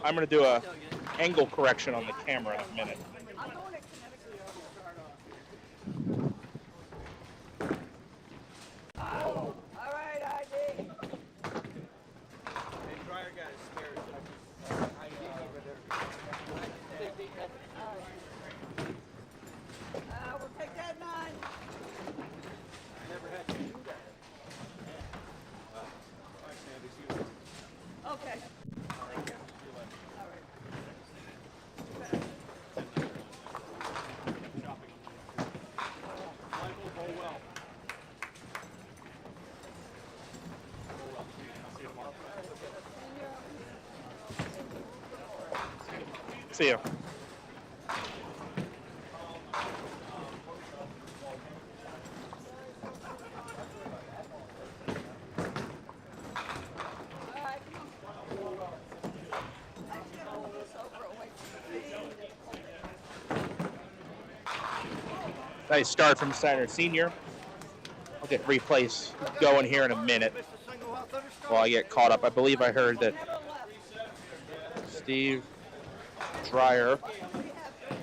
I'm going to do a angle correction on the camera in a minute. We'll take that 9. Okay. Thank you. All right. See you. Nice start from Steiner Sr. I'll get replays going here in a minute while I get caught up. I believe I heard that Steve Dreyer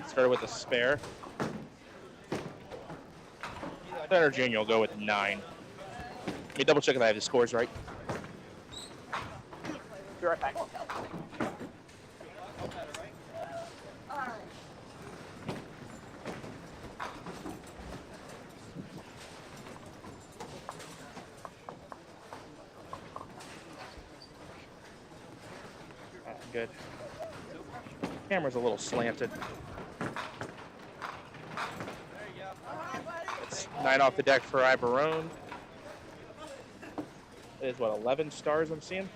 started with a spare. Steiner Jr. will go with 9. Let me double check if I have the scores right. Be right back. Good. Camera's a little slanted. It's 9 off the deck for Ibarone. It is what, 11 stars I'm seeing?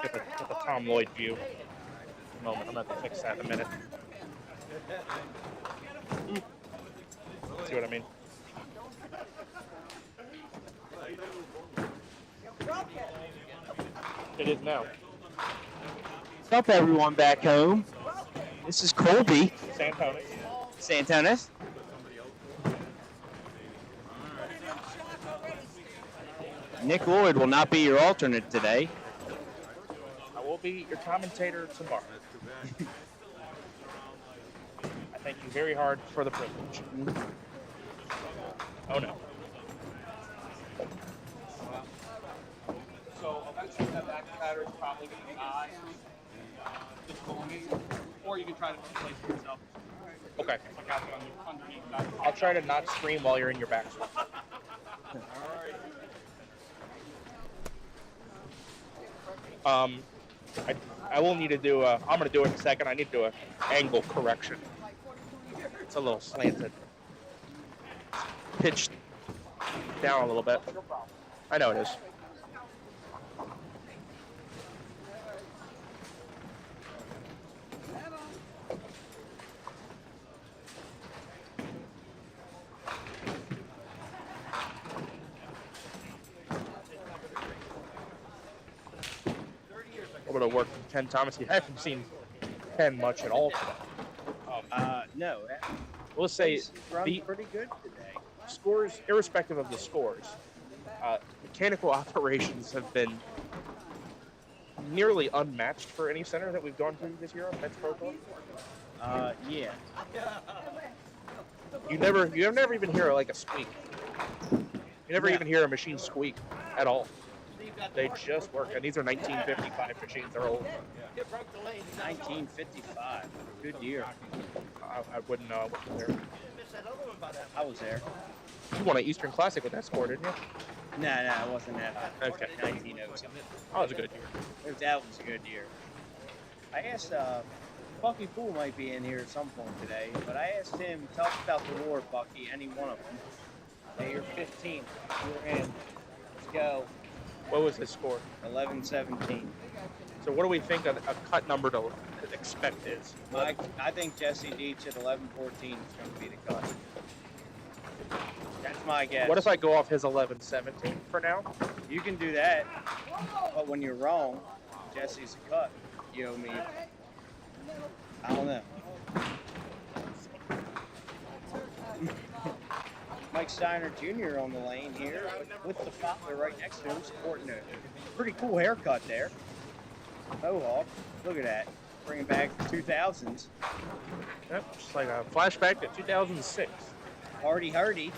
Get the Tom Lloyd view. A moment, I'm going to have to fix that in a minute. See what I mean? It is now. What's up, everyone back home? This is Colby Santonis. Santonis. Nick Lloyd will not be your alternate today. I will be your commentator tomorrow. I thank you very hard for the privilege. Oh no. So eventually that back pattern is probably going to die. Just pulling it. Or you can try to replace it yourself. Okay. Like out underneath that. I'll try to not scream while you're in your backswing. I will need to do I'm going to do it in a second. I need to do an angle correction. It's a little slanted. Pitched down a little bit. I know it is. A little bit of work from Ken Thomas. I haven't seen Ken much at all today. No. We'll say Run the pretty good today. scores, irrespective of the scores, mechanical operations have been nearly unmatched for any center that we've gone through this year on Men's Pro Tour. Yeah. You never even hear like a squeak. You never even hear a machine squeak at all. They just work, and these are 1955 machines. They're old. 1955. Good year. I wouldn't know. I wasn't there. I was there. You won an Eastern Classic with that score, didn't you? No, it wasn't that. Okay. 1907. Oh, it was a good year. That was a good year. I asked, Bucky Poole might be in here at some point today, but I asked him, tell us about the war, Bucky, any one of them. Hey, you're 15. You're in. Let's go. What was his score? 11-17. So what do we think a cut number to expect is? I think Jesse Dietz at 11-14 is going to be the cut. That's my guess. What if I go off his 11-17 for now? You can do that, but when you're wrong, Jesse's a cut. You owe me I don't know. Mike Steiner Jr. on the lane here with the father right next to him supporting a pretty cool haircut there. Mohawk. Look at that. Bringing back the 2000s. Yep, just like a flashback to 2006. Hardy.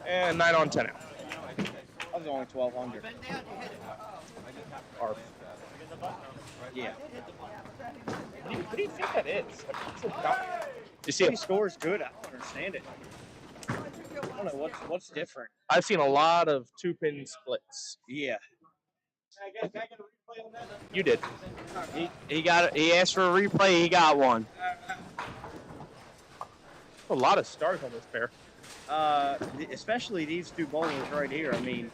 And 9 on 10 out. I was only 1200. Arf. Yeah. What do you think that is? It's a duck. You see, He scores good. I don't understand it. I don't know what's different. I've seen a lot of 2-pin splits. Yeah. You did. He got it. He asked for a replay. He got one. A lot of stars on this pair. Especially these two bowlers right here. I mean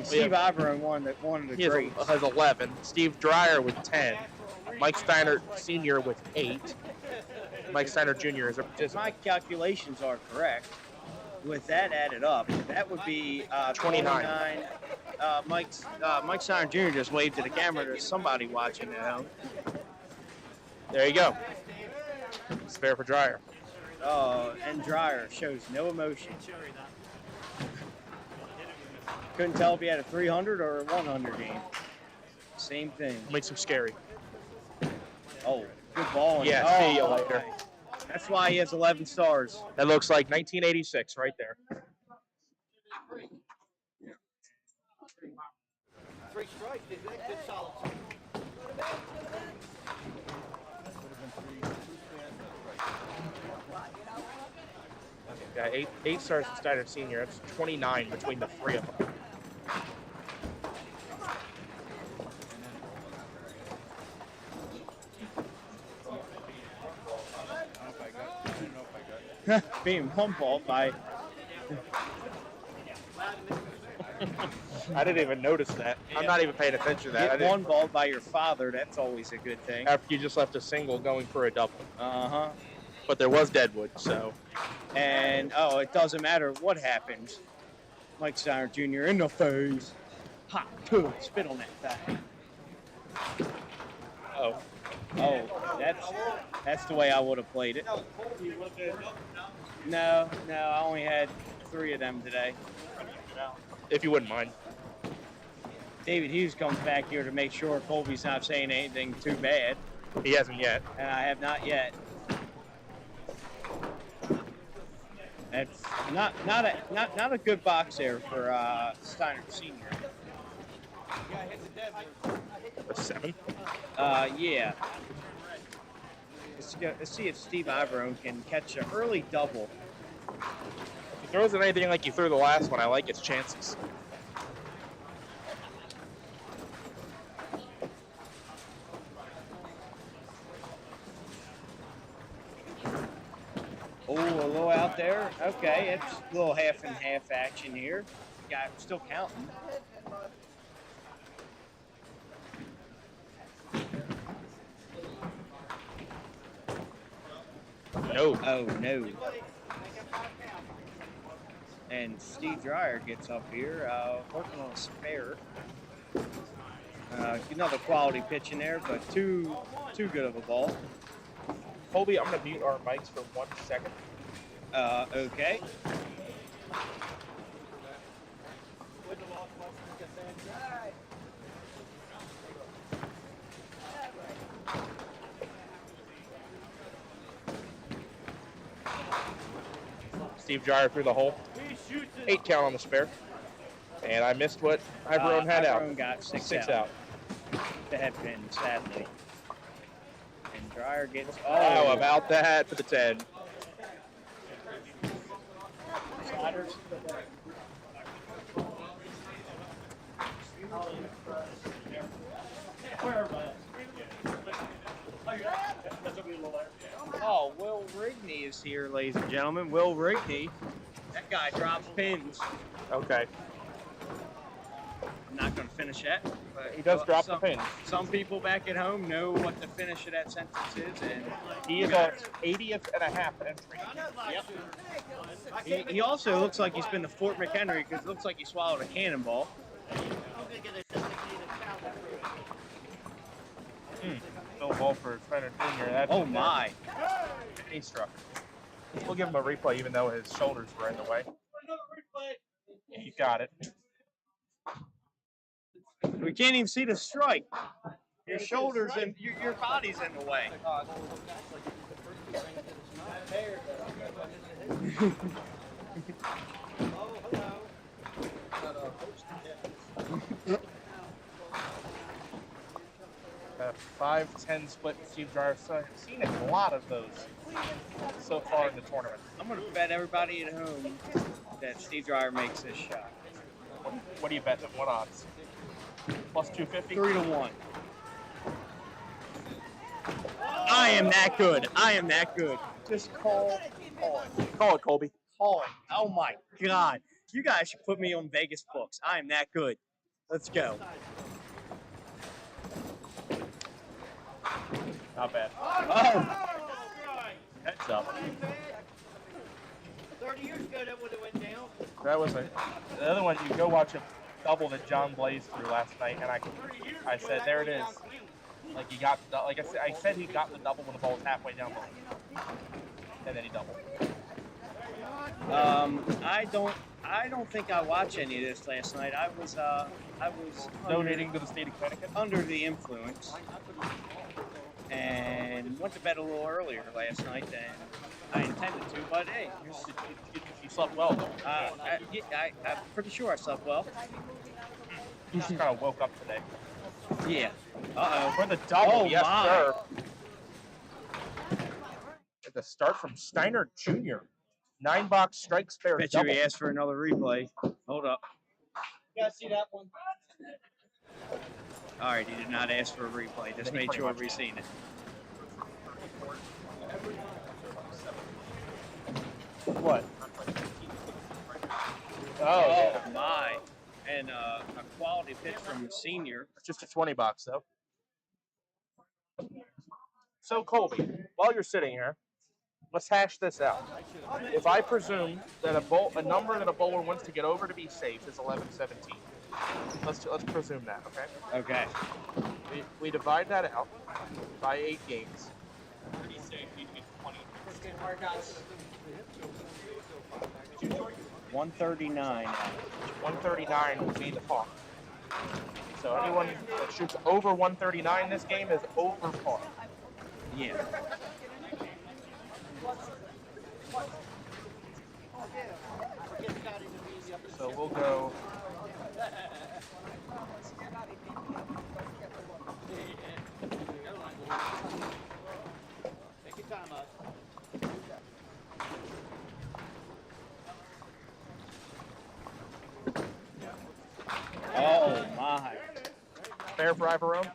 Steve Ivorone one of the He greats. has 11. Steve Dreyer with 10. Mike Steiner Sr. with 8. Mike Steiner Jr. is a If participant. my calculations are correct, with that added up, that would be 29. Mike Steiner Jr. just waved to the camera to somebody watching at home. There you go. It's fair for Dreyer. And Dreyer shows no emotion. Couldn't tell if he had a 300 or a 100 game. Same thing. Makes him scary. Oh, good ball. Yeah, see you later. That's why he has 11 stars. That looks like 1986 right there. 3 strikes, isn't it? Good solid. Yeah, 8 stars for Steiner Sr. That's 29 between the 3 of them. Being one-balled by. I didn't even notice that. I'm not even paying attention to that. I Get didn't- one-balled by your father, that's always a good thing. After you just left a single going for a double. Uh-huh. But there was Deadwood, so. And, it doesn't matter what happens. Mike Steiner Jr. in the face. Hot, good, spit on that thing. Oh. Oh, that's the way I would have played it. No, I only had 3 of them today. If you wouldn't mind. David Hughes comes back here to make sure Colby's not saying anything too bad, He hasn't yet. and I have not yet. That's not a good box there for Steiner Sr. A 7. Yeah. Let's see if Steve Ivorone can catch an early double. If he throws it anything like you threw the last one, I like his chances. Oh, a little out there. Okay, it's a little half and half action here. Guy still counting. No. Oh no. And Steve Dreyer gets up here, working on a spare. Another quality pitch in there, but too good of a ball. Colby, I'm going to mute our mics for 1 second. Okay. Steve Dreyer through the hole. 8 count on the spare. And I missed what Ivorone had out. Ivorone got 6 out. The head pin, sadly. And Dreyer gets. Oh, about that for the 10. Oh, Will Rigney is here, ladies and gentlemen. Will Rigney. That guy drops pins. Okay. I'm not going to finish that. But He does drop the pins. Some people back at home know what the finish of that sentence is, and He is on 80th and a half entry. he also looks like he's been to Fort McHenry because it looks like he swallowed a cannonball. Phil Ball for Steiner Jr. That's Oh my. He struck. We'll give him a replay even though his shoulders were in the way. He got it. We can't even see the strike. Your shoulders and your body's in the way. A 5-10 split with Steve Dryer. So I've seen a lot of those so far in the tournament. I'm going to bet everybody at home that Steve Dryer makes this shot. What do you bet them? What odds? Plus 250? 3-1. I am that good. I am that good. Just call it. Call it, Colby. Call it. Oh my God. You guys should put me on Vegas books. I am that good. Let's go. Not bad. Oh. Heads up. 30 years ago, that would have went down. That was the other one. You go watch a double that John Blaze threw last night, and I said, there it is. Like he got, like I said, he got the double when the ball was halfway down the lane, and then he doubled. I don't think I watched any of this last night. I was Donating to the state of Connecticut. under the influence, and went to bed a little earlier last night than I intended to. But hey, You slept well though. I'm pretty sure I slept well. You just kind of woke up today. Yeah. For the double, Oh, yes my. sir. At the start from Steiner Jr. 9-box strike spare Bet double. you he asked for another replay. Hold up. You guys see that one? All right, he did not ask for a replay. Just made sure we seen it. What? Oh, Oh my! And a quality pitch from the senior. it's just a 20-box though. So Colby, while you're sitting here, let's hash this out. If I presume that a number that a bowler wants to get over to be safe is 11-17, let's presume that, okay? Okay. We divide that out by 8 games. Pretty safe. You can get 20. 139. 139 would be the par. So anyone that shoots over 139 this game is over par. Yeah. So we'll go. Take your time up. Oh my. Fair for Ivorone.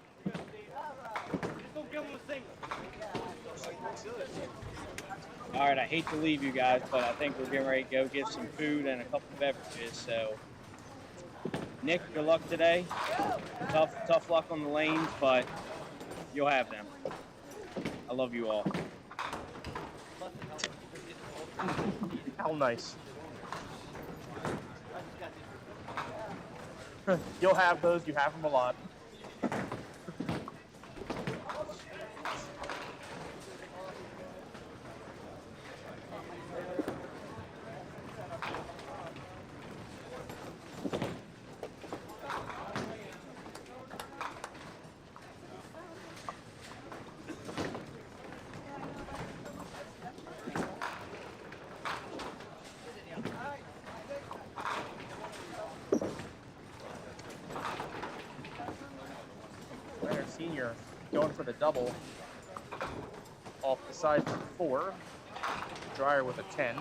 All right, I hate to leave you guys, but I think we're getting ready to go get some food and a couple of beverages. So, Nick, good luck today. Tough luck on the lanes, but you'll have them. I love you all. How nice. You'll have those. You have them a lot. Senior going for the double off the side for 4. Dryer with a 10.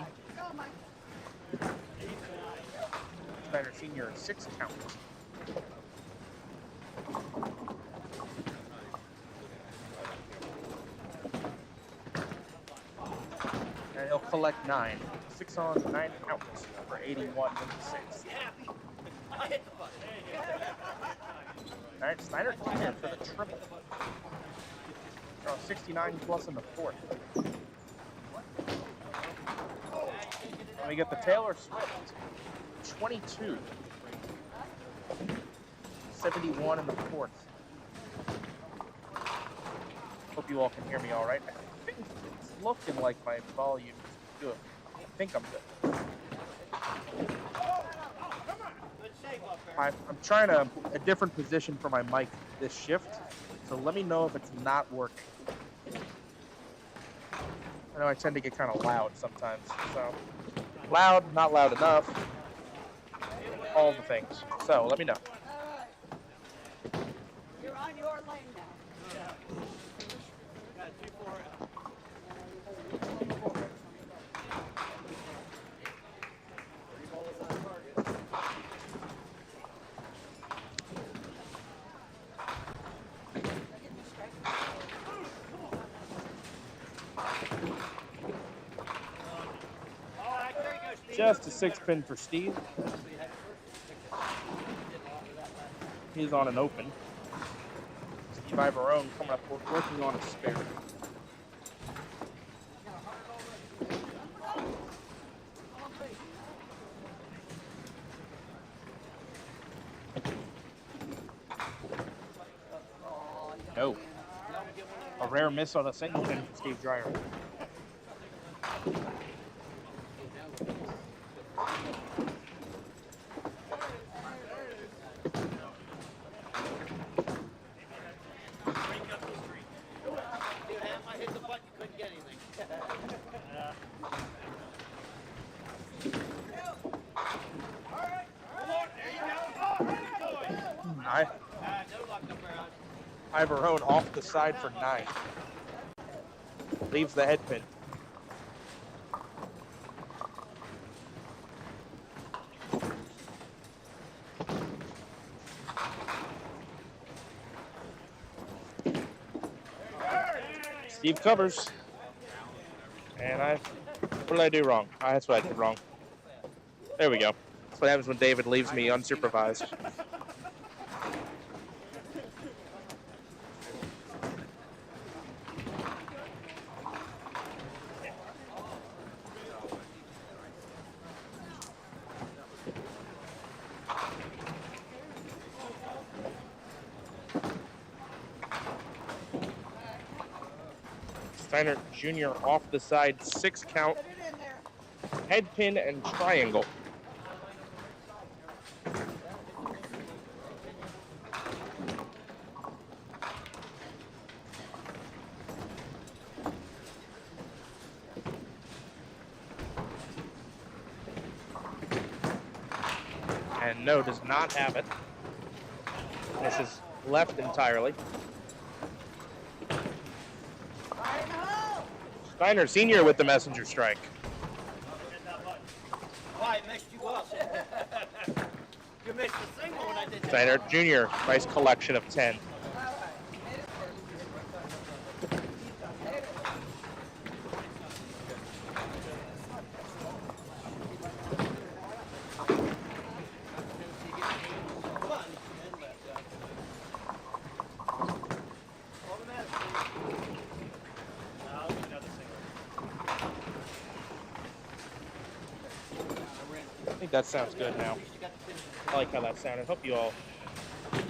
Steiner Senior 6 count. And he'll collect 9. 6 on, 9 counts for 81 with the 6. All right, Steiner Jr. for the triple. 69 plus in the 4th. And we get the Taylor Swift, 22. 71 in the 4th. Hope you all can hear me all right. I think it's looking like my volume is good. I think I'm good. I'm trying a different position for my mic this shift, so let me know if it's not working. I know I tend to get kind of loud sometimes, so loud, not loud enough, all the things. So let me know. You're on your lane now. Just a 6-pin for Steve. He's on an open. Steve Ivorone coming up, working on a spare. No. A rare miss on a single pin for Steve Dreyer. Ivorone off the side for 9. Leaves the head pin. Steve covers. And what did I do wrong? That's what I did wrong. There we go. That's what happens when David leaves me unsupervised. Steiner Jr. off the side, 6 count, head pin and triangle. And no, does not have it. This is left entirely. Steiner Sr. with the messenger strike. Why, it messed you up. You missed the single when I did that. Steiner Jr., nice collection of 10. I think that sounds good now. I like how that sounded. Hope you all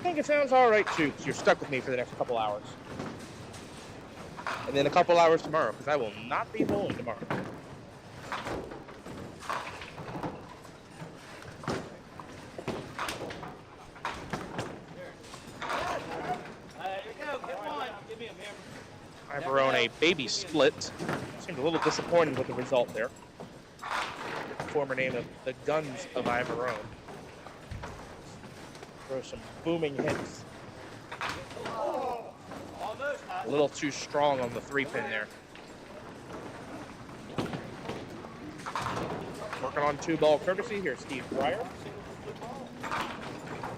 think it sounds all right too, because you're stuck with me for the next couple hours. And then a couple hours tomorrow, because I will not be home tomorrow. Ivorone a baby split. Seemed a little disappointed with the result there. Former name of the Guns of Ivorone. Throw some booming hits. A little too strong on the 3-pin there. Working on 2-ball courtesy here, Steve Dreyer.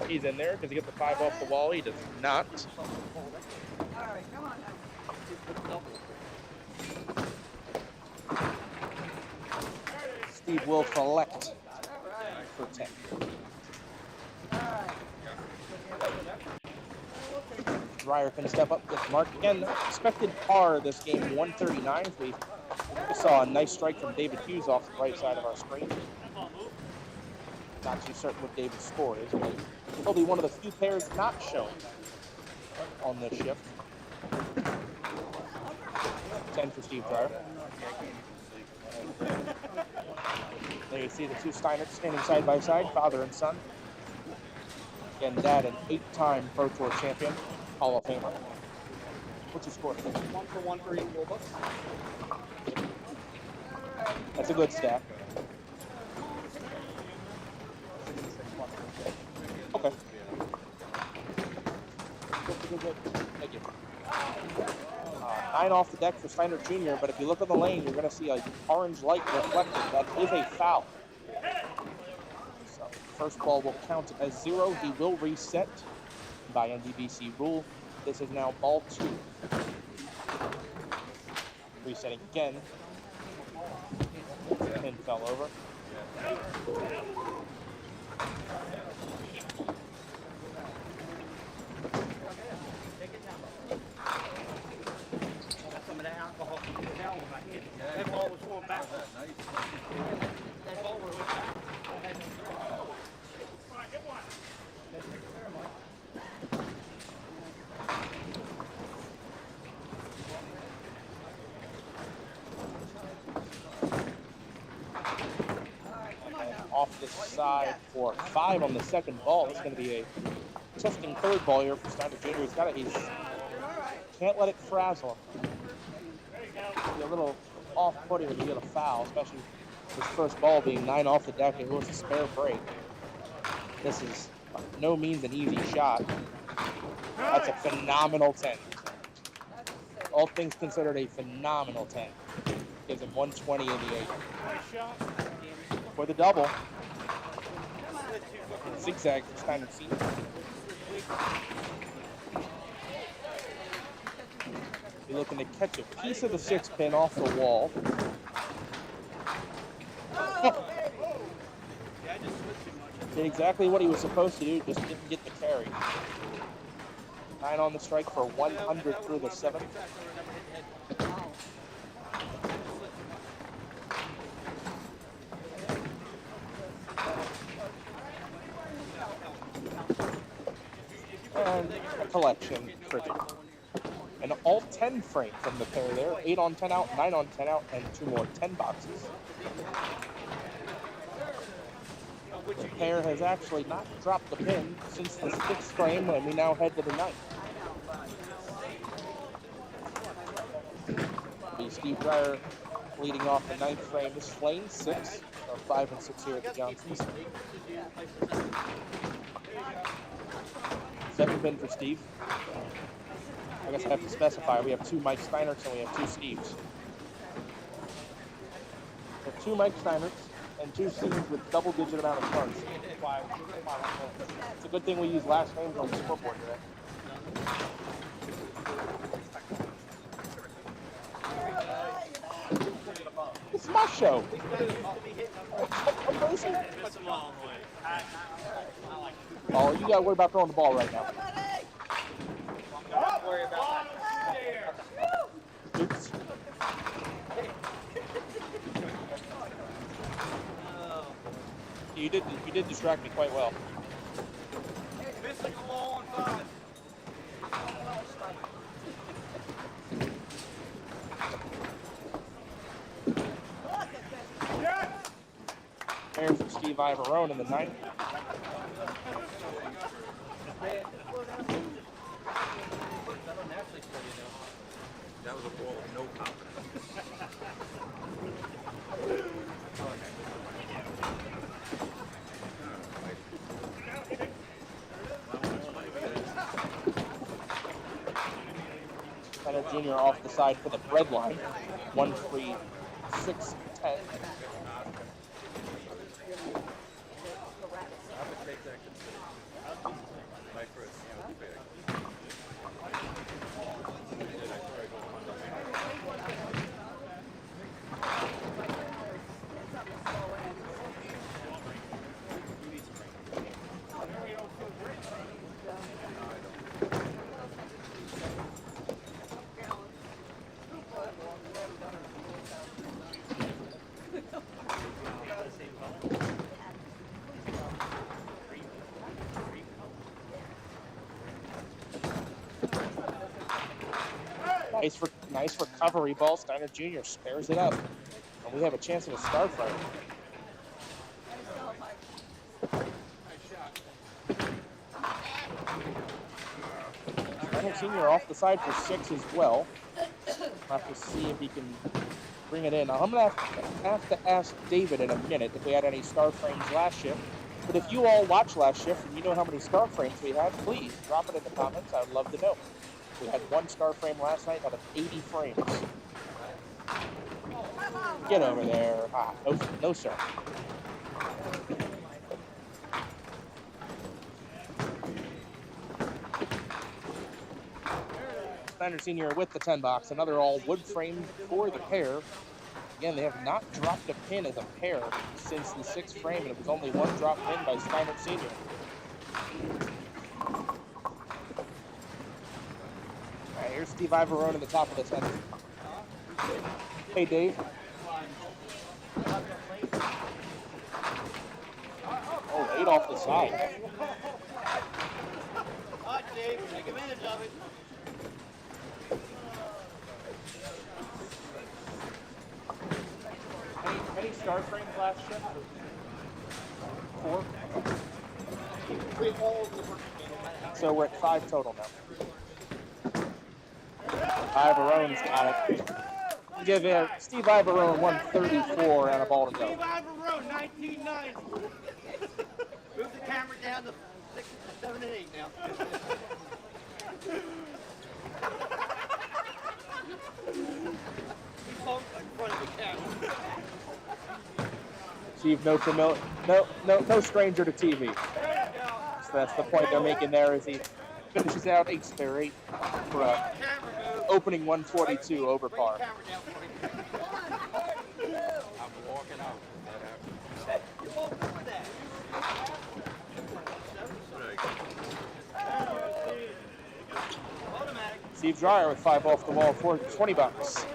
He's in there. Does he get the 5 off the wall? He does not. All right, come on now. Steve will collect for 10. Dreyer can step up, get the mark. Again, expected par this game, 139. We saw a nice strike from David Hughes off the right side of our screen. Not too certain what David's score is, but probably one of the few pairs not shown on this shift. 10 for Steve Dreyer. There you see the two Steinerts standing side by side, father and son. Again, Dad, an 8-time Pro Tour champion, Hall of Famer. What's your score? 1 for 1 for equal books. That's a good stat. Okay. Thank you. 9 off the deck for Steiner Jr., but if you look on the lane, you're going to see an orange light reflected. That is a foul. So first ball will count as 0. He will reset by NDBC rule. This is now ball 2. Resetting again. Pin fell over. Some of that alcohol from the hell when I hit it. That ball was going backwards. That ball was back. Off the side for 5 on the second ball. It's going to be a testing third ball here for Steiner Jr. He's can't let it frazzle him. Be a little off-putting when you get a foul, especially his first ball being 9 off the deck and it was a spare break. This is by no means an easy shot. That's a phenomenal 10. All things considered, a phenomenal 10. Gives him 120 in the 8th. For the double. Zigzag for Steiner Senior. You're looking to catch a piece of the 6 pin off the wall. Did exactly what he was supposed to do, just didn't get the carry. 9 on the strike for 100 through the 7th. And a collection for Jim. An all 10 frame from the pair there. 8 on 10 out, 9 on 10 out, and 2 more 10 boxes. The pair has actually not dropped the pin since the 6th frame, and we now head to the 9th. Be Steve Dreyer leading off the 9th frame. This is lane 6, or 5 and 6 here at the Johnsons. 7 pin for Steve. I guess I have to specify, we have 2 Mike Steinerts and we have 2 Steves. We have 2 Mike Steinerts and 2 Steves with double-digit amount of starts. It's a good thing we use last names on the scoreboard today. This is my show. Oh, you gotta worry about throwing the ball right now. Don't worry about that. Oops. You did distract me quite well. Missing a ball on 5. Pair for Steve Ivorone in the 9th. That was a ball of no confidence. Steiner Jr. off the side for the bread line. 1, 3, 6, 10. Nice recovery ball. Steiner Jr. spares it up. And we have a chance at a star frame. Steiner Sr. off the side for 6 as well. We'll have to see if he can bring it in. Now, I'm going to have to ask David in a minute if we had any star frames last shift. But if you all watch last shift and you know how many star frames we had, please drop it in the comments. I would love to know. We had 1 star frame last night out of 80 frames. Get over there. Ah, no sir. Steiner Sr. with the 10 box. Another all wood frame for the pair. Again, they have not dropped a pin as a pair since the 6th frame, and it was only 1 drop pin by Steiner Sr. All right, here's Steve Ivarone in the top of the 10th. Hey, Dave. Oh, 8 off the side. All right, Dave, take advantage of it. Any star frames last shift? 4? So we're at 5 total now. Ivarone's got it. Give Steve Ivarone 134 and a ball to go. Steve Ivarone, 1990. Move the camera down to 6, 7, and 8 now. In front of the camera. Steve, no stranger to TV. So that's the point they're making there as he finishes out 8 spare 8 for a opening 142 over par. I'm walking out. Steve Dreyer with 5 off the wall for 20 bucks.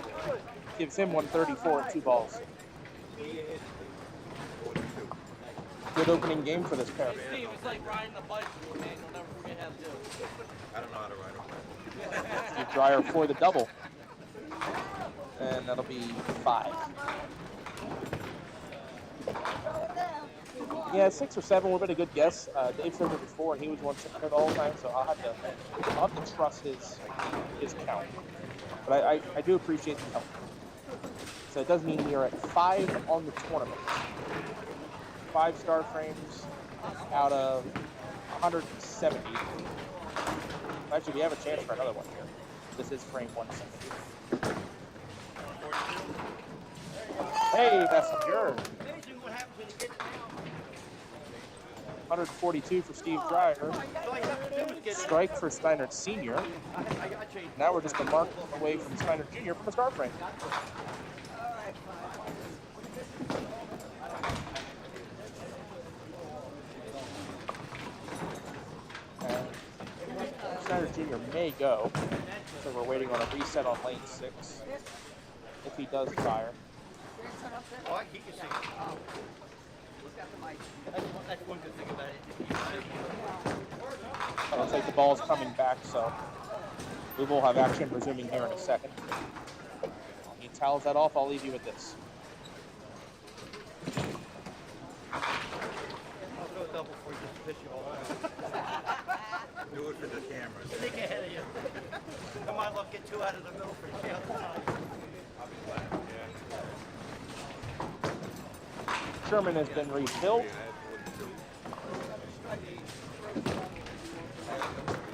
Gives him 134 and 2 balls. Good opening game for this pair. Steve, it's like riding a bicycle, man. You'll never forget how to do it. I don't know how to ride a bike. Steve Dreyer for the double. And that'll be 5. Yeah, 6 or 7 would have been a good guess. Dave said it before, and he was 1-6 all the time, so I'll have to trust his count. But I do appreciate the help. So it does mean we are at 5 on the tournament. 5 star frames out of 170. Actually, we have a chance for another one here. This is frame 170. Hey, that's yours. 142 for Steve Dreyer. Strike for Steiner Sr. Now we're just a mark away from Steiner Jr. from a star frame. Steiner Jr. may go, so we're waiting on a reset on lane 6. If he does fire. Oh, he can see. That's one good thing about it. It looks like the ball's coming back, so we will have action resuming here in a second. He towels that off, I'll leave you with this. I'll throw a double for you just to piss you all off. Do it for the cameras. Think ahead of you. I might as well get 2 out of the middle for the outside. I'll be glad. Yeah. Sherman has been refilled.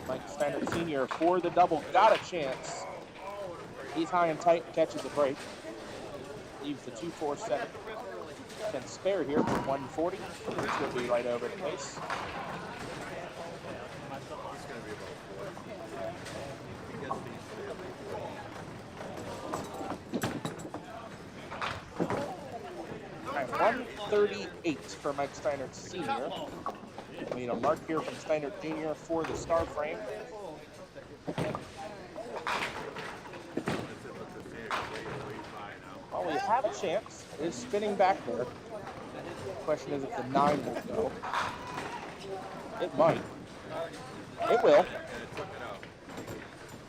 Mike Steiner Sr. for the double, got a chance. He's high and tight, catches a break. Leaves the 247. Can spare here for 140. This will be right over the pace. All right, 138 for Mike Steiner Sr. We need a mark here from Steiner Jr. for the star frame. Well, we have a chance. It is spinning back there. The question is if the 9 will go. It might. It will.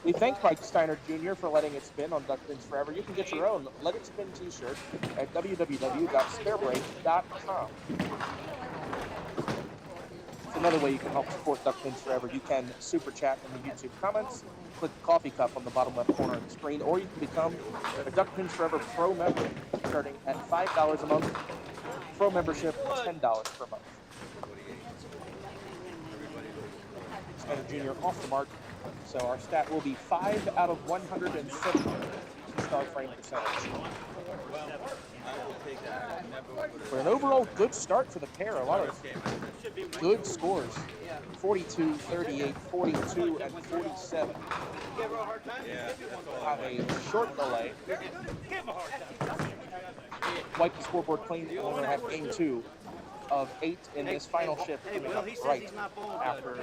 We thank Mike Steiner Jr. for letting it spin on Duckpins Forever. You can get your own Let It Spin t-shirt at www.sparebreak.com. It's another way you can help support Duckpins Forever. You can super chat in the YouTube comments, click the coffee cup on the bottom left corner of the screen, or you can become a Duckpins Forever Pro member starting at $5 a month. Pro membership, $10 per month. Steiner Jr. off the mark. So our stat will be 5 out of 170 star frame percentage. For an overall good start for the pair, a lot of good scores. 42, 38, 42, and 47. Have a short delay. Wipe the scoreboard clean, and we're going to have game 2 of 8 in this final shift coming up right after.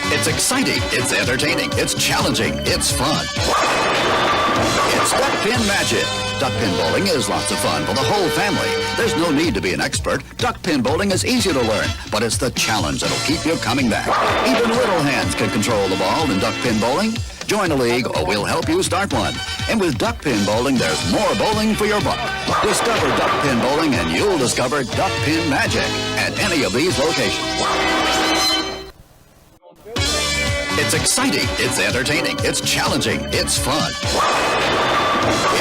It's exciting, it's entertaining, it's challenging, it's fun. It's Duckpin Magic. Duckpin bowling is lots of fun for the whole family. There's no need to be an expert. Duckpin bowling is easy to learn, but it's the challenge that'll keep you coming back. Even little hands can control the ball in duckpin bowling. Join a league or we'll help you start one. And with duckpin bowling, there's more bowling for your buck. Discover duckpin bowling and you'll discover Duckpin Magic at any of these locations. It's exciting, it's entertaining, it's challenging, it's fun.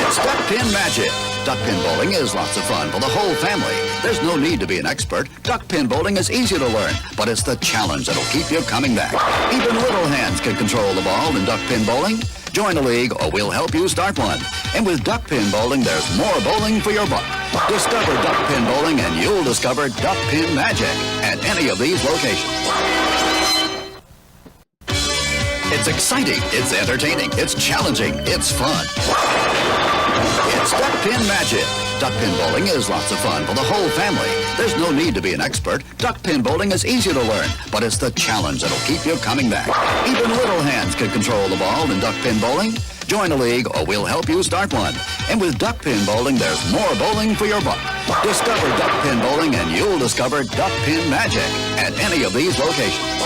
It's Duckpin Magic. Duckpin bowling is lots of fun for the whole family. There's no need to be an expert. Duckpin bowling is easy to learn, but it's the challenge that'll keep you coming back. Even little hands can control the ball in duckpin bowling. Join a league or we'll help you start one. And with duckpin bowling, there's more bowling for your buck. Discover duckpin bowling and you'll discover Duckpin Magic at any of these locations. It's exciting, it's entertaining, it's challenging, it's fun. It's Duckpin Magic. Duckpin bowling is lots of fun for the whole family. There's no need to be an expert. Duckpin bowling is easy to learn, but it's the challenge that'll keep you coming back. Even little hands can control the ball in duckpin bowling. Join a league or we'll help you start one. And with duckpin bowling, there's more bowling for your buck. Discover duckpin bowling and you'll discover Duckpin Magic at any of these locations.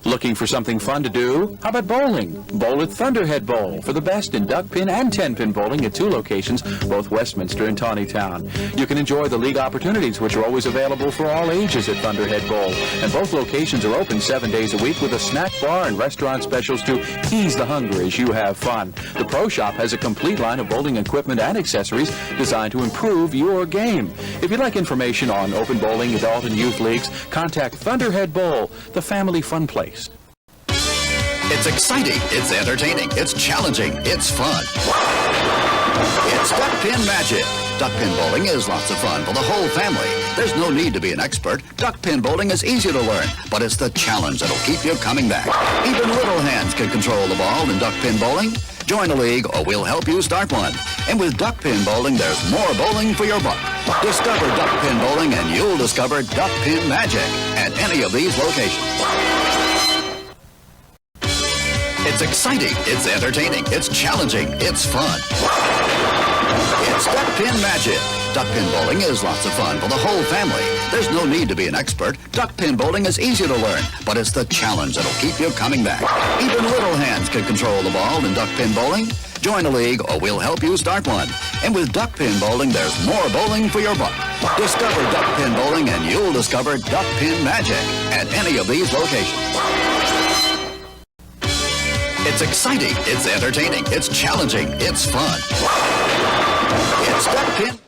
Looking for something fun to do? How about bowling? Bowl at Thunderhead Bowl for the best in duck-pin and 10-pin bowling at 2 locations, both Westminster and Tawnytown. You can enjoy the league opportunities, which are always available for all ages at Thunderhead Bowl. And both locations are open 7 days a week with a snack bar and restaurant specials to ease the hunger as you have fun. The Pro Shop has a complete line of bowling equipment and accessories designed to improve your game. If you'd like information on open bowling, adult and youth leagues, contact Thunderhead Bowl, the family fun place. It's exciting, it's entertaining, it's challenging, it's fun. It's Duckpin Magic. Duckpin bowling is lots of fun for the whole family. There's no need to be an expert. Duckpin bowling is easy to learn, but it's the challenge that'll keep you coming back. Even little hands can control the ball in duckpin bowling. Join a league or we'll help you start one. And with duckpin bowling, there's more bowling for your buck. Discover duckpin bowling and you'll discover Duckpin Magic at any of these locations. It's exciting, it's entertaining, it's challenging, it's fun. It's Duckpin Magic. Duckpin bowling is lots of fun for the whole family. There's no need to be an expert. Duckpin bowling is easy to learn, but it's the challenge that'll keep you coming back. Even little hands can control the ball in duckpin bowling. Join a league or we'll help you start one. And with duckpin bowling, there's more bowling for your buck. Discover duckpin bowling and you'll discover Duckpin Magic at any of these locations. It's exciting, it's entertaining, it's challenging, it's fun. It's Duckpin.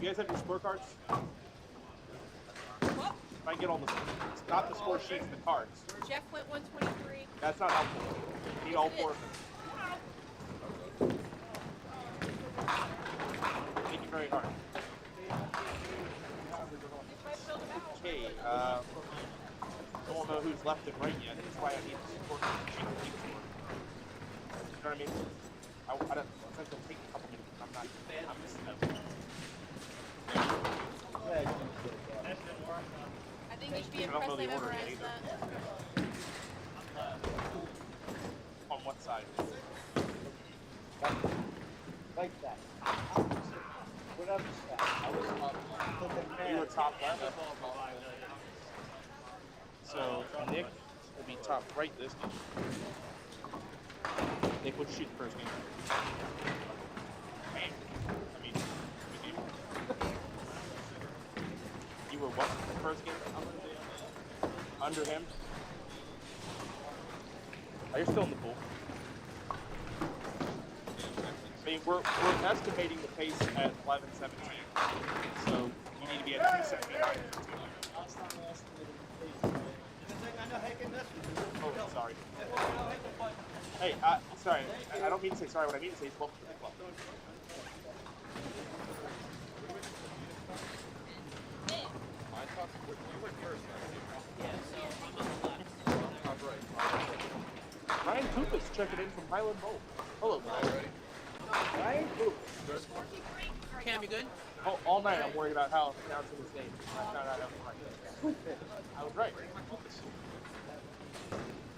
You guys have your scorecards? Well, If I get all the, not the score sheets, the cards. Jeff went 123. That's not helpful. Need all four of them. Thank you very hard. Okay, don't know who's left and right yet. That's why I need the score sheet to keep score. You know what I mean? I don't think it'll take a couple minutes. I'm missing out. I think you should be I don't know impressed I the order memorized either. that. On what side? Like that. What up, You were top left. So Nick will be top right this game. Nick would shoot the first game. I mean, you were what the first game? Under him? Oh, you're still in the pool. I mean, we're estimating the pace at 11:17, so you need to be at 2:79. Oh, sorry. Hey, sorry. I don't mean to say sorry. What I mean to say is welcome to the club. Ryan Koopa's checking in from Highland Bowl. Hello, Ryan. Ryan Koopa. Cam, you good? Oh, all night I'm worried about how pronouncing his name. I found out I was right. I was right.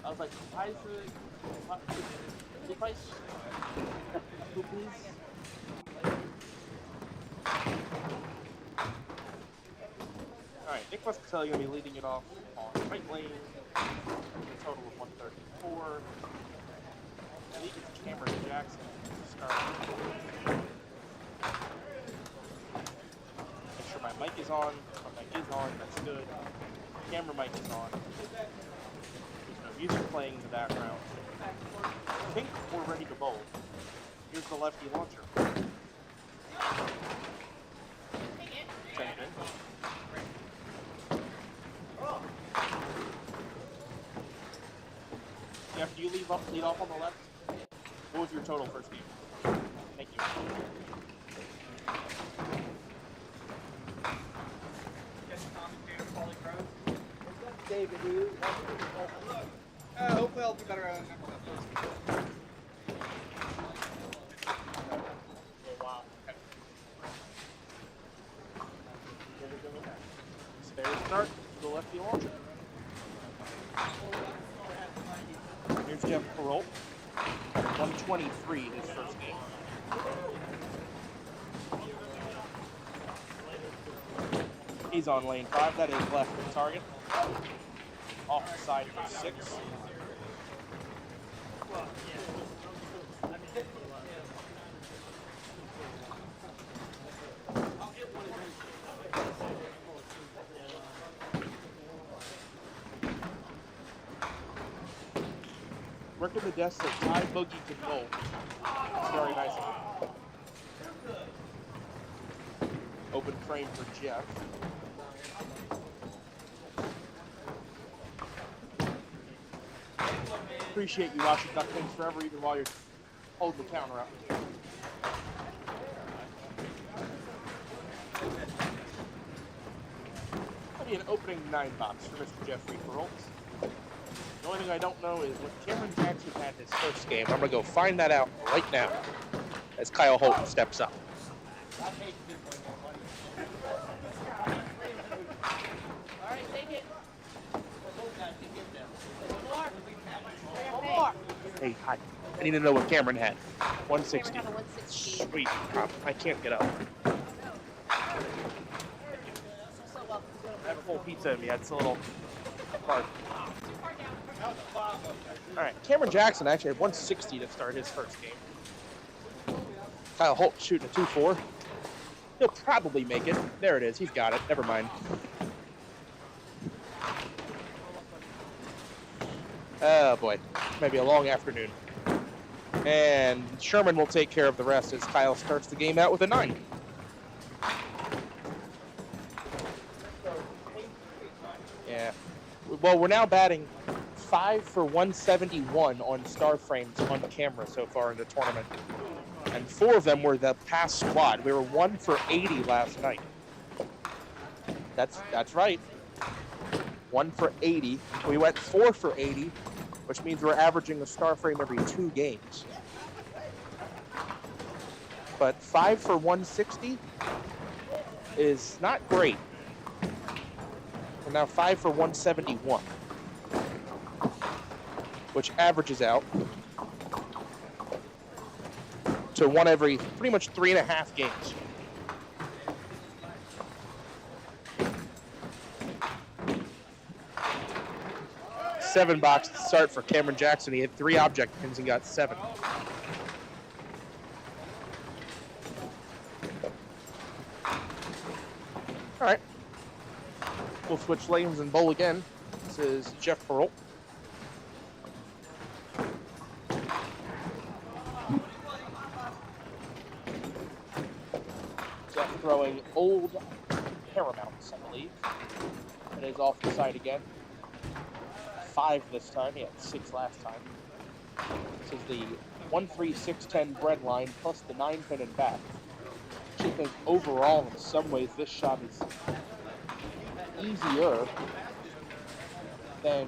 I was like, why is it? Koopies? Alright, Nick Muscatelli going to be leading it off on the right lane. A total of 134. I think it's Cameron Jackson to start. Make sure my mic is on. My mic is on, that's good. Camera mic is on. There's no music playing in the background. I think we're ready to bowl. Here's the lefty launcher. Check it in. Jeff, do you lead off on the left? What was your total first game? Thank you. David, you. Hopefully I'll be better at it. Wow. Spare start to the lefty launcher. Here's Jeff Perrault. 123 his first game. He's on lane 5. That is left of target. Off the side for 6. Working the desk so Ty Boogie can bowl. It's very nice of him. Open frame for Jeff. Appreciate you watching Duckpins forever, even while you're holding the counter up. That'll be an opening 9 box for Mr. Jeffrey Perrault. The only thing I don't know is when Cameron Jackson had his first game. I'm going to go find that out right now as Kyle Holton steps up. All right, take it. More. Hey, hi. I need to know what Cameron had. 160. Cameron had a 160. Sweet. I can't get up. So welcome. I have a full pizza in me. That's a little hard. All right, Cameron Jackson actually had 160 to start his first game. Kyle Holt shooting a 2-4. He'll probably make it. There it is. He's got it. Never mind. Oh boy, maybe a long afternoon. And Sherman will take care of the rest as Kyle starts the game out with a 9. well, we're now batting 5 for 171 on star frames on camera so far in the tournament. And 4 of them were the past squad. We were 1 for 80 last night. That's right. 1 for 80. We went 4 for 80, which means we're averaging a star frame every 2 games. But 5 for 160 is not great. We're now 5 for 171, which averages out to 1 every pretty much 3.5 games. $7 to start for Cameron Jackson. He had 3 object pins and got 7. All right. We'll switch lanes and bowl again. This is Jeff Perrault. Jeff throwing old Paramounts, I believe. It is off the side again. 5 this time. He had 6 last time. This is the 1-3-6-10 bread line plus the 9-pin and back. I think overall, in some ways, this shot is easier than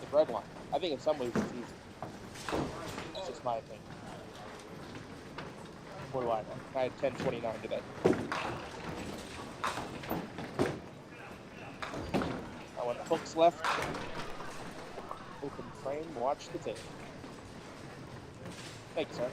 the bread line. I think in some ways it's easy. That's just my opinion. What do I know? I had 10.29 today. Now when the hook's left, open frame, watch the tape. Thank you, sir.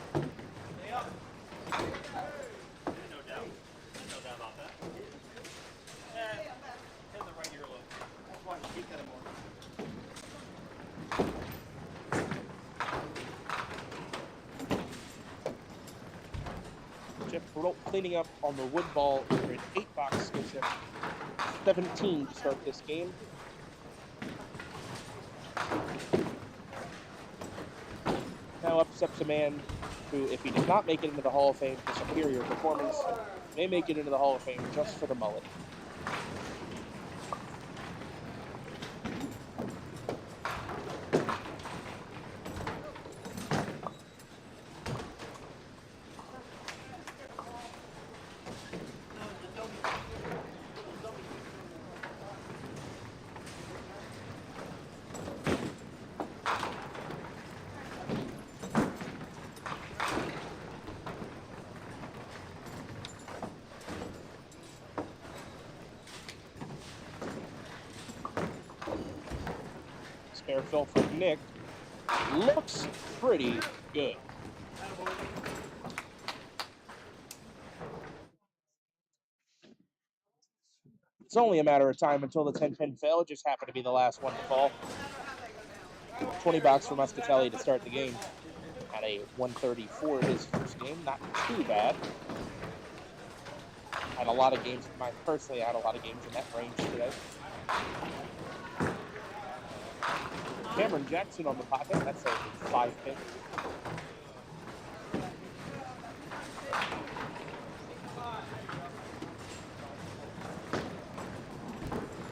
Jeff Perrault cleaning up on the wood ball for an 8-box gives him 17 to start this game. Now up steps a man who, if he did not make it into the Hall of Fame for superior performance, may make it into the Hall of Fame just for the mullet. Spare fill for Nick. Looks pretty good. It's only a matter of time until the 10-pin fail. It just happened to be the last one to fall. $20 for Muscatelli to start the game. At a 134 his first game. Not too bad. Had a lot of games. Personally, I had a lot of games in that range today. Cameron Jackson on the pocket. That's a 5-pin.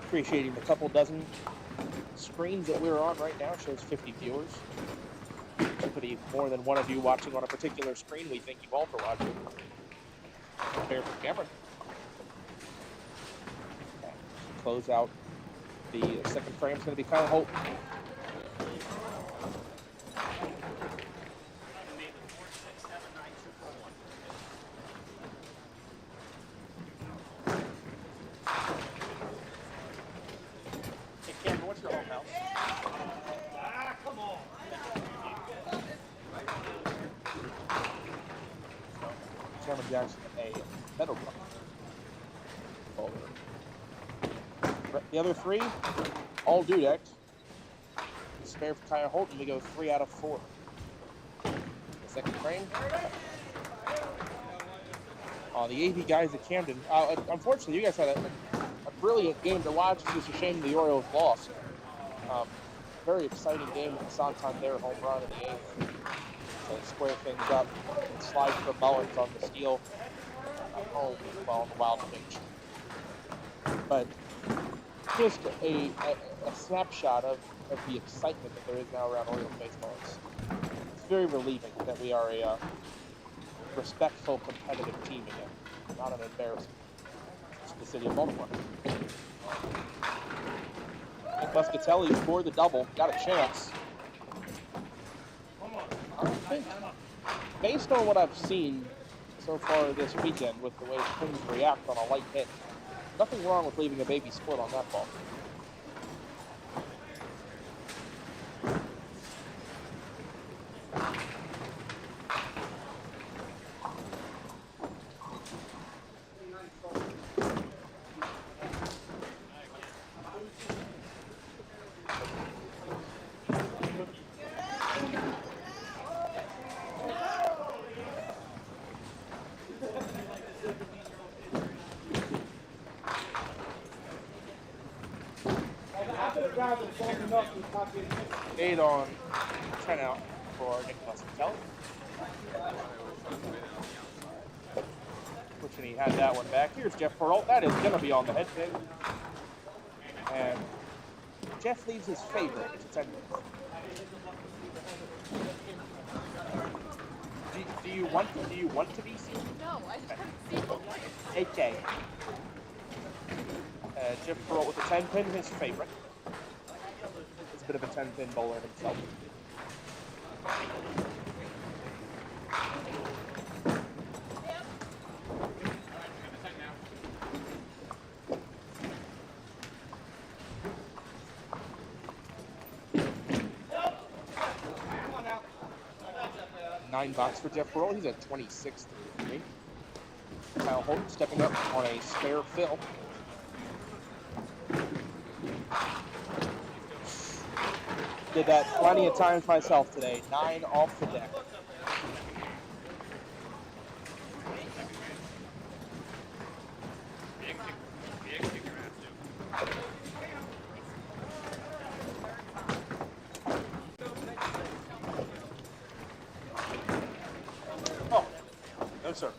Appreciating the couple dozen screens that we're on right now. Shows 50 viewers. Typically more than one of you watching on a particular screen. We thank you all for watching. Fair for Cameron. Okay. Close out the second frame. It's going to be Kyle Holt. Cameron Jackson a medal block. The other 3, all dudecks. Spare for Kyle Holton, we go 3 out of 4. The second frame. The AV guys at Camden. Unfortunately, you guys had a brilliant game to watch. It's just a shame the Orioles lost. Very exciting game with the Santander home run in the 8th. To square things up and slide for Mullins on the steal at home while on the wild pitch. But just a snapshot of the excitement that there is now around Orioles baseball. It's very relieving that we are a respectful, competitive team again, not an embarrassment to the city of Baltimore. And Muscatelli scored the double, got a chance. I think, based on what I've seen so far this weekend with the way Twins react on a light hit, nothing wrong with leaving a baby split on that ball. Eight on 10 out for Nick Muscatelli. Wishing he had that one back. Here's Jeff Peralt. That is going to be on the head pin. And Jeff leaves his favorite. It's a 10 minutes. Do you want to be seen? No, I just haven't seen it. Okay. Jeff Peralt with the 10 pin, his favorite. He's a bit of a 10 pin bowler himself. Nine box for Jeff Peralt. He's at 26 to 3. Kyle Holt stepping up on a spare fill. Did that plenty of times myself today. 9 off the deck. Oh, no sir.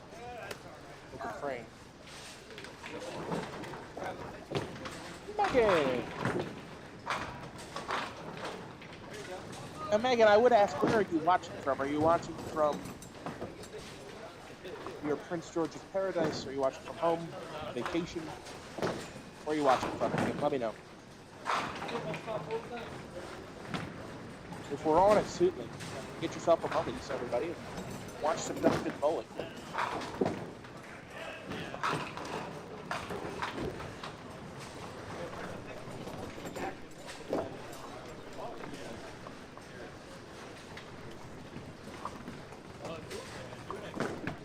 Open frame. Megan. Now, Megan, I would ask, where are you watching from? Are you watching from your Prince George's Paradise? Are you watching from home, vacation? Where are you watching from? Let me know. If we're on at Suitland, get yourself a Mummies, everybody, and watch some Duckpin bowling.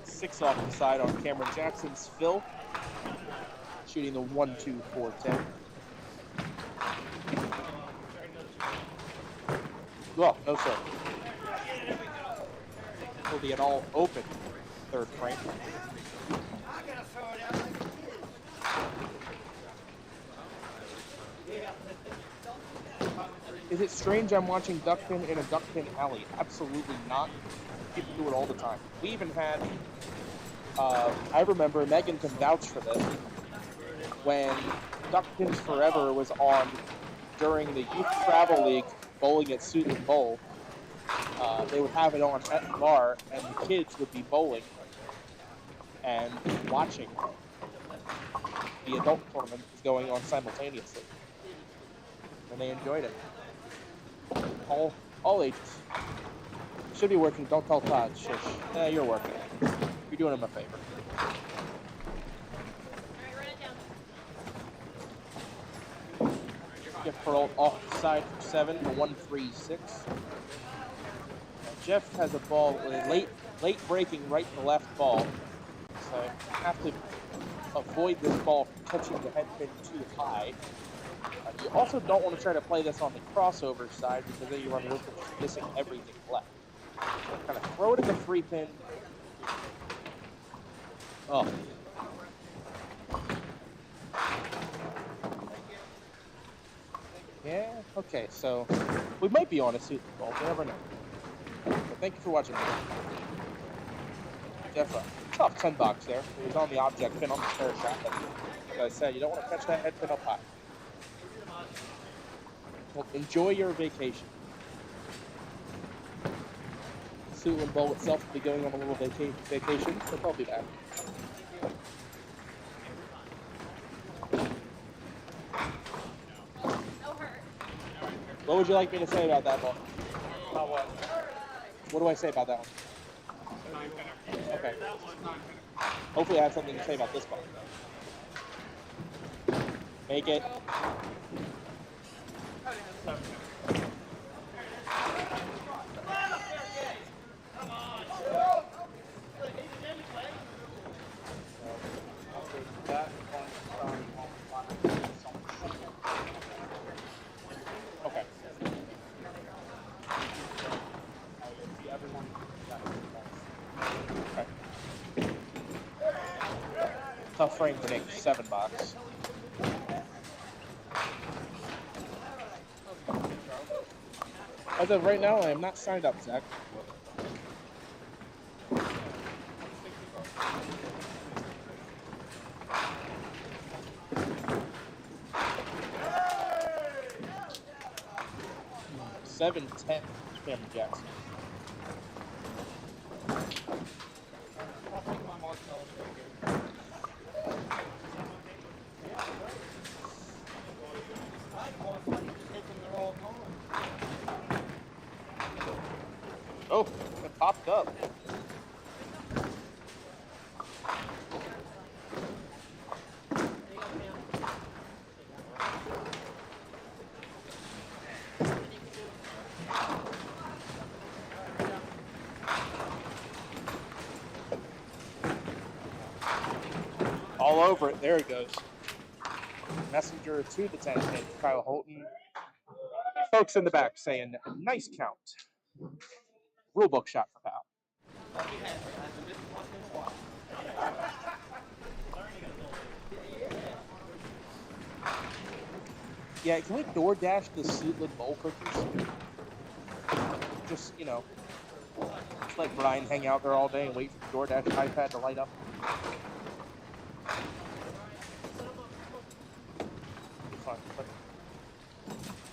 Six off the side on Cameron Jackson's Phil, shooting the 1-2-4-10. Well, no sir. Will be an all open third frame. Is it strange I'm watching Duckpin in a Duckpin alley? Absolutely not. People do it all the time. We even had, I remember, Megan can vouch for this, when Duckpins Forever was on during the Youth Travel League bowling at Suitland Bowl. They would have it on at the bar, and the kids would be bowling and watching the adult tournament was going on simultaneously. And they enjoyed it. All ages. Should be working. Don't tell Todd. Shush. Yeah, you're working. You're doing him a favor. Jeff Peralt off the side for 7 to 1-3-6. Jeff has a ball with a late breaking right to left ball. So you have to avoid this ball from touching the head pin too high. You also don't want to try to play this on the crossover side because then you run the risk of missing everything left. Kind of throw it in the free pin. Oh. Yeah, okay, so we might be on a Suitland ball, you never know. But thank you for watching. Jeff, tough 10 box there. He was on the object pin on the spare shot, but like I said, you don't want to catch that head pin up high. Well, enjoy your vacation. Suitland Bowl itself will be going on a little vacation, so I'll be back. What would you like me to say about that ball? What do I say about that one? Okay. Hopefully I have something to say about this ball. Make it. Okay. Okay. Tough frame to make 7 box. As of right now, I am not signed up, Zach. $7.10, Cameron Jackson. Oh, it popped up. All over it. There it goes. Messenger to the 10 pin. Kyle Holton. Folks in the back saying, nice count. Rulebook shot for Kyle. Yeah, can we DoorDash the Suitland Bowl cookies? Just, you know, just let Brian hang out there all day and wait for the DoorDash iPad to light up. Fun, but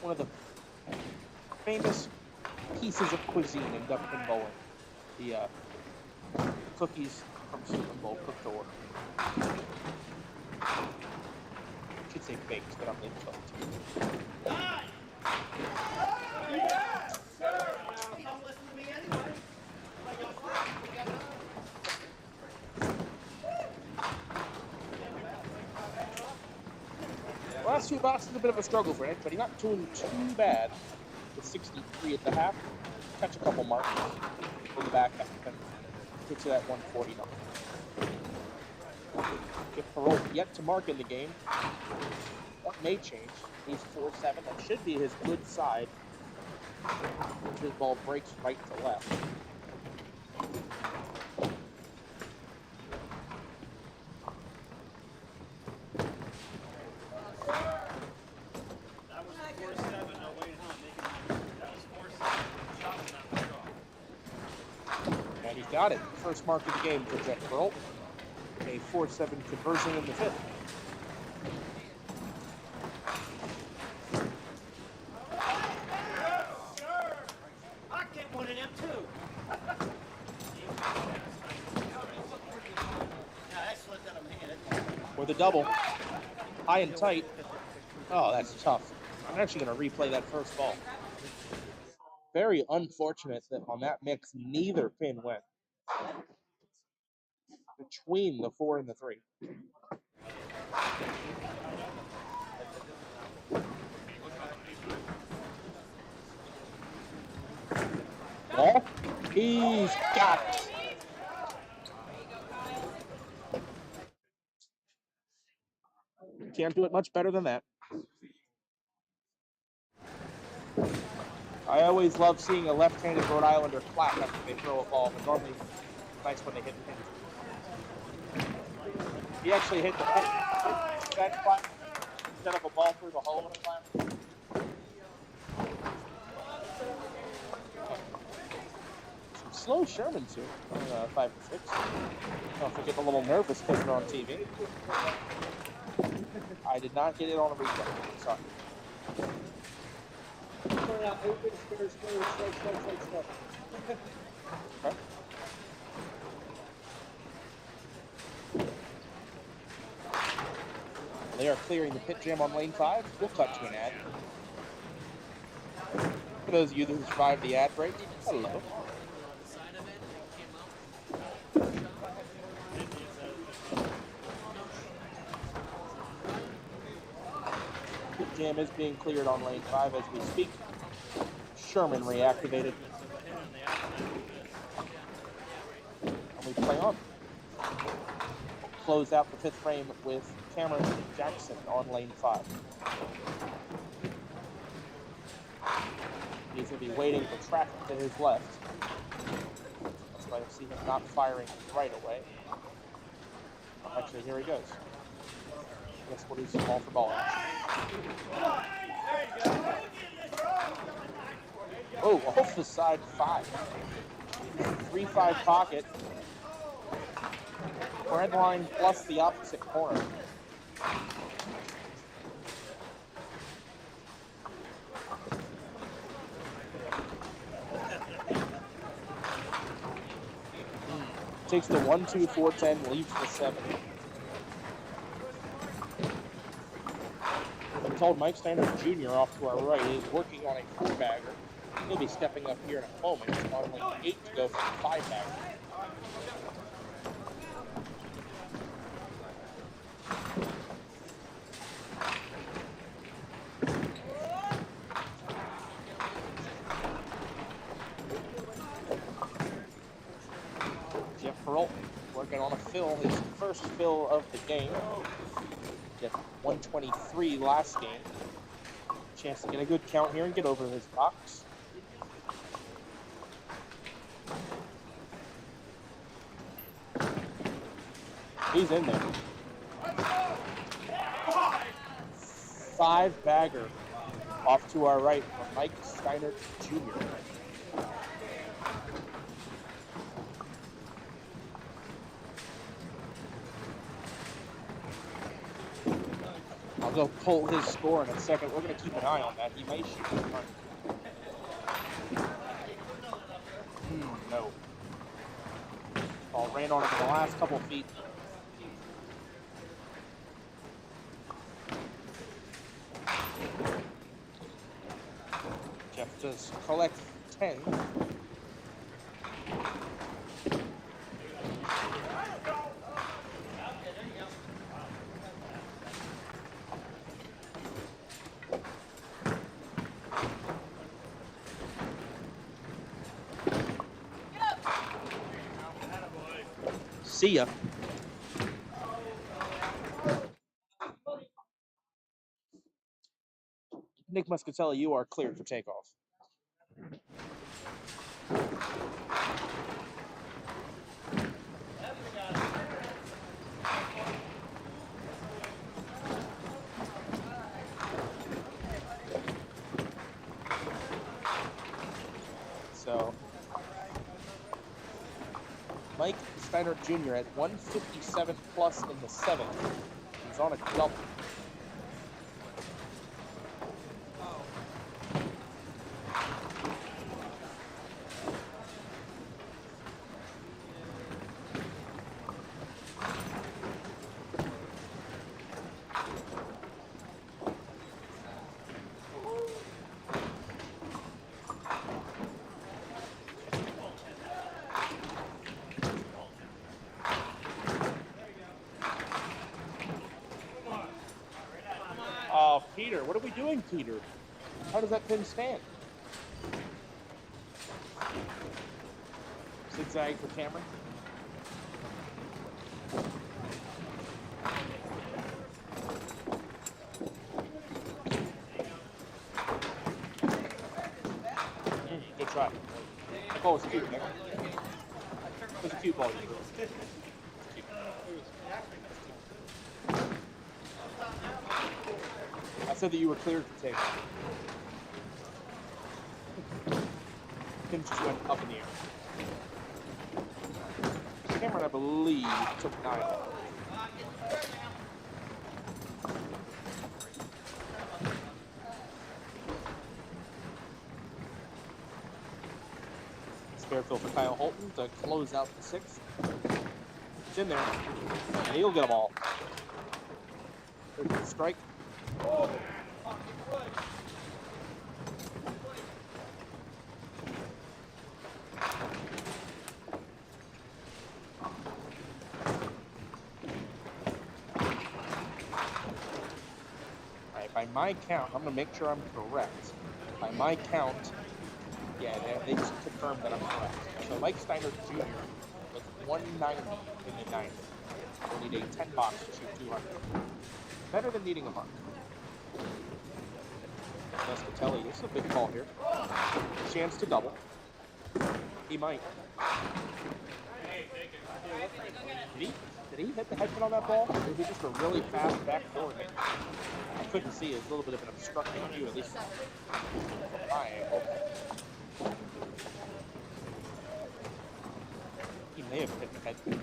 one of the famous pieces of cuisine in Duckpin bowling, the cookies from Suitland Bowl cooked to order. I should say baked, but I'm leaving cooked. Last 2 boxes a bit of a struggle for Nick, but he's not doing too bad with 63 at the half. Catch a couple marks from the back half and get to that 140 number. If Perot yet to mark in the game, that may change. He's 4-7. That should be his good side. His ball breaks right to left. And he's got it. First mark of the game for Jeff Perot. A 4-7 conversion in the 5th. I get one of them too. With a double. High and tight. Oh, that's tough. I'm actually going to replay that first ball. Very unfortunate that on that mix, neither pin went. Between the 4 and the 3. Ball. He's got it. Can't do it much better than that. I always love seeing a left-handed Rhode Islander clap after they throw a ball, but normally it's nice when they hit the pin. He actually hit the pin. That clap instead of a ball through the hole in a clap. Some slow Shermans here on 5 and 6. Don't forget a little nervous because they're on TV. I did not get it on a replay. Sorry. open, square, strike. Okay. They are clearing the pit jam on lane 5. We'll cut to an ad. For those of you that survived the ad break, hello. Pit jam is being cleared on lane 5 as we speak. Sherman reactivated. And we play on. Close out the 5th frame with Cameron Jackson on lane 5. He's going to be waiting for traffic to his left. That's why I see him not firing right away. Actually, here he goes. I guess what is ball for ball action. Oh, off the side 5. 3-5 pocket. Red line plus the opposite corner. Takes the 1-2, 4-10, leaves the 7. I'm told Mike Steiner Jr. off to our right is working on a 4-bagger. He'll be stepping up here in a moment. It's on lane 8 to go for a 5-bagger. Working on a fill, his first fill of the game. Get 123 last game. Chance to get a good count here and get over his box. He's in there. 5-bagger off to our right from Mike Steiner Jr. I'll go pull his score in a second. We're going to keep an eye on that. He may shoot in front. No. Ball ran on him in the last couple feet. Jeff does collect 10. See ya. Nick Muscatelli, you are cleared for takeoff. So, Mike Steiner Jr. at 157 plus in the 7th. He's on a double. Peter, what are we doing, Peter? How does that pin stand? Zigzag for Cameron. Good try. That ball was cute, Nick. It was a cute ball. I said that you were cleared to take. Pin just went up in the air. Cameron, I believe, took 9. spare field for Kyle Holton to close out the sixth. It's in there. And he'll get them all. There's the strike. By my count, I'm going to make sure I'm correct. By my count, yeah, they just confirmed that I'm correct. So Mike Steiner Jr. was 190 in the ninth. We'll need a 10 box to shoot 200. Better than needing a mark. Nescatelli, this is a big ball here. Chance to double. He might. Did he hit the headpin on that ball? Or was he just a really fast backdoor hit? I couldn't see. It was a little bit of an obstructing view, at least from my angle. He may have hit the headpin.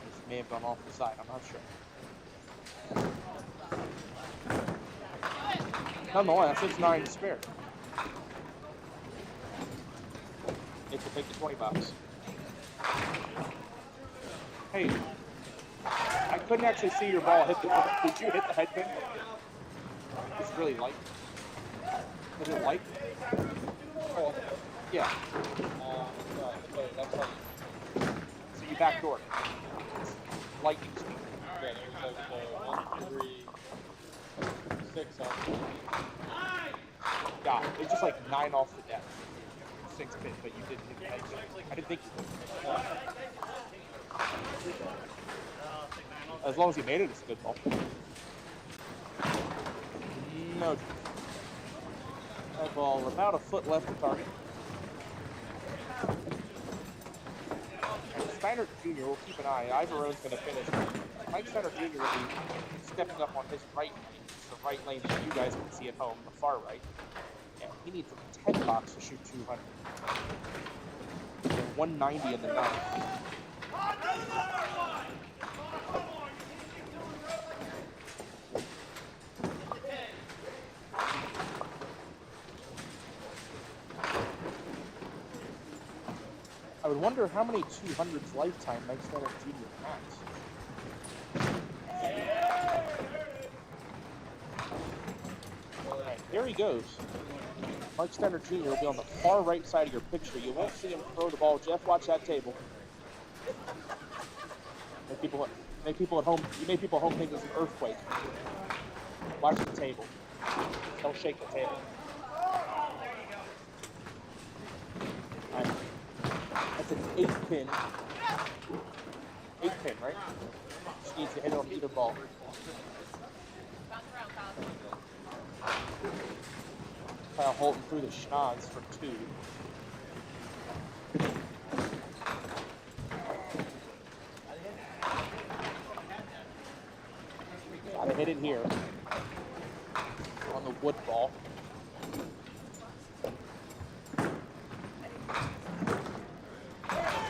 This may have gone off the side. I'm not sure. Nonetheless, it's 9 to spare. Nick will take the 20 bucks. Hey, I couldn't actually see your ball hit the. Did you hit the headpin? It's really light. Is it light? Oh, yeah. That's like. So you backdoor. It's lightning speed. Yeah, there's like 1, 3, 6 off. Yeah, it's just like 9 off the deck. 6 pin, but you didn't hit the headpin. I didn't think you did. As long as you made it, it's a good ball. No. That ball about a foot left of target. And Steiner Jr. will keep an eye. Ivarone's going to finish. Mike Steiner Jr. will be stepping up on his right lane. The right lane that you guys can see at home, the far right. And he needs a 10 box to shoot 200. And 190 in the ninth. I would wonder how many 200s lifetime Mike Steiner Jr. has. Alright, here he goes. Mike Steiner Jr. will be on the far right side of your picture. You won't see him throw the ball. Jeff, watch that table. Make people at home. You make people at home think it's an earthquake. Watch the table. Don't shake the table. All right. That's an 8 pin. 8 pin, right? Just needs to hit it on either ball. Kyle Holton through the schnoz for 2. Gotta hit it here on the wood ball.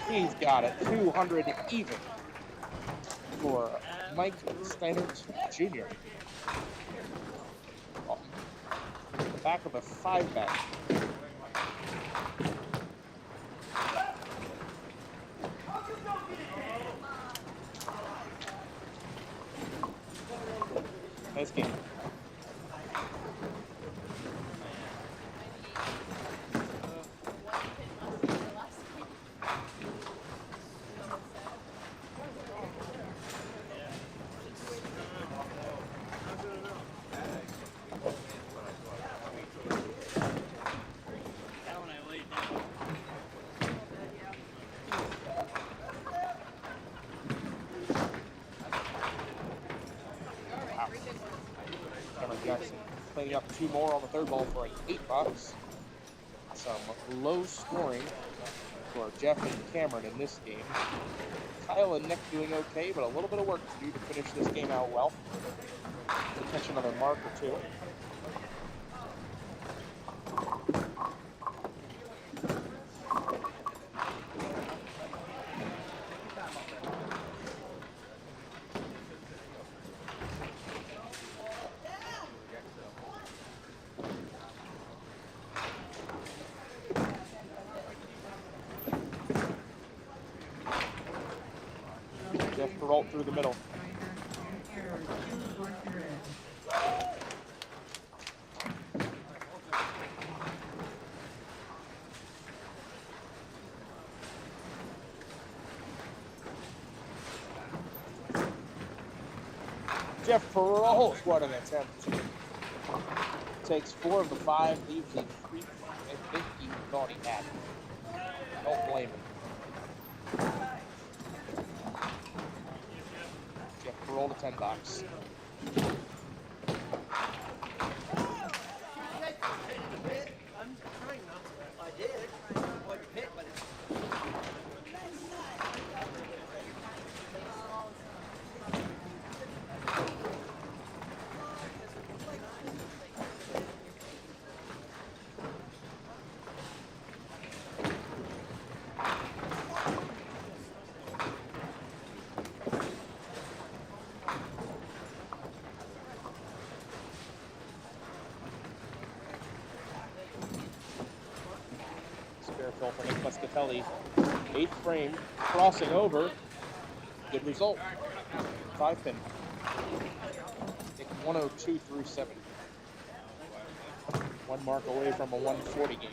He's got it. 200 even for Mike Steiner Jr. Back of a 5-back. Nice game. Cleaning up 2 more on the third ball for an 8 box. Some low scoring for Jeff and Cameron in this game. Kyle and Nick doing okay, but a little bit of work to do to finish this game out well. To catch another mark or 2. through the middle. Jeff Perot, what an attempt. Takes 4 of the 5, leaves a 3. I think he thought he had it. Don't blame him. Jeff Perot to 10 box. Fill for Nick Muscatelli. 8th frame, crossing over. Good result. 5-pin. Nick 102 through 7. 1 mark away from a 140 game.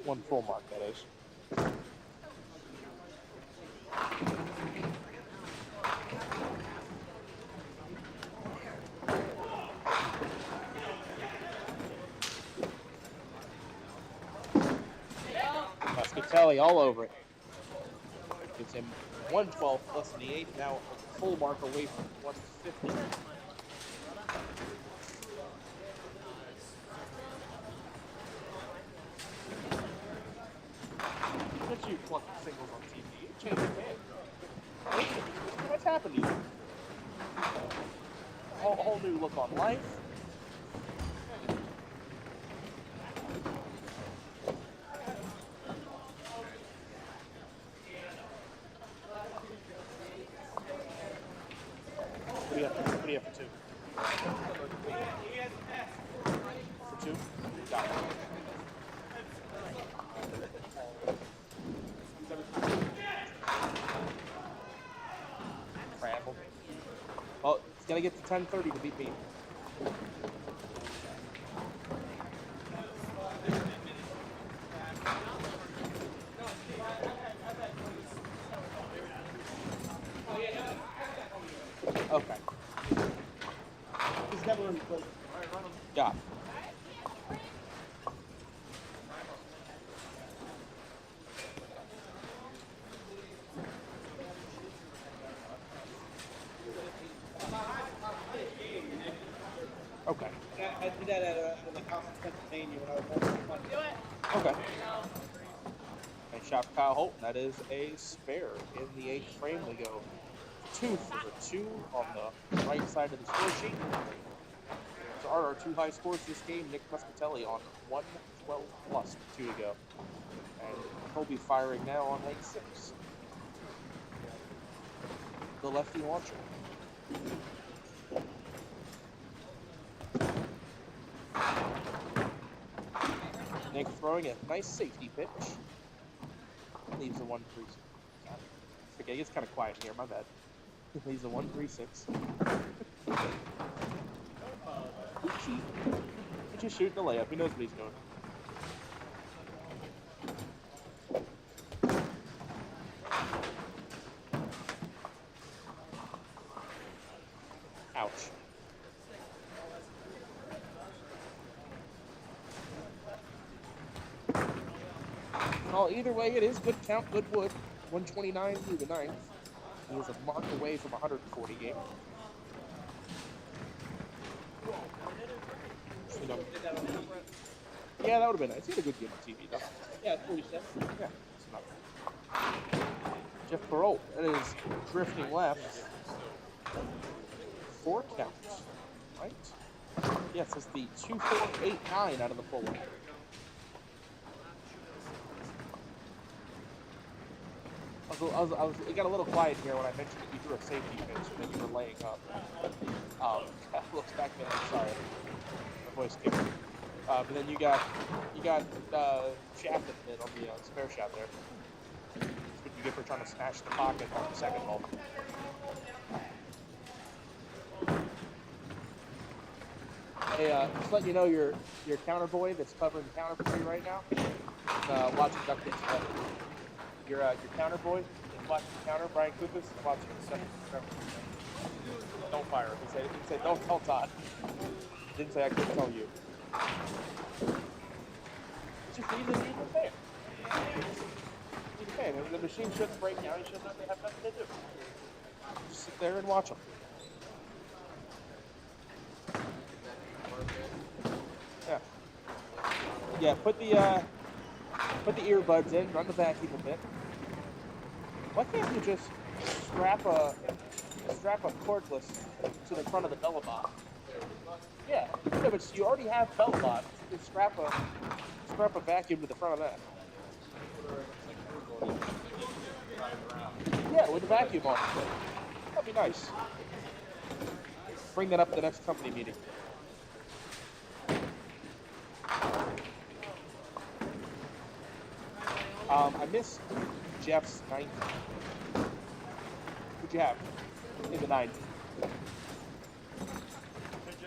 1 full mark, that is. Muscatelli all over it. Gives him 112 less than the 8, now a full mark away from 150. Look at you plucking singles on TV. You changed your man. What's happened to you? A whole new look on life. What do you have for 2? For 2? Got it. Scramble. Well, he's got to get to 10:30 to beat me. Okay. He's never in place. Got it. Okay. I did that at the house in Pennsylvania when I was working. Do it. Okay. Nice shot for Kyle Holton. That is a spare in the 8th frame. We go 2 for the 2 on the right side of the score sheet. So our 2 high scores this game. Nick Muscatelli on 112 plus with 2 to go. And he'll be firing now on lane 6. The lefty launcher. Nick throwing a nice safety pitch. Leaves a 1-3. Okay, it's kind of quiet here, my bad. Leaves a 1-3-6. Uchi. He's just shooting the layup. He knows what he's doing. Ouch. Well, either way, it is good count, good wood. 129 through the 9th. He is a mark away from 140 game. Yeah, that would have been nice. He had a good game on TV, though. Yeah, 47. Yeah, it's not bad. Jeff Perot, that is drifting left. 4 counts, right? Yes, it's the 2-4-8-9 out of the full one. It got a little quiet here when I mentioned that you threw a safety pitch and then you were laying up. Looks back there. Sorry, my voice kicked. But then you got shafted a bit on the spare shot there. That's what you get for trying to smash the pocket on the second ball. Hey, just letting you know your counter boy that's covering the counter for you right now. Watching Duckpin. Your counter boy is watching the counter. Brian Kupas is watching the Duckpin. Don't fire him. He said don't tell Todd. He didn't say I couldn't tell you. It's just he's a fan. He's a fan. If the machine shouldn't break down, he shouldn't have nothing to do. Just sit there and watch him. Yeah. Yeah, put the earbuds in, run the vacuum a bit. Why can't you just strap a cordless to the front of the bell box? Yeah, but you already have bell box. You can strap a vacuum to the front of that. Yeah, with the vacuum on. That'd be nice. Bring that up at the next company meeting. I missed Jeff's 90. What'd you have? In the 90. He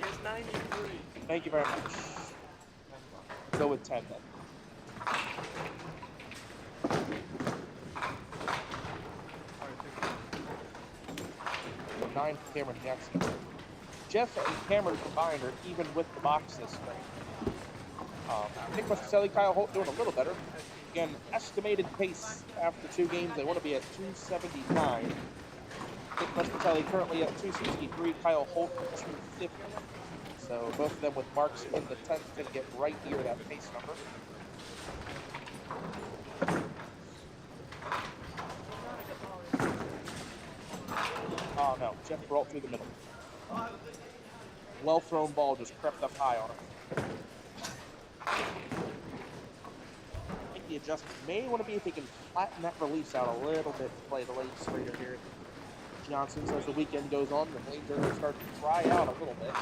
has 93. Thank you very much. Go with 10 then. 9 for Cameron Jackson. Jeff and Cameron combined are even with the box this spring. Nick Muscatelli, Kyle Holt doing a little better. Again, estimated pace after 2 games, they want to be at 279. Nick Muscatelli currently at 263, Kyle Holt at 250. So both of them with marks in the 10th can get right near that pace number. Oh no, Jeff rolled through the middle. Well thrown ball just crept up high on him. I think the adjustment may want to be if he can flatten that release out a little bit to play the lane straighter here. Johnson, as the weekend goes on, the lanes are going to start to dry out a little bit.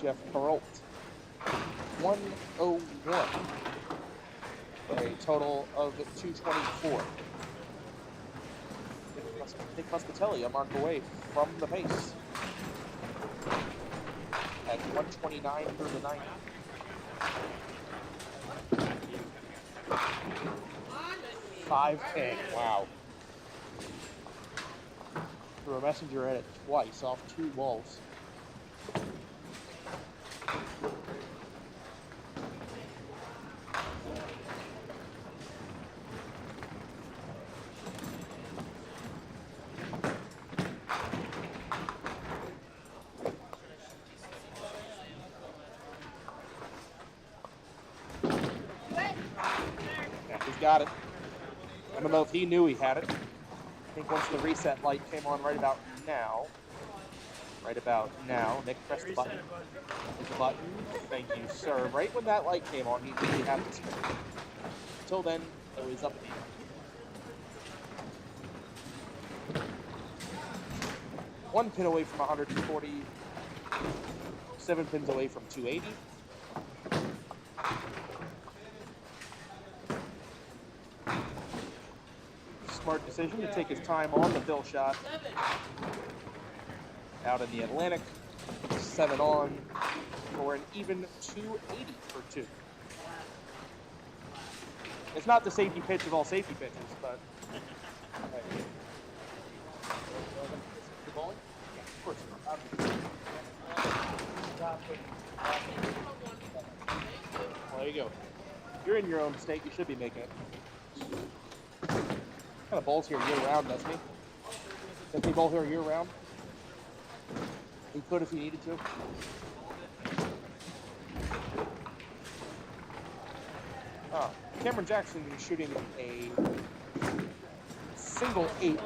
Jeff Peralt, 101. A total of 224. Nick Muscatelli a mark away from the pace. At 129 through the 90. $5K. Wow. Threw a messenger at it twice off 2 balls. Got it. I don't know if he knew he had it. I think once the reset light came on right about now, Nick pressed the button. Hit the button. Thank you, sir. Right when that light came on, he knew he had the spin. Until then, it was up in the air. 1 pin away from 140. 7 pins away from 280. Smart decision to take his time on the fill shot. Out in the Atlantic, 7 on for an even 280 for 2. It's not the safety pitch of all safety pitches, but. Bowling? Yeah, of course. Well, there you go. If you're in your own state, you should be making it. Kind of bowls here year-round, doesn't he? Doesn't he bowl here year-round? He could if he needed to. Cameron Jackson shooting a single 8.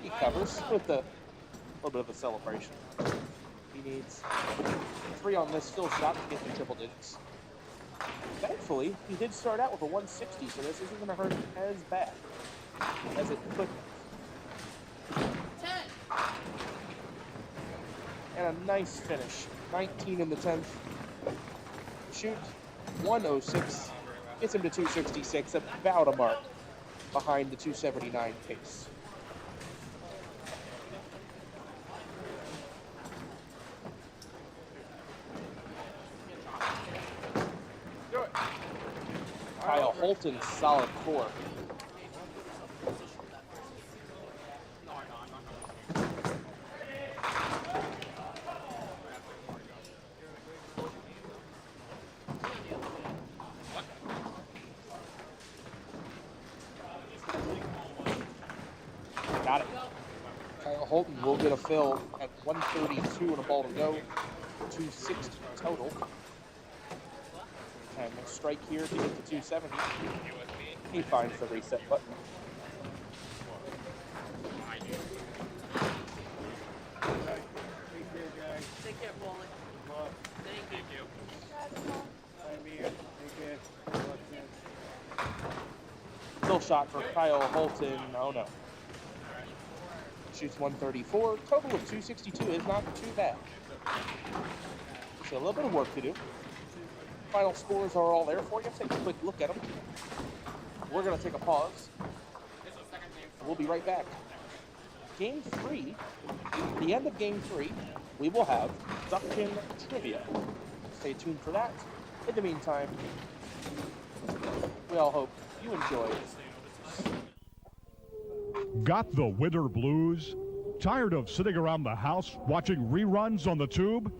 He covers with a little bit of a celebration. He needs 3 on this fill shot to get to triple digits. Thankfully, he did start out with a 160, so this isn't going to hurt as bad as it could. And a nice finish. 19 in the 10th. Shoot, 106. Gets him to 266, about a mark behind the 279 pace. Kyle Holton, solid 4. Got it. Kyle Holton will get a fill at 132 and a ball to go. 260 total. And a strike here to get to 270. He finds the reset button. Take care, Bowling. Thank you. Still shot for Kyle Holton. Oh no. Shoots 134. Total of 262 is not too bad. Just a little bit of work to do. Final scores are all there for you. Take a quick look at them. We're going to take a pause. We'll be right back. Game 3, at the end of Game 3, we will have Duckpin Trivia. Stay tuned for that. In the meantime, we all hope you enjoy. Got the winter blues? Tired of sitting around the house watching reruns on the tube?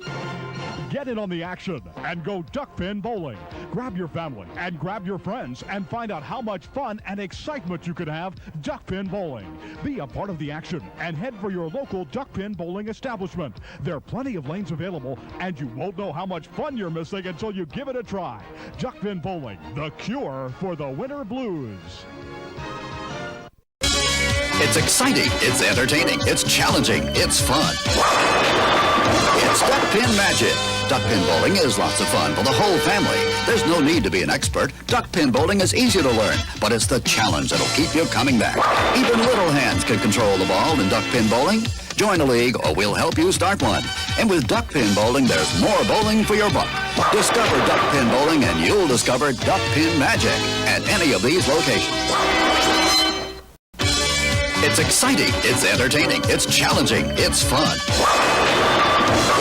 Get in on the action and go Duckpin bowling. Grab your family and grab your friends and find out how much fun and excitement you could have Duckpin bowling. Be a part of the action and head for your local Duckpin bowling establishment. There are plenty of lanes available and you won't know how much fun you're missing until you give it a try. Duckpin bowling, the cure for the winter blues. It's exciting, it's entertaining, it's challenging, it's fun. It's Duckpin Magic. Duckpin bowling is lots of fun for the whole family. There's no need to be an expert. Duckpin bowling is easy to learn, but it's the challenge that'll keep you coming back. Even little hands can control the ball in duckpin bowling. Join a league or we'll help you start one. And with duckpin bowling, there's more bowling for your buck. Discover duckpin bowling and you'll discover Duckpin Magic at any of these locations. It's exciting, it's entertaining, it's challenging, it's fun.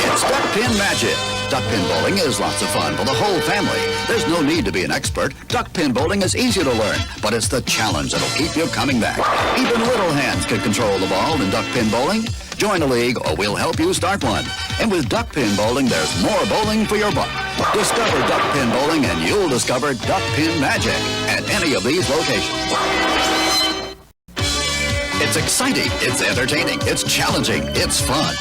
It's Duckpin Magic. Duckpin bowling is lots of fun for the whole family. There's no need to be an expert. Duckpin bowling is easy to learn, but it's the challenge that'll keep you coming back. Even little hands can control the ball in duckpin bowling. Join a league or we'll help you start one. And with duckpin bowling, there's more bowling for your buck. Discover duckpin bowling and you'll discover Duckpin Magic at any of these locations. It's exciting, it's entertaining, it's challenging, it's fun.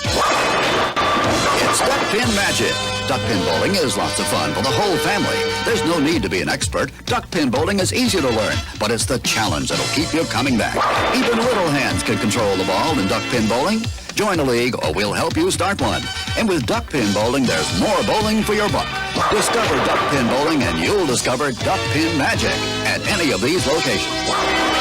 It's Duckpin Magic. Duckpin bowling is lots of fun for the whole family. There's no need to be an expert. Duckpin bowling is easy to learn, but it's the challenge that'll keep you coming back. Even little hands can control the ball in duckpin bowling. Join a league or we'll help you start one. And with duckpin bowling, there's more bowling for your buck. Discover duckpin bowling and you'll discover Duckpin Magic at any of these locations.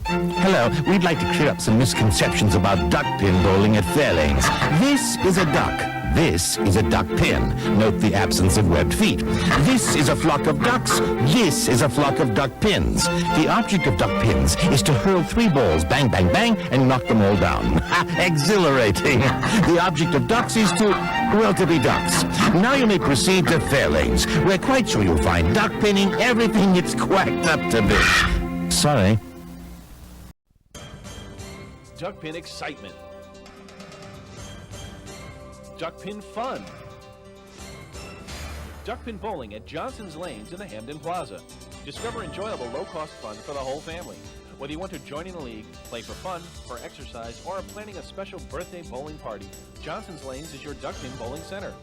Hello, we'd like to clear up some misconceptions about duckpin bowling at Fairlanes. This is a duck. This is a duck pin. Note the absence of webbed feet. This is a flock of ducks. This is a flock of duck pins. The object of duck pins is to hurl 3 balls, bang, bang, bang, and knock them all down. Exhilarating. The object of ducks is to be ducks. Now you may proceed to Fairlanes. We're quite sure you'll find duck pinning everything it's quacked up to be. Sorry. Duckpin excitement. Duckpin fun. Duckpin bowling at Johnson's Lanes in the Hamden Plaza. Discover enjoyable low-cost fun for the whole family. Whether you want to join in a league, play for fun, for exercise, or are planning a special birthday bowling party, Johnson's Lanes is your Duckpin bowling center.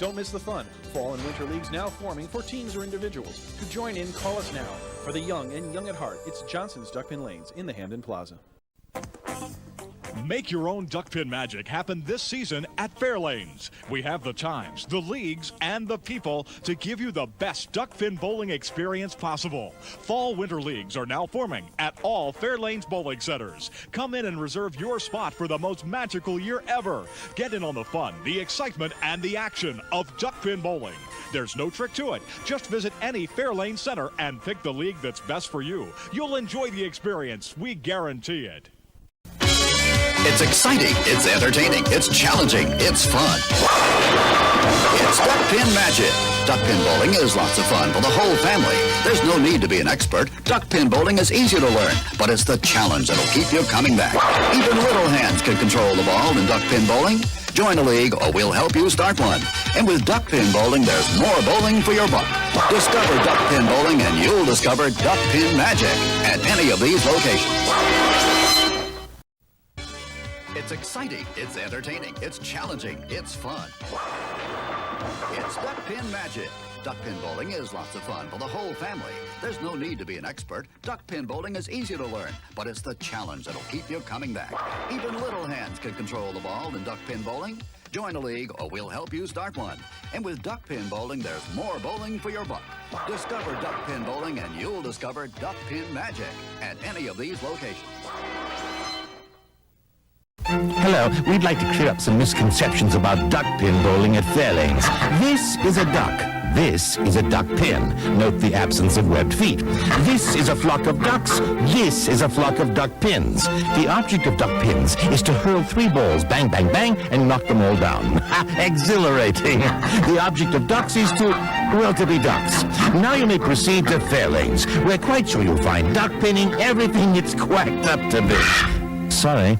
Don't miss the fun. Fall and winter leagues now forming for teams or individuals. To join in, call us now. For the young and young at heart, it's Johnson's Duckpin Lanes in the Hamden Plaza. Make your own duckpin magic happen this season at Fairlanes. We have the times, the leagues, and the people to give you the best duckpin bowling experience possible. Fall-winter leagues are now forming at all Fairlanes bowling centers. Come in and reserve your spot for the most magical year ever. Get in on the fun, the excitement, and the action of duckpin bowling. There's no trick to it. Just visit any Fairlane center and pick the league that's best for you. You'll enjoy the experience. We guarantee it. It's exciting, it's entertaining, it's challenging, it's fun. It's Duckpin Magic. Duckpin bowling is lots of fun for the whole family. There's no need to be an expert. Duckpin bowling is easy to learn, but it's the challenge that'll keep you coming back. Even little hands can control the ball in duckpin bowling. Join a league or we'll help you start one. And with duckpin bowling, there's more bowling for your buck. Discover duckpin bowling and you'll discover Duckpin Magic at any of these locations. It's exciting, it's entertaining, it's challenging, it's fun. It's Duckpin Magic. Duckpin bowling is lots of fun for the whole family. There's no need to be an expert. Duckpin bowling is easy to learn, but it's the challenge that'll keep you coming back. Even little hands can control the ball in duckpin bowling. Join a league or we'll help you start one. And with duckpin bowling, there's more bowling for your buck. Discover duckpin bowling and you'll discover Duckpin Magic at any of these locations. Hello, we'd like to clear up some misconceptions about duckpin bowling at Fairlanes. This is a duck. This is a duck pin. Note the absence of webbed feet. This is a flock of ducks. This is a flock of duck pins. The object of duck pins is to hurl 3 balls, bang, bang, bang, and knock them all down. Exhilarating. The object of ducks is to, well, to be ducks. Now you may proceed to Fairlanes. We're quite sure you'll find duck pinning everything it's quacked up to be. Sorry.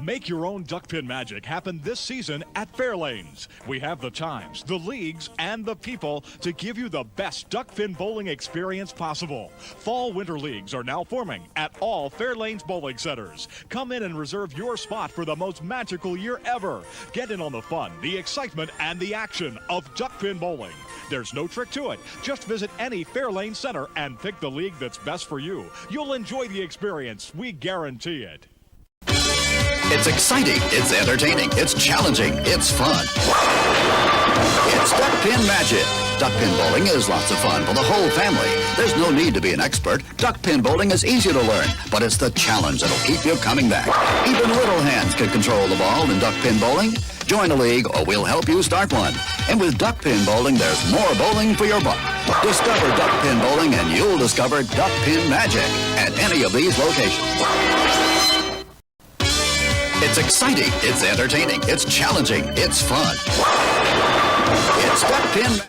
Make your own duckpin magic happen this season at Fairlanes. We have the times, the leagues, and the people to give you the best duckpin bowling experience possible. Fall-winter leagues are now forming at all Fairlanes bowling centers. Come in and reserve your spot for the most magical year ever. Get in on the fun, the excitement, and the action of duckpin bowling. There's no trick to it. Just visit any Fairlane center and pick the league that's best for you. You'll enjoy the experience. We guarantee it. It's exciting, it's entertaining, it's challenging, it's fun. It's Duckpin Magic. Duckpin bowling is lots of fun for the whole family. There's no need to be an expert. Duckpin bowling is easy to learn, but it's the challenge that'll keep you coming back. Even little hands can control the ball in duckpin bowling. Join a league or we'll help you start one. And with duckpin bowling, there's more bowling for your buck. Discover duckpin bowling and you'll discover Duckpin Magic at any of these locations. It's exciting, it's entertaining, it's challenging, it's fun. It's Duckpin.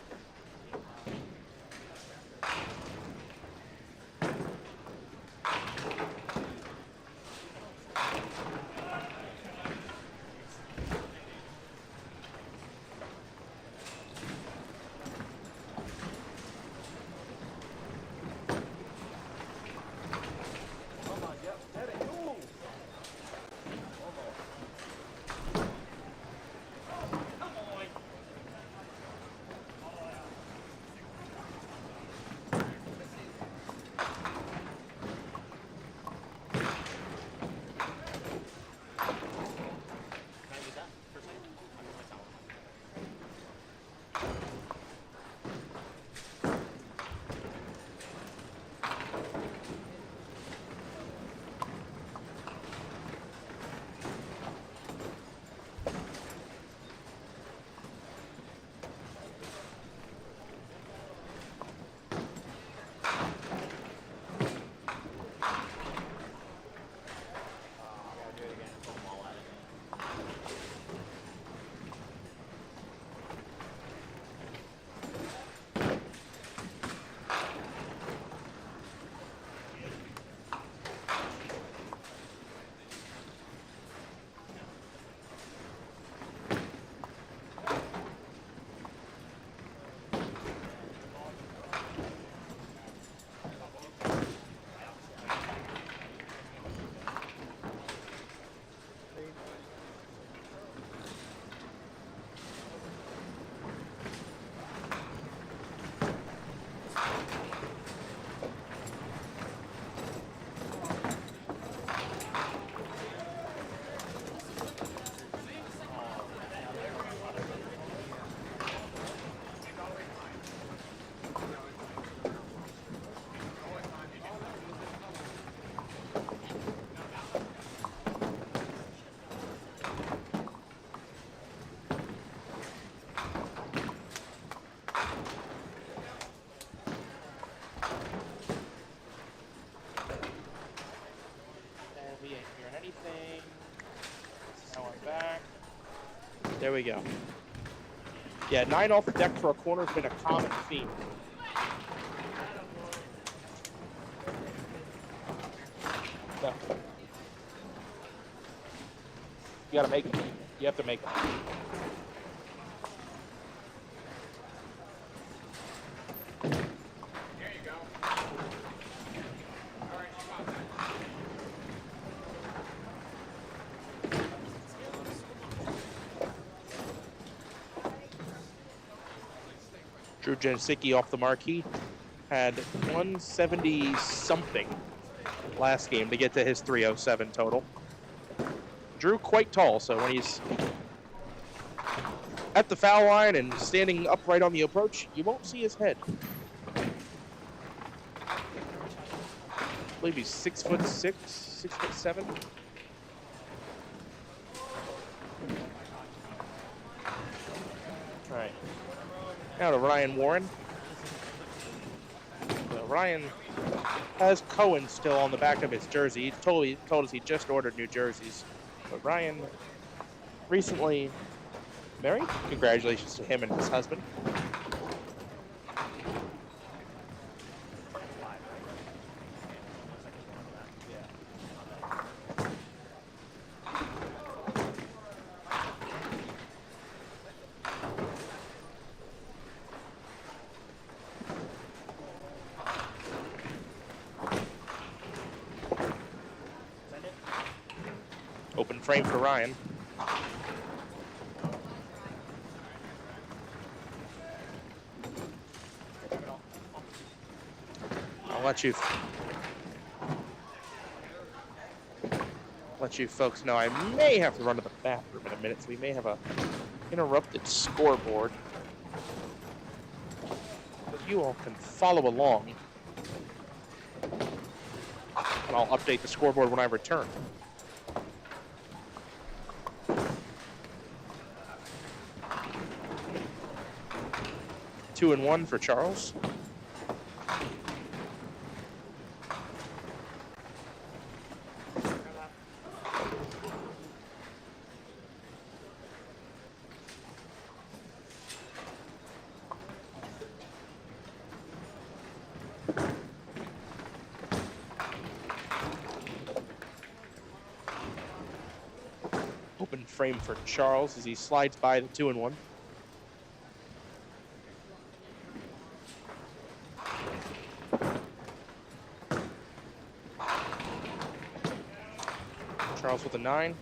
There we go. Yeah, 9 off the deck for a corner has been a common theme. No. You gotta make it. You have to make it. Drew Janicki off the marquee had 170 something last game to get to his 307 total. Drew quite tall, so when he's at the foul line and standing upright on the approach, you won't see his head. I believe he's 6'6", 6'7". All right. Now to Ryan Warren. Ryan has Cohen still on the back of his jersey. He told us he just ordered new jerseys. But Ryan recently married. Congratulations to him and his husband. Open frame for Ryan. I'll let you folks know I may have to run to the bathroom in a minute, so we may have a interrupted scoreboard. But you all can follow along. And I'll update the scoreboard when I return. 2-1 for Charles. Open frame for Charles as he slides by the 2-1. Charles with a 9.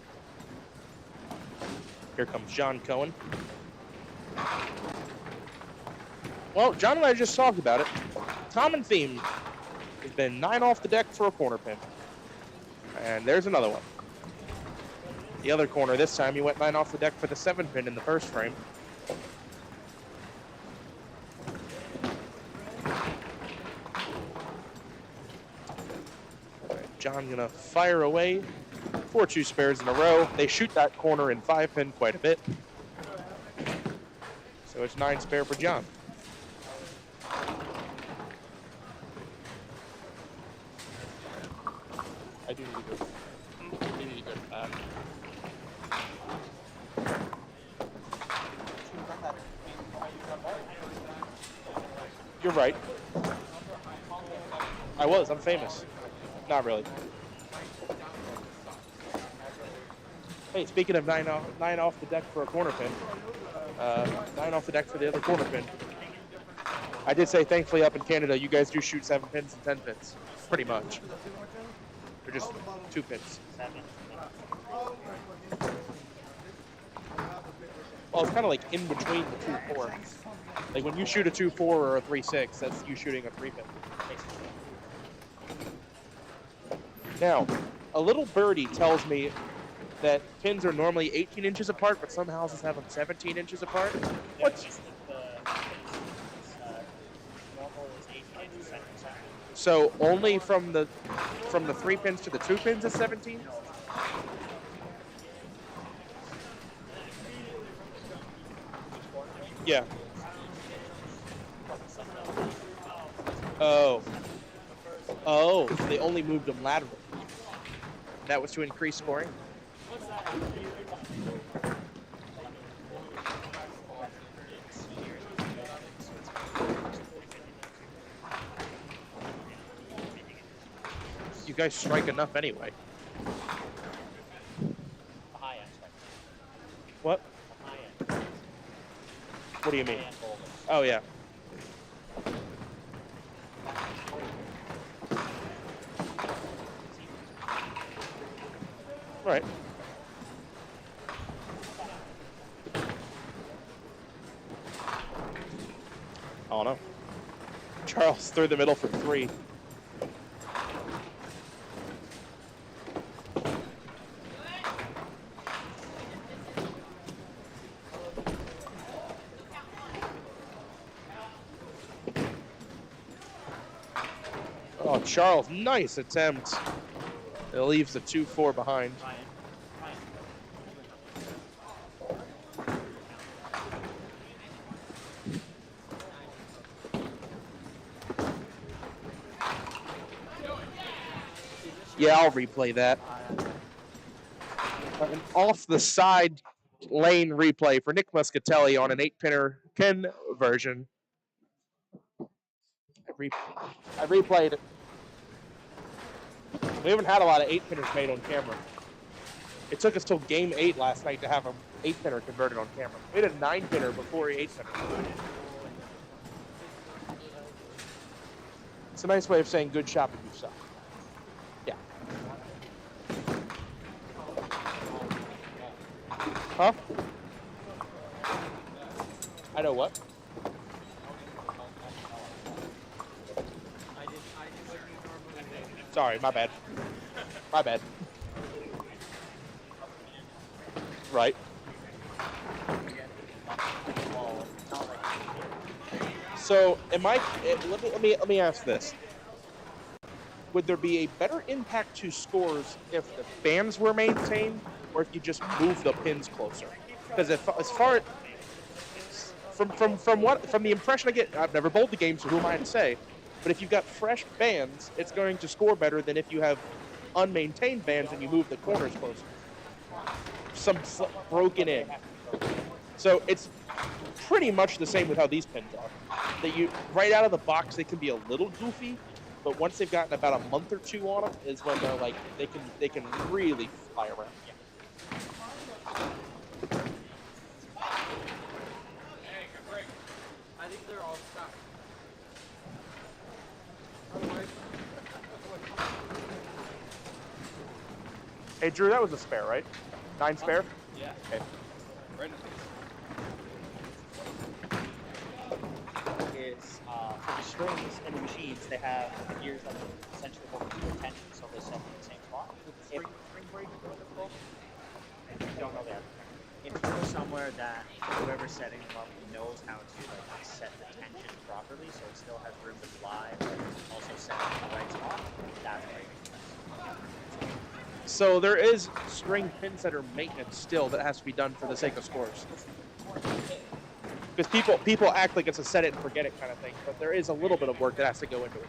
Here comes John Cohen. Well, John and I just talked about it. Common theme has been 9 off the deck for a corner pin. And there's another one. The other corner this time, he went 9 off the deck for the 7 pin in the first frame. John gonna fire away. 4 2 spares in a row. They shoot that corner in 5 pin quite a bit. So it's 9 spare for John. I do need to go. You need to go back. You're right. I'm famous. Not really. Hey, speaking of 9 off the deck for a corner pin, 9 off the deck for the other corner pin. I did say, thankfully, up in Canada, you guys do shoot 7 pins and 10 pins, pretty much. They're just 2 pins. Well, it's kind of like in between the 2-4. Like when you shoot a 2-4 or a 3-6, that's you shooting a 3 pin. Now, a little birdie tells me that pins are normally 18 inches apart, but some houses have them 17 inches apart. What's so only from the 3 pins to the 2 pins is 17? Yeah. Oh, they only moved them laterally. That was to increase scoring. guys strike enough anyway. The high end strike. What? The high end. What do you mean? High end bowlers. Oh, yeah. All right. Oh, no. Charles through the middle for 3. Oh, Charles, nice attempt. It leaves the 2-4 behind. Yeah, I'll replay that. An off the side lane replay for Nick Muscatelli on an 8-pinner Ken version. I replayed it. We haven't had a lot of 8-pinners made on camera. It took us till game 8 last night to have an 8-pinner converted on camera. We had a 9-pinner before 8-pinner. It's a nice way of saying good shop if you suck. Yeah. Huh? I know what? Sorry, my bad. My bad. Right. So, let me ask this. Would there be a better impact to scores if the bands were maintained, or if you just move the pins closer? Because as far from the impression I get, I've never bowled the game, so who am I to say? But if you've got fresh bands, it's going to score better than if you have unmaintained bands and you move the corners closer. Some broken in. So it's pretty much the same with how these pins are. That you right out of the box they can be a little goofy, but once they've gotten about a month or 2 on them is when they're like they can really fly around. I think they're all stuck. Hey Drew, that was a spare, right? 9 spare? Yeah. Okay. Right. Is for the strings in the machines, they have gears that are essentially holding to attention, so they're set in the same spot. If you don't know that. If you go somewhere that whoever's setting them up knows how to like set the tension properly, so it still has room to fly, but also set in the right spot, that's right. So there is string pins that are maintenance still that has to be done for the sake of scores. Because people act like it's a set it and forget it kind of thing, but there is a little bit of work that has to go into it.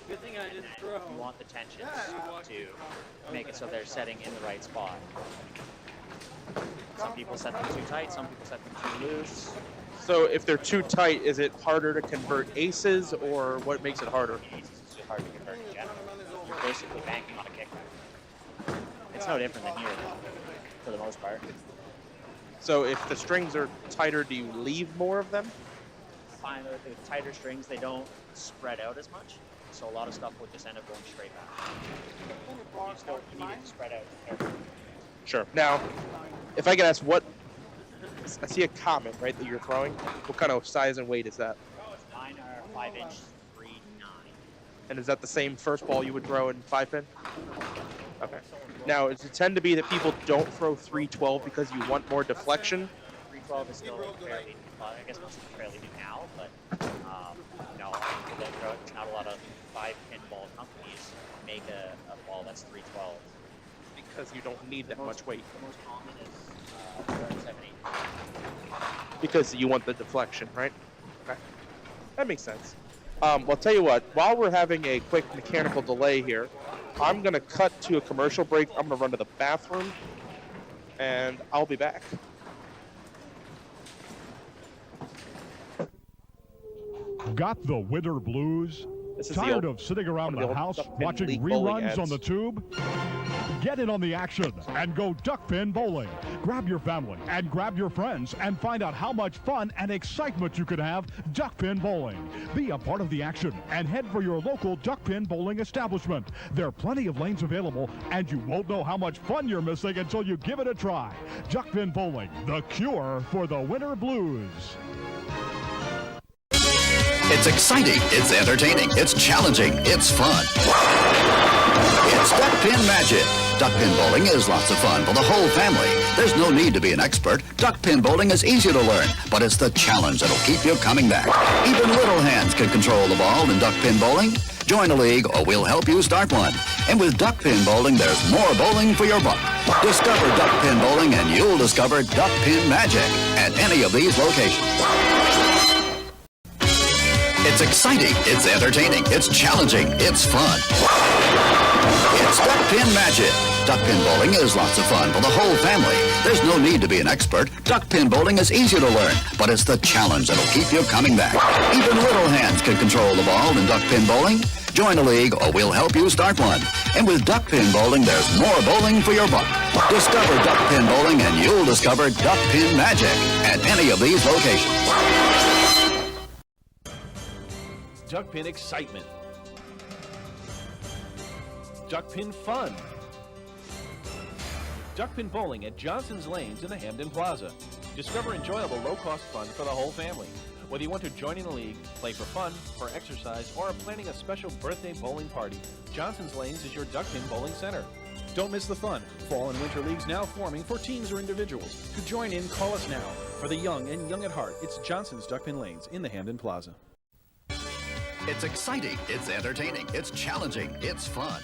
Good thing I didn't throw. You want the tensions to make it so they're setting in the right spot. Some people set them too tight, some people set them too loose. So if they're too tight, is it harder to convert aces, or what makes it harder? Aces is too hard to convert in general. You're basically banking on a kickback. It's no different than here, for the most part. So if the strings are tighter, do you leave more of them? Find that the tighter strings, they don't spread out as much, so a lot of stuff will just end up going straight back. You need it to spread out. Sure. Now, if I could ask, what I see a comment, right, that you're throwing. What kind of size and weight is that? Mine are 5-inch 3-9. And is that the same first ball you would throw in 5-pin? Okay. Now, does it tend to be that people don't throw 312 because you want more deflection? 312 is still fairly, well, I guess most of them fairly new now, but no, there's not a lot of 5-pin ball companies make a ball that's 312. Because you don't need that much weight. The most common is 7-8. Because you want the deflection, right? Okay. That makes sense. Well, I'll tell you what, while we're having a quick mechanical delay here, I'm going to cut to a commercial break. I'm going to run to the bathroom. and I'll be back. Got the winter blues? This is Tired of sitting around the house watching reruns on the tube? Get in on the action and go duckpin bowling. Grab your family and grab your friends and find out how much fun and excitement you could have duckpin bowling. Be a part of the action and head for your local duckpin bowling establishment. There are plenty of lanes available and you won't know how much fun you're missing until you give it a try. Duckpin bowling, the cure for the winter blues. It's exciting, it's entertaining, it's challenging, it's fun. It's Duckpin Magic. Duckpin bowling is lots of fun for the whole family. There's no need to be an expert. Duckpin bowling is easy to learn, but it's the challenge that'll keep you coming back. Even little hands can control the ball in duckpin bowling. Join a league or we'll help you start one. And with duckpin bowling, there's more bowling for your buck. Discover duckpin bowling and you'll discover Duckpin Magic at any of these locations. It's exciting, it's entertaining, it's challenging, it's fun. It's Duckpin Magic. Duckpin bowling is lots of fun for the whole family. There's no need to be an expert. Duckpin bowling is easy to learn, but it's the challenge that'll keep you coming back. Even little hands can control the ball in duckpin bowling. Join a league or we'll help you start one. And with duckpin bowling, there's more bowling for your buck. Discover duckpin bowling and you'll discover Duckpin Magic at any of these locations. Duckpin excitement. Duckpin fun. Duckpin bowling at Johnson's Lanes in the Hamden Plaza. Discover enjoyable low-cost fun for the whole family. Whether you want to join in the league, play for fun, for exercise, or are planning a special birthday bowling party, Johnson's Lanes is your Duckpin bowling center. Don't miss the fun. Fall and winter leagues now forming for teams or individuals. To join in, call us now. For the young and young at heart, it's Johnson's Duckpin Lanes in the Hamden Plaza. It's exciting, it's entertaining, it's challenging, it's fun.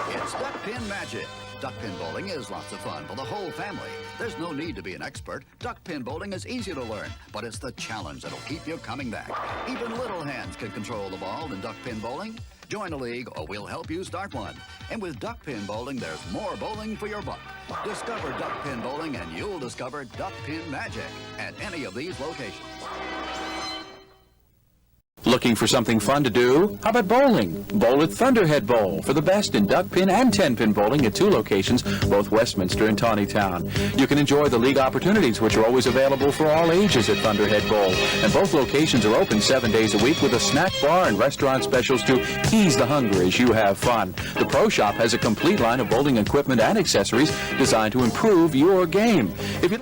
It's Duckpin Magic. Duckpin bowling is lots of fun for the whole family. There's no need to be an expert. Duckpin bowling is easy to learn, but it's the challenge that'll keep you coming back. Even little hands can control the ball in duckpin bowling. Join a league or we'll help you start one. And with duckpin bowling, there's more bowling for your buck. Discover duckpin bowling and you'll discover Duckpin Magic at any of these locations. Looking for something fun to do? How about bowling? Bowl at Thunderhead Bowl for the best in duckpin and 10-pin bowling at 2 locations, both Westminster and Tawnytown. You can enjoy the league opportunities, which are always available for all ages at Thunderhead Bowl. And both locations are open 7 days a week with a snack bar and restaurant specials to ease the hunger as you have fun. The Pro Shop has a complete line of bowling equipment and accessories designed to improve your game. If you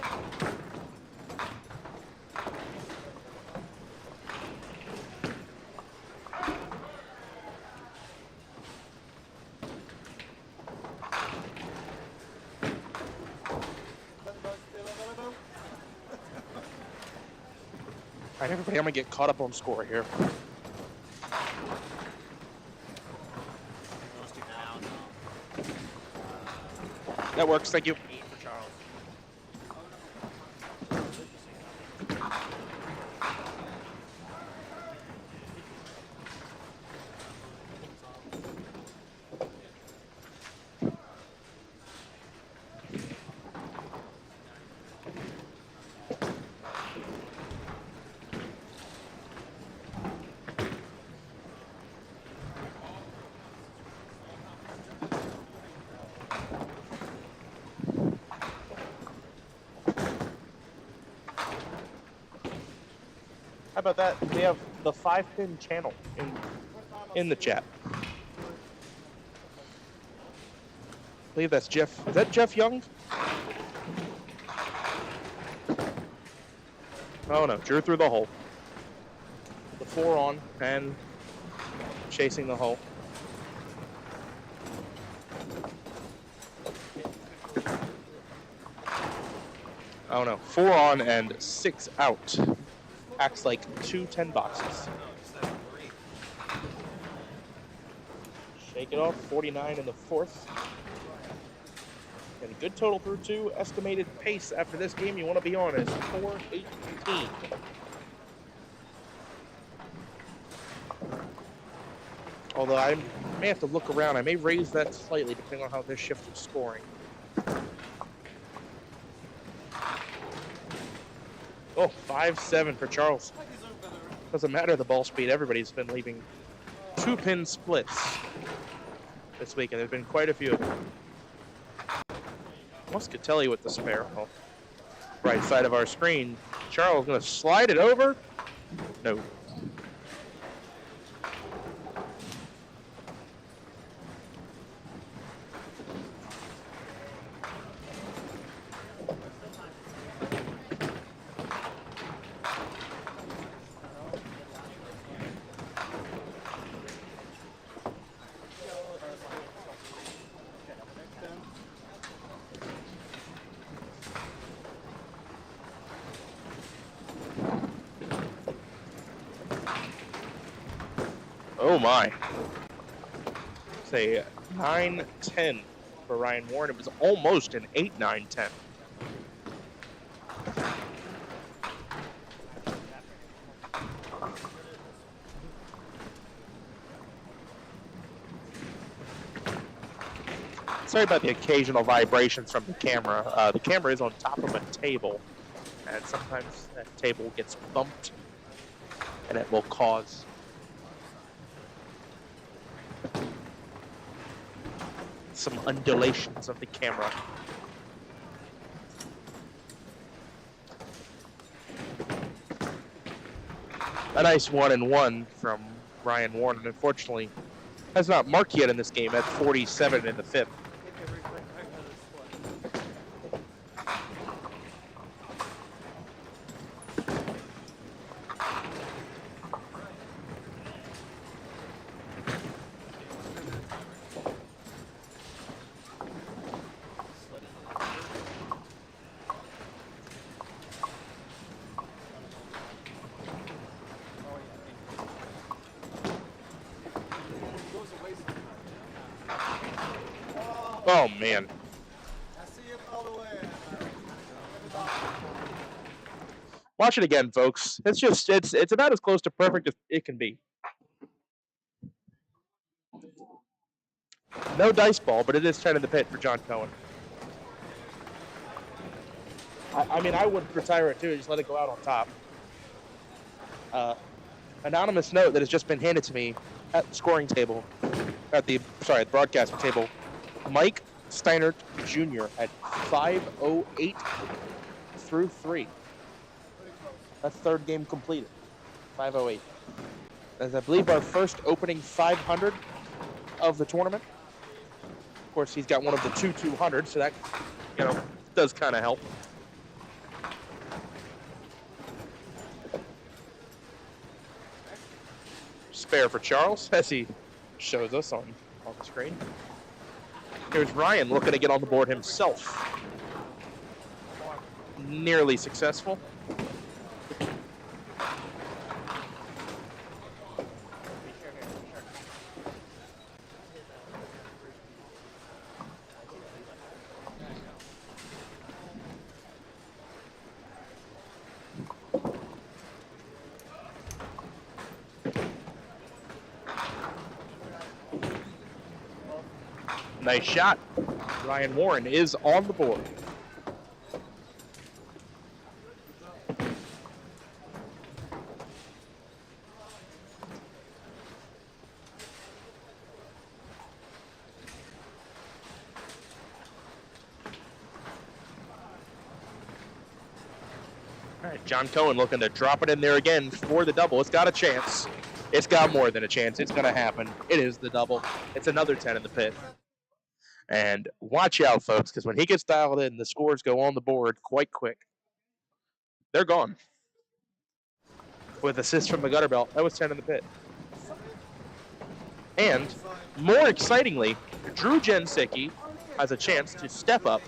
All right, everybody, I'm going to get caught up on score here. That works, thank you. How about that? We have the 5-pin channel in the chat. I believe that's Jeff. Is that Jeff Young? Oh no, drew through the hole. The 4 on and chasing the hole. Oh no, 4 on and 6 out. Acts like 2 10 boxes. Shake it off, 49 in the 4th. And a good total through 2. Estimated pace after this game you want to be on is 4:18. Although I may have to look around. I may raise that slightly depending on how this shift is scoring. Oh, 5-7 for Charles. Doesn't matter the ball speed. Everybody's been leaving 2-pin splits this week, and there's been quite a few of them. Muscatelli with the spare. Oh, right side of our screen. Charles going to slide it over. No. Oh my. Say 9-10 for Ryan Warren. It was almost an 8-9-10. Sorry about the occasional vibrations from the camera. The camera is on top of a table, and sometimes that table gets bumped, and it will cause some undulations of the camera. A nice 1-1 from Ryan Warren. Unfortunately, has not marked yet in this game at 47 in the fifth. Oh man. Watch it again, folks. It's about as close to perfect as it can be. No dice ball, but it is 10 in the pit for John Cohen. I mean, I would retire it too, just let it go out on top. Anonymous note that has just been handed to me at the scoring table, at the broadcasting table. Mike Steinert Jr. at 5:08 through 3. That's third game completed. 5:08. As I believe our first opening 500 of the tournament. Of course, he's got one of the two 200s, so that, does kind of help. Spare for Charles, as he shows us on the screen. Here's Ryan looking to get on the board himself. Nearly successful. Nice shot. Ryan Warren is on the board. All right, John Cohen looking to drop it in there again for the double. It's got a chance. It's got more than a chance. It's going to happen. It is the double. It's another 10 in the pit. And watch out, folks, because when he gets dialed in, the scores go on the board quite quick. They're gone. With assist from the gutter belt, that was 10 in the pit. And more excitingly, Drew Jensicki has a chance to step up,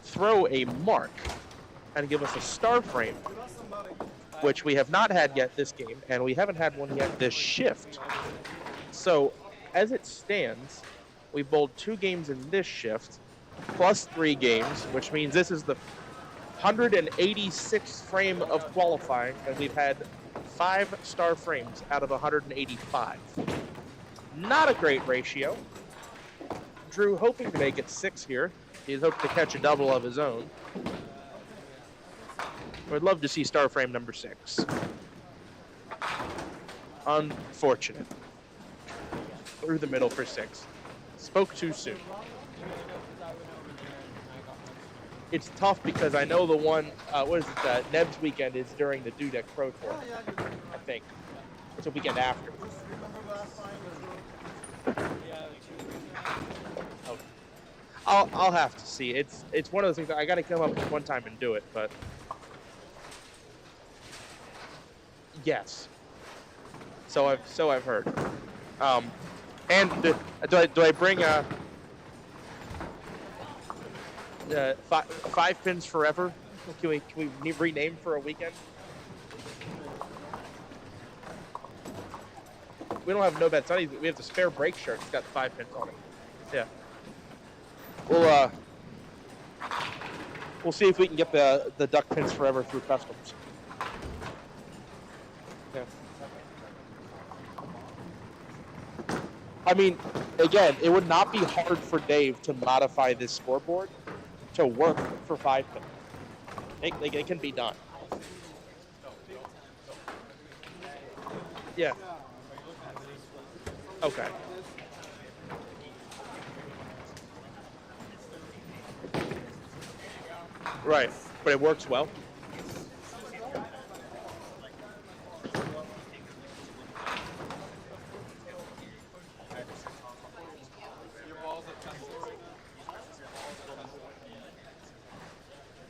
throw a mark, and give us a star frame, which we have not had yet this game, and we haven't had one yet this shift. So, as it stands, we bowled 2 games in this shift, plus 3 games, which means this is the 186th frame of qualifying, and we've had 5 star frames out of 185. Not a great ratio. Drew hoping to make it 6 here. He's hoping to catch a double of his own. Would love to see star frame number 6. Unfortunate. Through the middle for 6. Spoke too soon. It's tough because I know the one, Neb's weekend is during the Dudek Pro Tour, I think. It's a weekend after. Okay. I'll have to see. It's one of those things that I got to come up with one time and do it, but yes. So I've heard. And do I bring 5 pins forever? Can we rename for a weekend? We don't have no bad sunnies, but we have the spare brake shirt. It's got 5 pins on it. Yeah. We'll see if we can get the duck pins forever through customs. Yeah. I mean, again, it would not be hard for Dave to modify this scoreboard to work for 5 pins. It can be done. Yeah. Okay. Right, but it works well.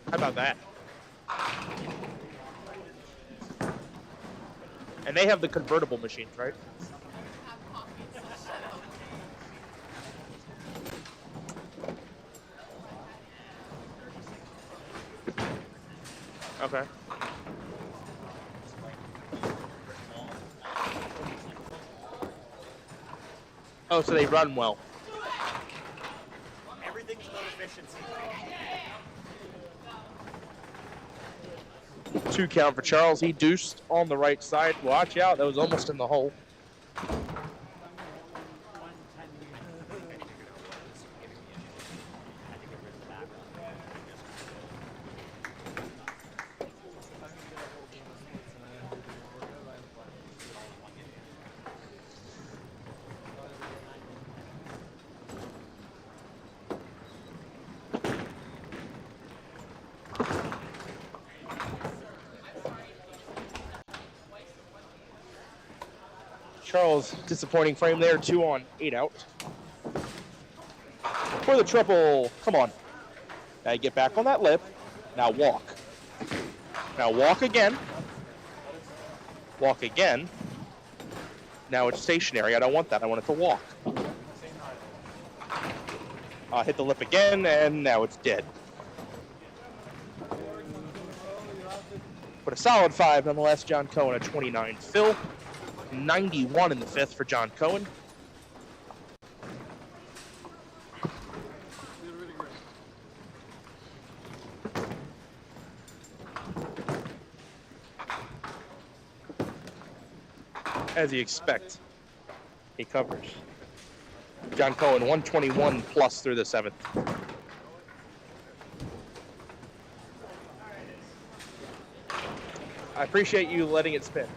How about that? And they have the convertible machines, right? Okay. Oh, so they run well. Everything's about efficiency. 2 count for Charles. He deuced on the right side. Watch out. That was almost in the hole. Charles, disappointing frame there, 2 on, 8 out. For the triple, come on. Now you get back on that lip. Now walk. Now walk again. Walk again. Now it's stationary. I don't want that. I want it to walk. Hit the lip again, and now it's dead. But a solid 5 nonetheless. John Cohen at 29. Phil, 91 in the 5th for John Cohen. As you expect, he covers. John Cohen, 121 plus through the 7th. I appreciate you letting it spin.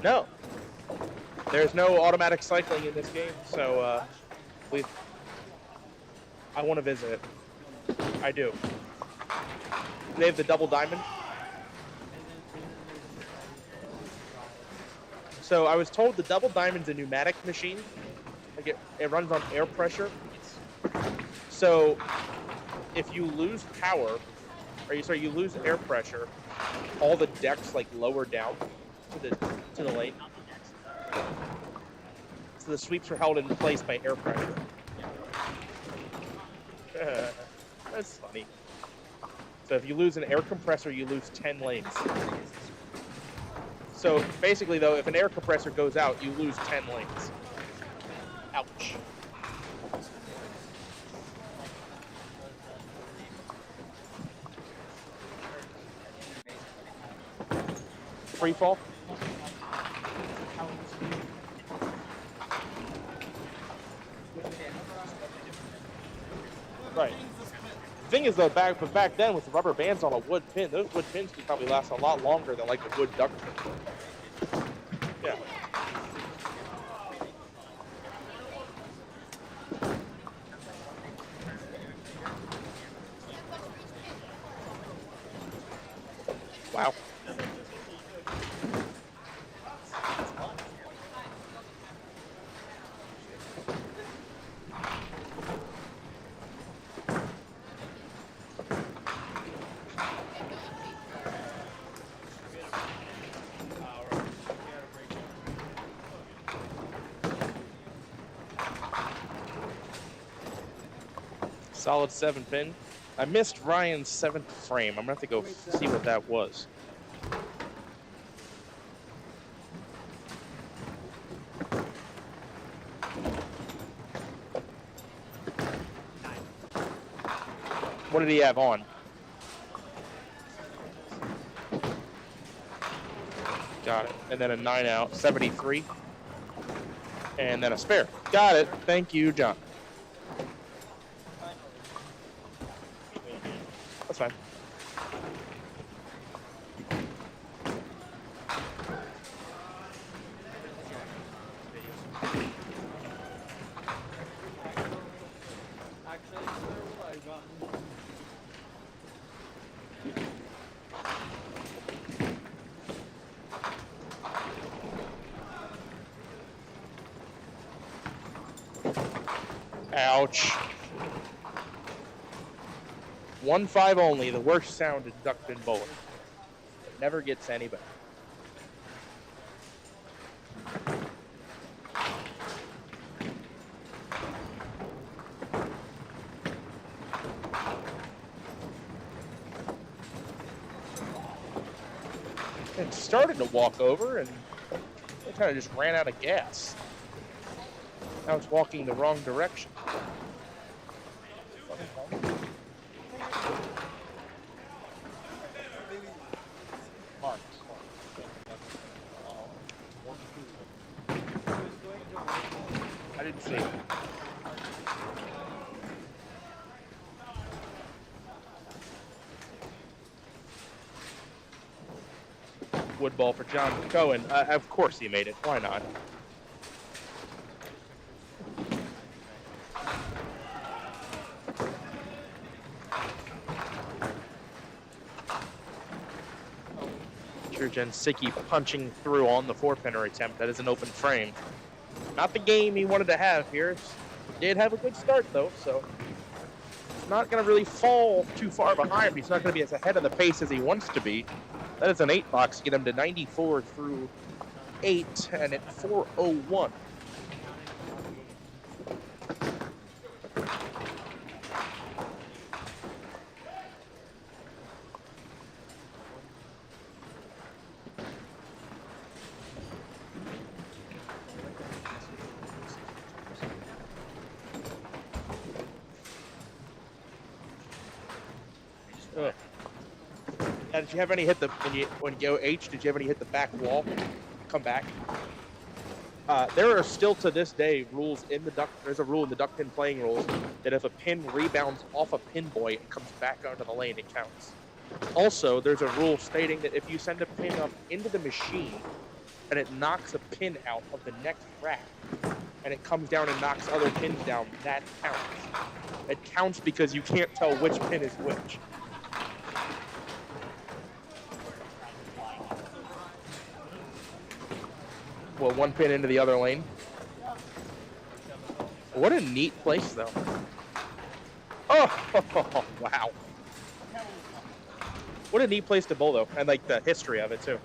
No. There's no automatic cycling in this game, so I want to visit it. I do. They have the double diamond. So I was told the double diamond's a pneumatic machine. Like it runs on air pressure. So if you lose power, you lose air pressure, all the decks like lower down to the lane. So the sweeps are held in place by air pressure. That's funny. So if you lose an air compressor, you lose 10 lanes. So basically though, if an air compressor goes out, you lose 10 lanes. Ouch. Free fall. Right. thing is, though, back then with the rubber bands on a wood pin, those wood pins could probably last a lot longer than like a wood duck pin. Yeah. Wow. Solid 7-pin. I missed Ryan's 7th frame. I'm gonna have to go see what that was. What did he have on? Got it. And then a 9 out, 73. And then a spare. Got it. Thank you, John. That's fine. Ouch. 1-5 only, the worst sound in duckpin bowling. It never gets any better. It started to walk over and it kind of just ran out of gas. Now it's walking the wrong direction. I didn't see it. Wood ball for John Cohen. Of course he made it. Why not? Jensicki punching through on the 4-pinner attempt. That is an open frame. Not the game he wanted to have here. He did have a good start though, so it's not going to really fall too far behind. He's not going to be as ahead of the pace as he wants to be. That is an 8-box to get him to 94 through 8 and at 4:01. Did you have any hit the when you go H? Did you have any hit the back wall? Come back. There are still to this day rules in the duck. There's a rule in the duck pin playing rules that if a pin rebounds off a pin buoy and comes back onto the lane, it counts. Also, there's a rule stating that if you send a pin up into the machine and it knocks a pin out of the next rack and it comes down and knocks other pins down, that counts. It counts because you can't tell which pin is which. Well, one pin into the other lane. What a neat place, though. Oh, wow. What a neat place to bowl, though, and like the history of it, too.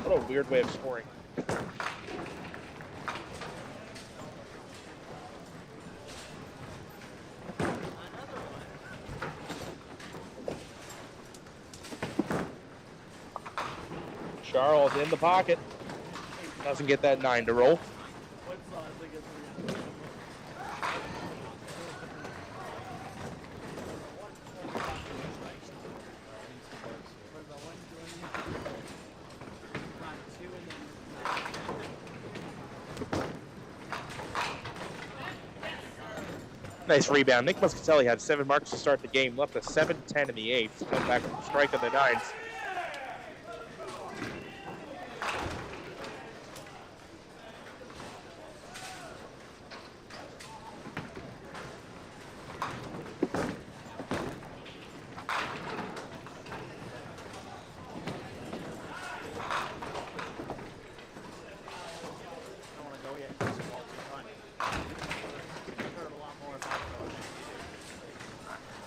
What a weird way of scoring. Charles in the pocket. Doesn't get that 9 to roll. Nice rebound. Nick Muscatelli had 7 marks to start the game, left a 7-10 in the 8th. Went back with a strike on the 9s.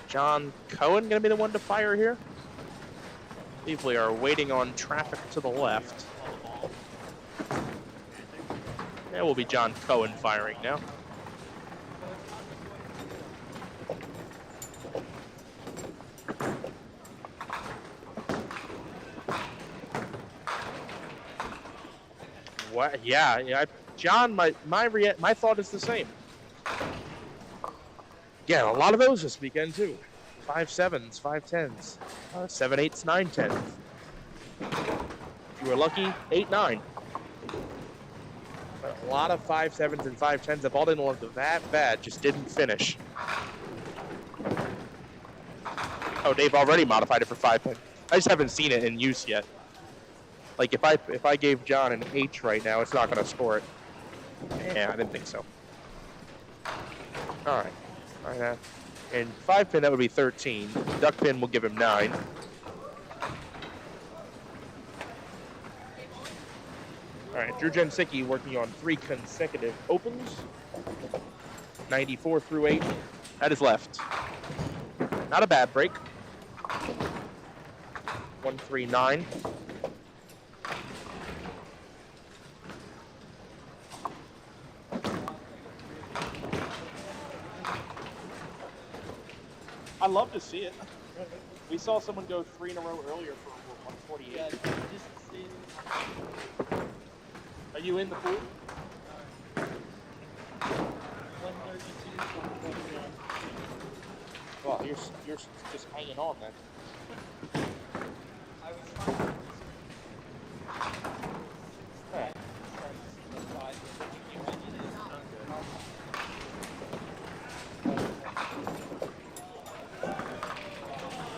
John Cohen going to be the one to fire here. I believe we are waiting on traffic to the left. That will be John Cohen firing now. What? Yeah. John, my thought is the same. Yeah, a lot of those this weekend too. 5-7s, 5-10s, 7-8s, 9-10s. If you were lucky, 8-9. But a lot of 5-7s and 5-10s. The ball didn't look that bad, just didn't finish. Oh, they've already modified it for 5-10. I just haven't seen it in use yet. Like if I gave John an H right now, it's not going to score it. Yeah, I didn't think so. All right. And 5-pin, that would be 13. Duckpin will give him 9. All right, Drew Jensicki working on 3 consecutive opens. 94 through 8. That is left. Not a bad break. 1-3-9. I love to see it. We saw someone go 3 in a row earlier for 148. Are you in the pool? 132. Well, you're just hanging on then. All right.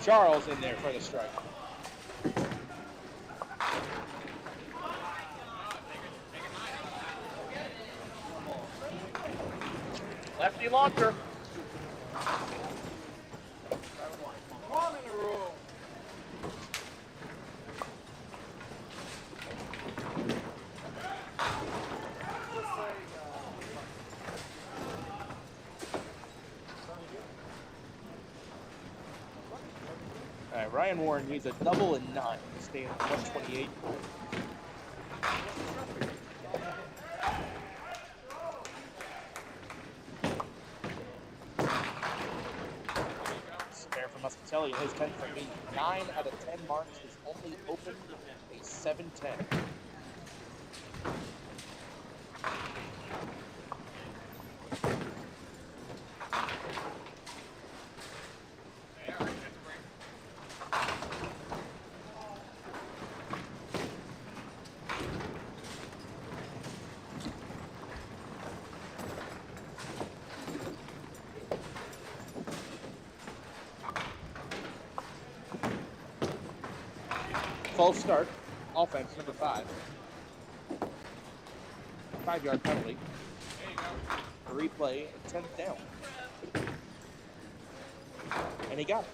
Charles in there for the strike. Lefty launcher. All right, Ryan Warren needs a double and 9 to stay in 128. Spare for Muscatelli in his 10th for me. 9 out of 10 marks has only opened a 7-10. False start, offense, number 5. 5-yard penalty. A replay, 10th down. And he got it.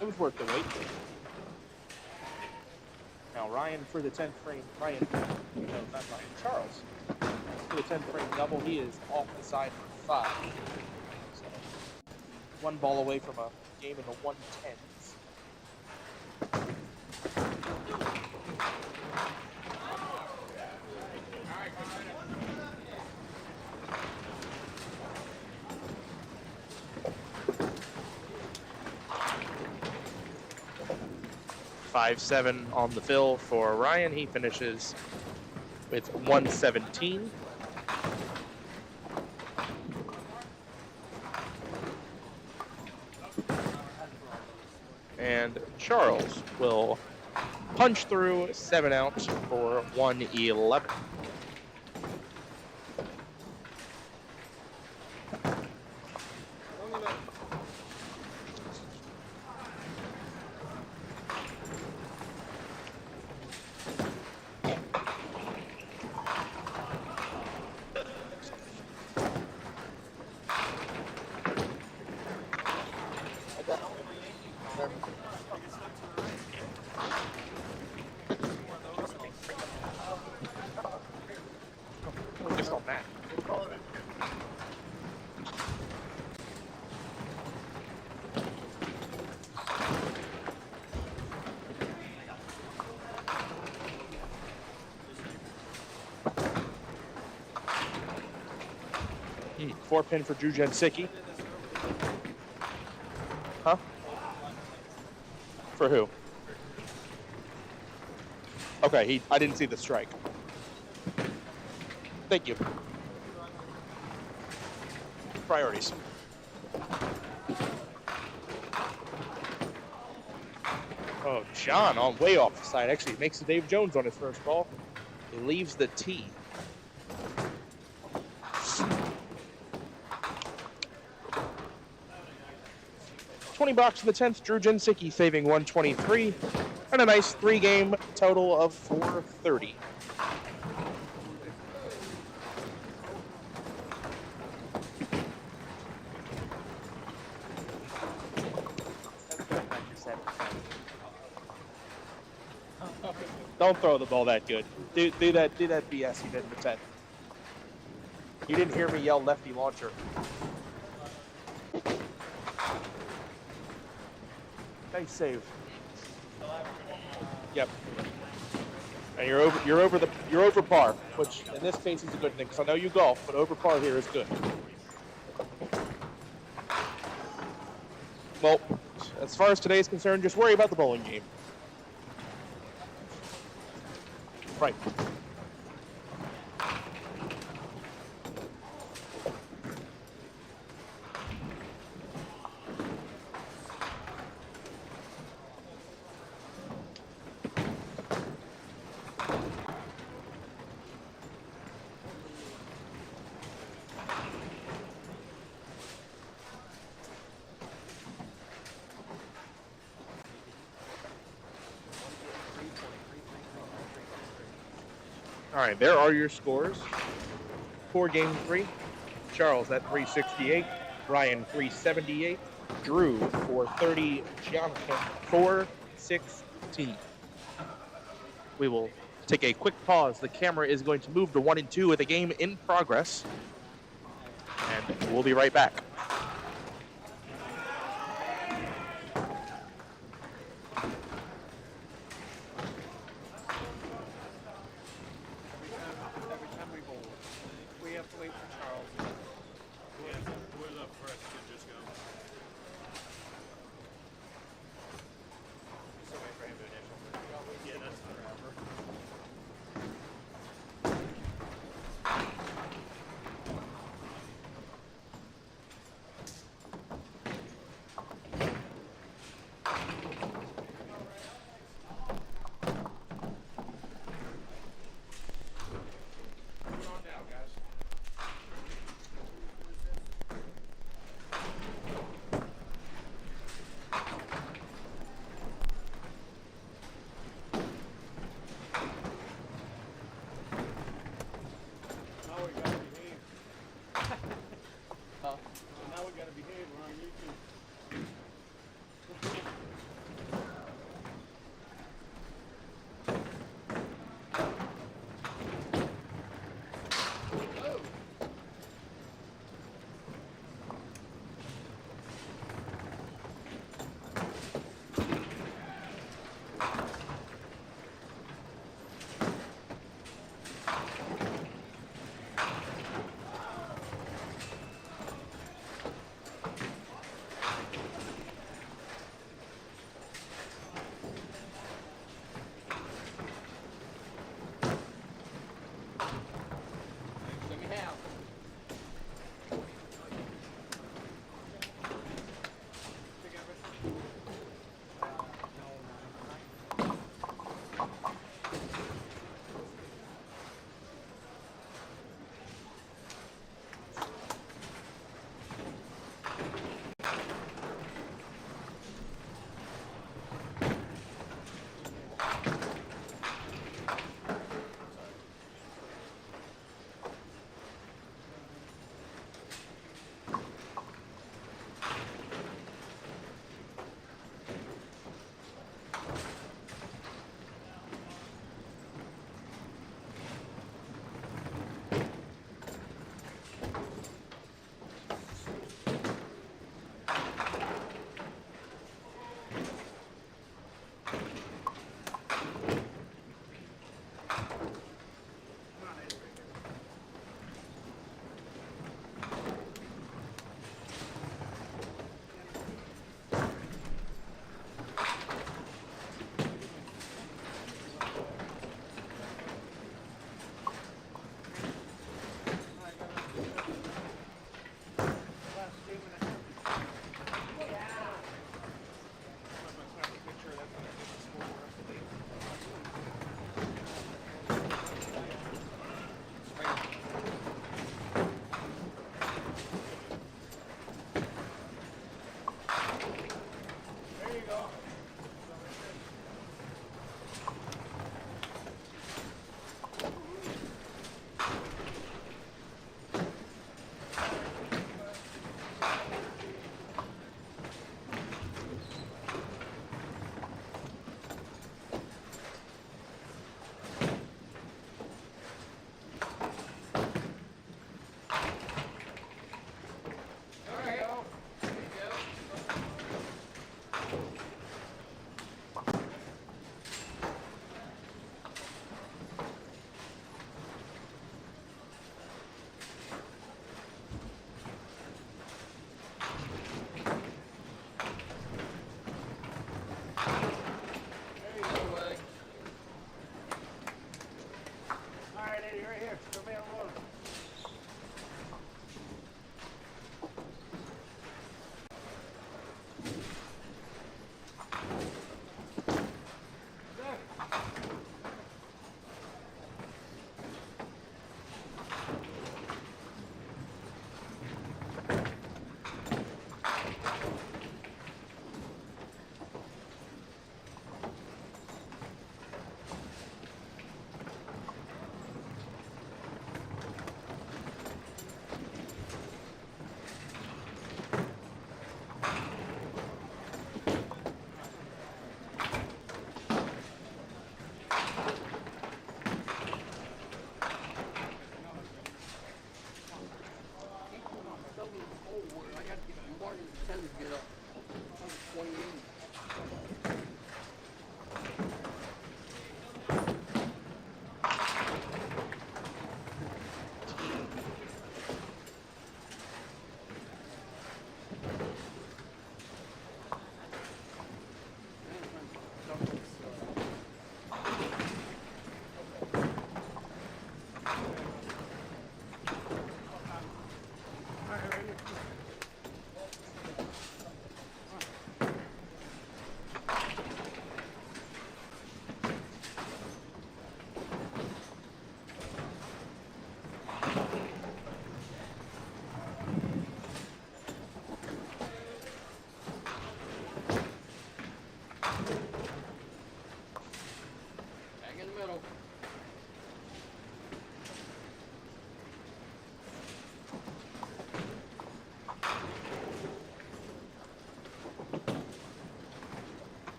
It was worth the wait. Now Ryan for the 10th frame. Charles. For the 10th frame double, he is off the side for 5. So, 1 ball away from a game in the 110s. .57 on the fill for Ryan. He finishes with 117. And Charles will punch through 7 out for 111. 4-pin for Drew Jensicki. Huh? For who? Okay, I didn't see the strike. Thank you. Priorities. Oh, John on way off the side. Actually, makes the Dave Jones on his first ball. He leaves the tee. $20 in the 10th. Drew Jensicki saving 123 and a nice 3-game total of 430. Don't throw the ball that good. Do that BS you did in the 10th. You didn't hear me yell lefty launcher. Nice save. Yep. And you're over par, which in this case is a good thing because I know you golf, but over par here is good. Well, as far as today is concerned, just worry about the bowling game. Right. All right, there are your scores. For game 3, Charles at 368, Ryan 378, Drew 430, Jonathan 416. We will take a quick pause. The camera is going to move to 1 and 2 with the game in progress, and we'll be right back.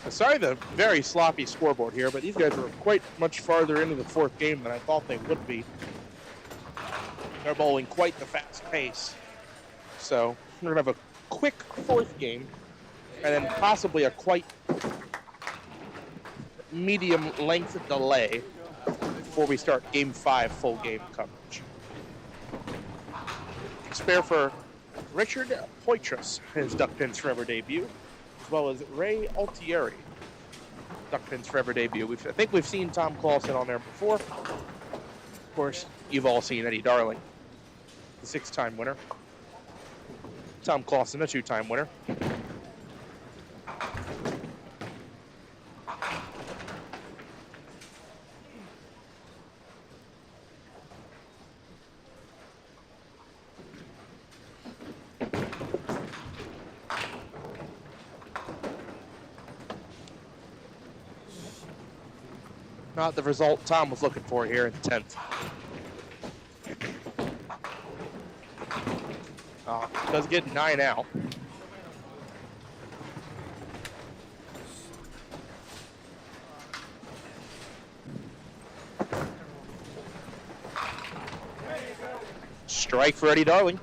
Sorry the very sloppy scoreboard here, but these guys are quite much farther into the fourth game than I thought they would be. They're bowling quite the fast pace. So we're going to have a quick fourth game and then possibly a quite medium length delay before we start game 5 full game coverage. Spare for Richard Poitras, his Duckpins Forever debut, as well as Ray Altieri, Duckpins Forever debut. I think we've seen Tom Clausen on there before. Of course, you've all seen Eddie Darling, the 6-time winner. Tom Clausen, a 2-time winner. Not the result Tom was looking for here in the 10th. Does get 9 out. Strike for Eddie Darling.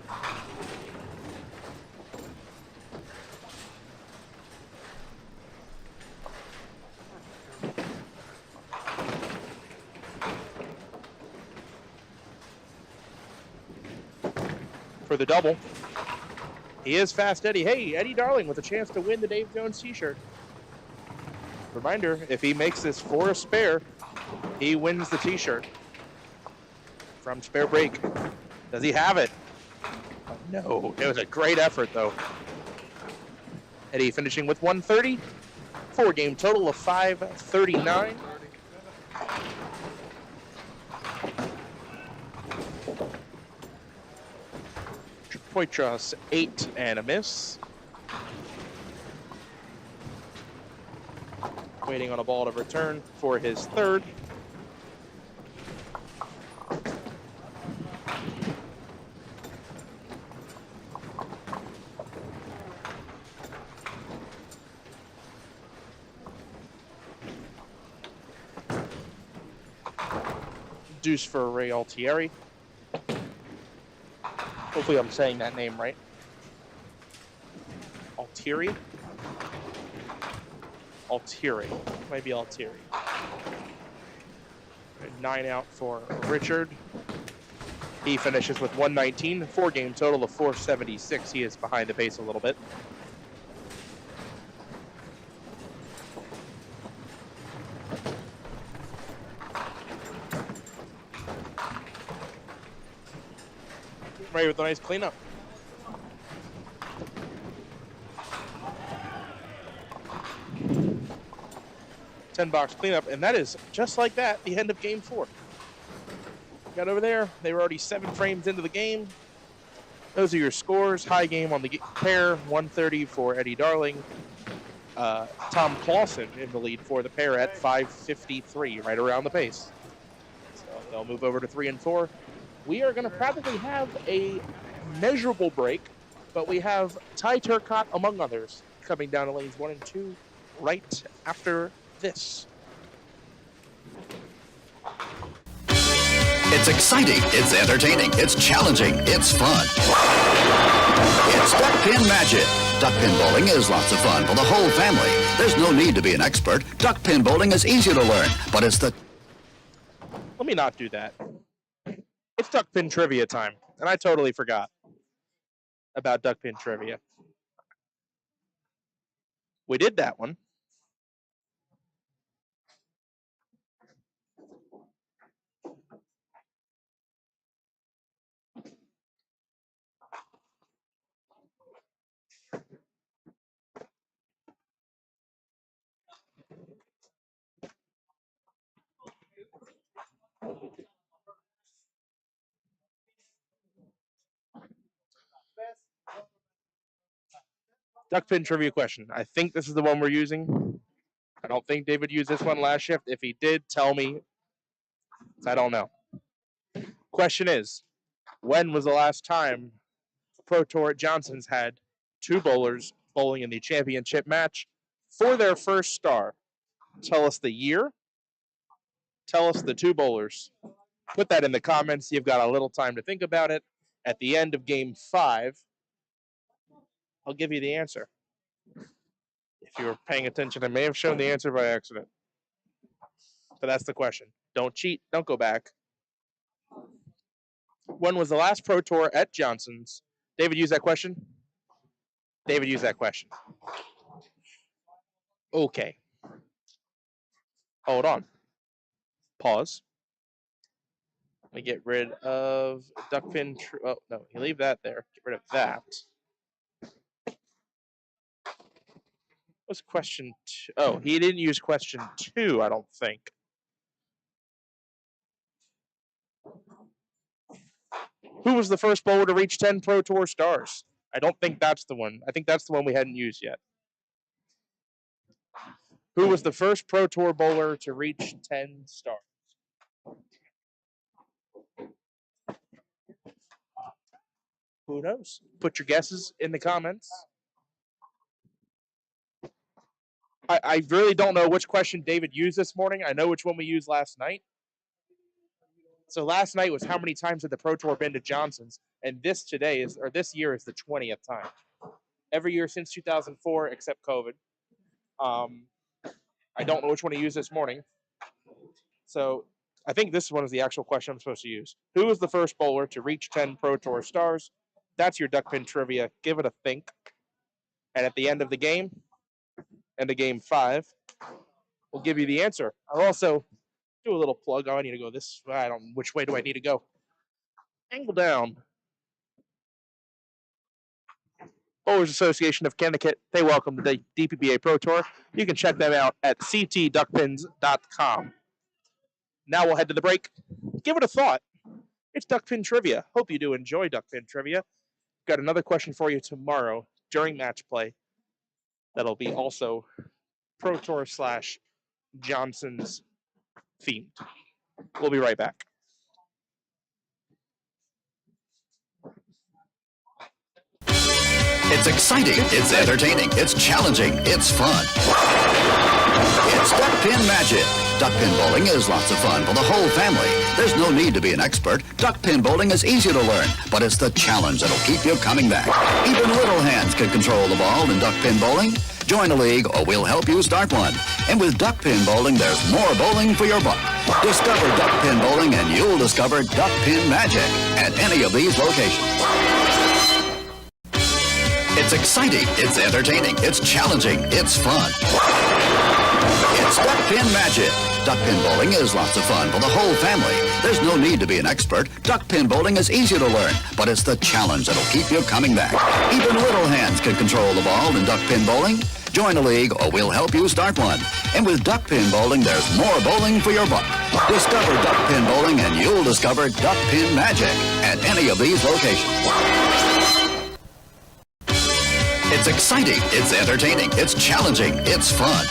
For the double. He is fast Eddie. Hey, Eddie Darling with a chance to win the Dave Jones t-shirt. Reminder, if he makes this for a spare, he wins the t-shirt from spare break. Does he have it? No, it was a great effort though. Eddie finishing with 130, 4-game total of 539. Poitras 8 and a miss. Waiting on a ball to return for his 3rd. Deuce for Ray Altieri. Hopefully I'm saying that name right. Altieri? Altieri. Might be Altieri. 9 out for Richard. He finishes with 119, 4-game total of 476. He is behind the pace a little bit. Ray with a nice cleanup. $10 cleanup, and that is just like that, the end of game 4. Got over there. They were already 7 frames into the game. Those are your scores. High game on the pair, 130 for Eddie Darling. Tom Clausen in the lead for the pair at 553, right around the pace. So they'll move over to 3 and 4. We are going to probably have a measurable break, but we have Ty Turcotte, among others, coming down to lanes 1 and 2 right after this. It's exciting, it's entertaining, it's challenging, it's fun. It's Duckpin Magic. Duckpin bowling is lots of fun for the whole family. There's no need to be an expert. Duckpin bowling is easy to learn, but it's the... Let me not do that. It's Duckpin trivia time, and I totally forgot about Duckpin trivia. We did that one. Duckpin trivia question. I think this is the one we're using. I don't think David used this one last shift. If he did, tell me. I don't know. Question is, when was the last time Pro Tour at Johnson's had 2 bowlers bowling in the championship match for their first star? Tell us the year. Tell us the 2 bowlers. Put that in the comments. You've got a little time to think about it. At the end of game 5, I'll give you the answer. If you were paying attention, I may have shown the answer by accident. But that's the question. Don't cheat. Don't go back. When was the last Pro Tour at Johnson's? David used that question? David used that question. Okay. Hold on. Pause. Let me get rid of Duckpin. Oh, no, you leave that there. Get rid of that. What's question 2? Oh, he didn't use question 2, I don't think. Who was the first bowler to reach 10 Pro Tour stars? I don't think that's the one. I think that's the one we hadn't used yet. Who was the first Pro Tour bowler to reach 10 stars? Who knows? Put your guesses in the comments. I really don't know which question David used this morning. I know which one we used last night. So last night was how many times had the Pro Tour been to Johnson's, and this year is the 20th time. Every year since 2004, except COVID. I don't know which one he used this morning. So I think this one is the actual question I'm supposed to use. Who was the first bowler to reach 10 Pro Tour stars? That's your Duckpin trivia. Give it a think. And at the end of the game, end of game 5, we'll give you the answer. I'll also do a little plug. Oh, I need to go this way. I don't know. Which way do I need to go? Angle down. Bowlers Association of Connecticut, they welcome the DPBA Pro Tour. You can check them out at ctduckpins.com. Now we'll head to the break. Give it a thought. It's Duckpin Trivia. Hope you do enjoy Duckpin Trivia. Got another question for you tomorrow during match play. That'll be also Pro Tour / Johnson's themed. We'll be right back. It's exciting, it's entertaining, it's challenging, it's fun. It's Duckpin Magic. Duckpin bowling is lots of fun for the whole family. There's no need to be an expert. Duckpin bowling is easy to learn, but it's the challenge that'll keep you coming back. Even little hands can control the ball in duckpin bowling. Join a league or we'll help you start one. And with duckpin bowling, there's more bowling for your buck. Discover duckpin bowling and you'll discover Duckpin Magic at any of these locations. It's exciting, it's entertaining, it's challenging, it's fun. It's Duckpin Magic. Duckpin bowling is lots of fun for the whole family. There's no need to be an expert. Duckpin bowling is easy to learn, but it's the challenge that'll keep you coming back. Even little hands can control the ball in duckpin bowling. Join a league or we'll help you start one. And with duckpin bowling, there's more bowling for your buck. Discover duckpin bowling and you'll discover Duckpin Magic at any of these locations. It's exciting, it's entertaining, it's challenging, it's fun.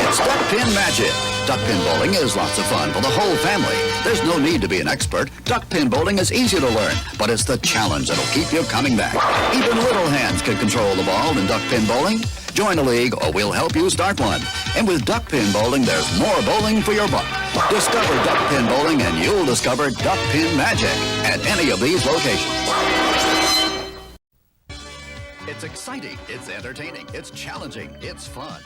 It's Duckpin Magic. Duckpin bowling is lots of fun for the whole family. There's no need to be an expert. Duckpin bowling is easy to learn, but it's the challenge that'll keep you coming back. Even little hands can control the ball in duckpin bowling. Join a league or we'll help you start one. And with duckpin bowling, there's more bowling for your buck. Discover duckpin bowling and you'll discover Duckpin Magic at any of these locations. It's exciting, it's entertaining, it's challenging, it's fun.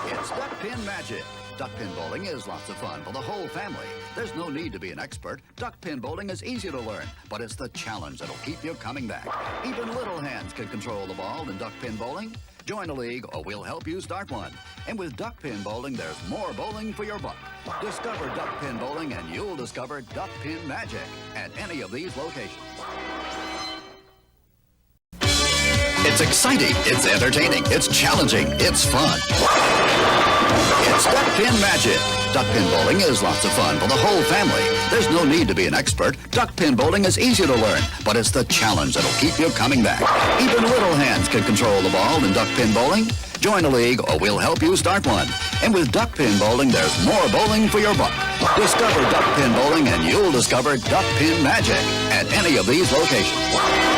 It's Duckpin Magic. Duckpin bowling is lots of fun for the whole family. There's no need to be an expert. Duckpin bowling is easy to learn, but it's the challenge that'll keep you coming back. Even little hands can control the ball in duckpin bowling. Join a league or we'll help you start one. And with duckpin bowling, there's more bowling for your buck. Discover duckpin bowling and you'll discover Duckpin Magic at any of these locations. It's exciting, it's entertaining, it's challenging, it's fun. It's Duckpin Magic. Duckpin bowling is lots of fun for the whole family. There's no need to be an expert. Duckpin bowling is easy to learn, but it's the challenge that'll keep you coming back. Even little hands can control the ball in duckpin bowling. Join a league or we'll help you start one. And with duckpin bowling, there's more bowling for your buck. Discover duckpin bowling and you'll discover Duckpin Magic at any of these locations.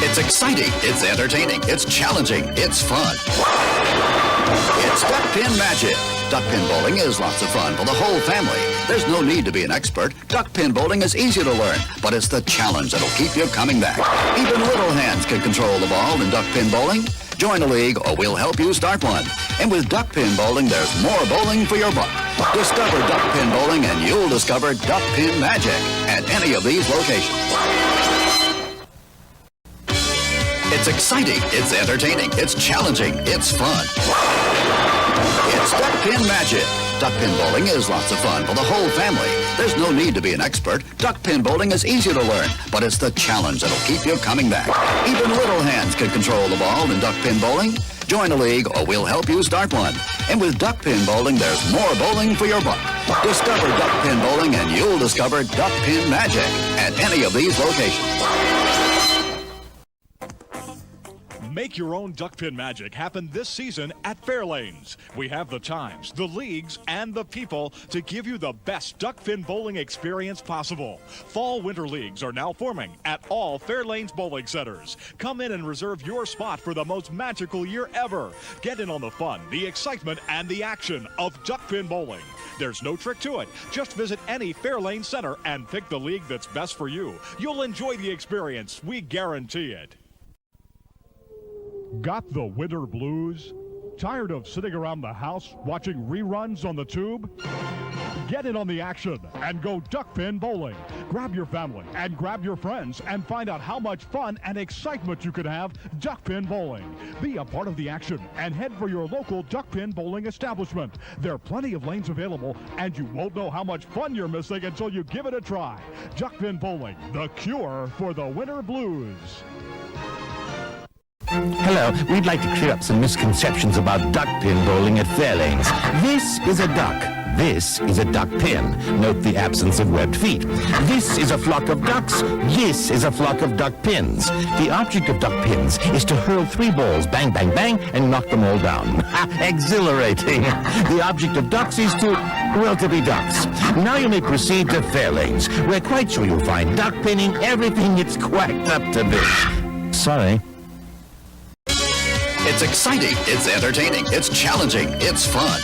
It's exciting, it's entertaining, it's challenging, it's fun. It's Duckpin Magic. Duckpin bowling is lots of fun for the whole family. There's no need to be an expert. Duckpin bowling is easy to learn, but it's the challenge that'll keep you coming back. Even little hands can control the ball in duckpin bowling. Join a league or we'll help you start one. And with duckpin bowling, there's more bowling for your buck. Discover duckpin bowling and you'll discover Duckpin Magic at any of these locations. It's exciting, it's entertaining, it's challenging, it's fun. It's Duckpin Magic. Duckpin bowling is lots of fun for the whole family. There's no need to be an expert. Duckpin bowling is easy to learn, but it's the challenge that'll keep you coming back. Even little hands can control the ball in duckpin bowling. Join a league or we'll help you start one. And with duckpin bowling, there's more bowling for your buck. Discover duckpin bowling and you'll discover Duckpin Magic at any of these locations. Make your own duckpin magic happen this season at Fairlanes. We have the times, the leagues, and the people to give you the best duckpin bowling experience possible. Fall-winter leagues are now forming at all Fairlanes bowling centers. Come in and reserve your spot for the most magical year ever. Get in on the fun, the excitement, and the action of duckpin bowling. There's no trick to it. Just visit any Fairlane center and pick the league that's best for you. You'll enjoy the experience. We guarantee it. Got the winter blues? Tired of sitting around the house watching reruns on the tube? Get in on the action and go duckpin bowling. Grab your family and grab your friends and find out how much fun and excitement you could have duckpin bowling. Be a part of the action and head for your local duckpin bowling establishment. There are plenty of lanes available and you won't know how much fun you're missing until you give it a try. Duckpin bowling, the cure for the winter blues. Hello, we'd like to clear up some misconceptions about duckpin bowling at Fairlanes. This is a duck. This is a duck pin. Note the absence of webbed feet. This is a flock of ducks. This is a flock of duck pins. The object of duck pins is to hurl 3 balls, bang, bang, bang, and knock them all down. Exhilarating. The object of ducks is to, well, to be ducks. Now you may proceed to Fairlanes. We're quite sure you'll find duck pinning everything it's quacked up to be. Sorry. It's exciting, it's entertaining, it's challenging, it's fun.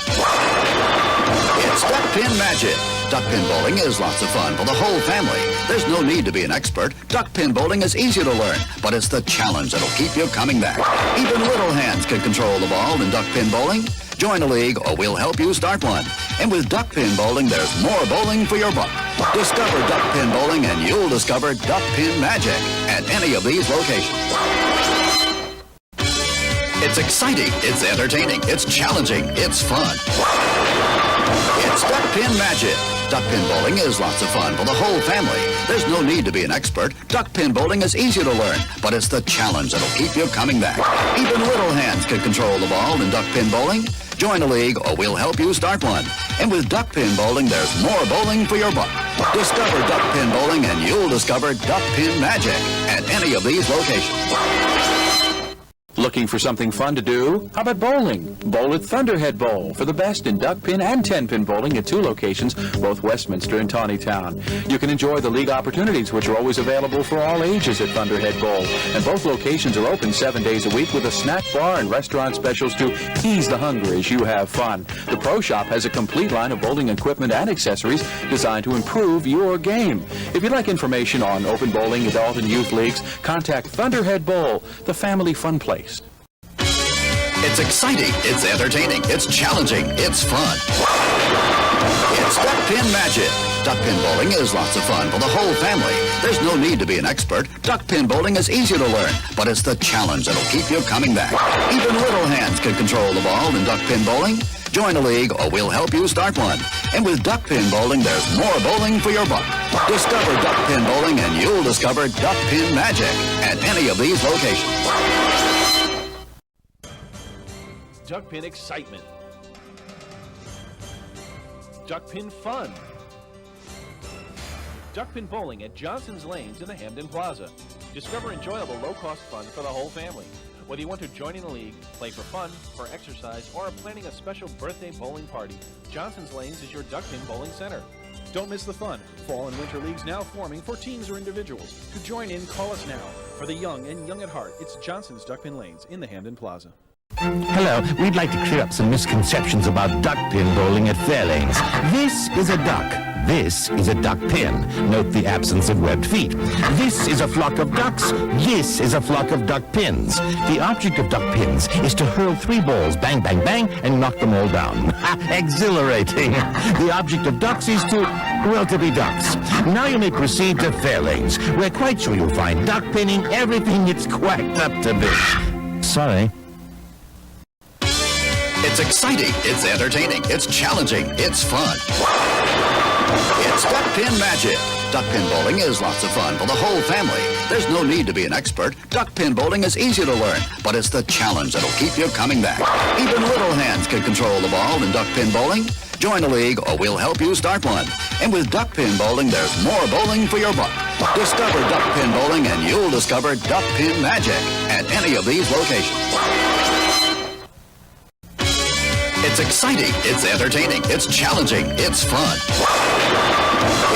It's Duckpin Magic. Duckpin bowling is lots of fun for the whole family. There's no need to be an expert. Duckpin bowling is easy to learn, but it's the challenge that'll keep you coming back. Even little hands can control the ball in duckpin bowling. Join a league or we'll help you start one. And with duckpin bowling, there's more bowling for your buck. Discover duckpin bowling and you'll discover Duckpin Magic at any of these locations. It's exciting, it's entertaining, it's challenging, it's fun. It's Duckpin Magic. Duckpin bowling is lots of fun for the whole family. There's no need to be an expert. Duckpin bowling is easy to learn, but it's the challenge that'll keep you coming back. Even little hands can control the ball in duckpin bowling. Join a league or we'll help you start one. And with duckpin bowling, there's more bowling for your buck. Discover duckpin bowling and you'll discover Duckpin Magic at any of these locations. Looking for something fun to do? How about bowling? Bowl at Thunderhead Bowl for the best in duckpin and 10-pin bowling at 2 locations, both Westminster and Tawnytown. You can enjoy the league opportunities, which are always available for all ages at Thunderhead Bowl. And both locations are open 7 days a week with a snack bar and restaurant specials to ease the hunger as you have fun. The Pro Shop has a complete line of bowling equipment and accessories designed to improve your game. If you'd like information on open bowling, adult and youth leagues, contact Thunderhead Bowl, the family fun place. It's exciting, it's entertaining, it's challenging, it's fun. It's Duckpin Magic. Duckpin bowling is lots of fun for the whole family. There's no need to be an expert. Duckpin bowling is easy to learn, but it's the challenge that'll keep you coming back. Even little hands can control the ball in duckpin bowling. Join a league or we'll help you start one. And with duckpin bowling, there's more bowling for your buck. Discover duckpin bowling and you'll discover Duckpin Magic at any of these locations. Duckpin excitement. Duckpin fun. Duckpin bowling at Johnson's Lanes in the Hamden Plaza. Discover enjoyable low-cost fun for the whole family. Whether you want to join in a league, play for fun, for exercise, or are planning a special birthday bowling party, Johnson's Lanes is your Duckpin bowling center. Don't miss the fun. Fall and winter leagues now forming for teams or individuals. To join in, call us now. For the young and young at heart, it's Johnson's Duckpin Lanes in the Hamden Plaza. Hello, we'd like to clear up some misconceptions about duckpin bowling at Fairlanes. This is a duck. This is a duck pin. Note the absence of webbed feet. This is a flock of ducks. This is a flock of duck pins. The object of duck pins is to hurl 3 balls, bang, bang, bang, and knock them all down. Exhilarating. The object of ducks is to, well, to be ducks. Now you may proceed to Fairlanes. We're quite sure you'll find duck pinning everything it's quacked up to be. Sorry. It's exciting, it's entertaining, it's challenging, it's fun. It's Duckpin Magic. Duckpin bowling is lots of fun for the whole family. There's no need to be an expert. Duckpin bowling is easy to learn, but it's the challenge that'll keep you coming back. Even little hands can control the ball in duckpin bowling. Join a league or we'll help you start one. And with duckpin bowling, there's more bowling for your buck. Discover duckpin bowling and you'll discover Duckpin Magic at any of these locations. It's exciting, it's entertaining, it's challenging, it's fun.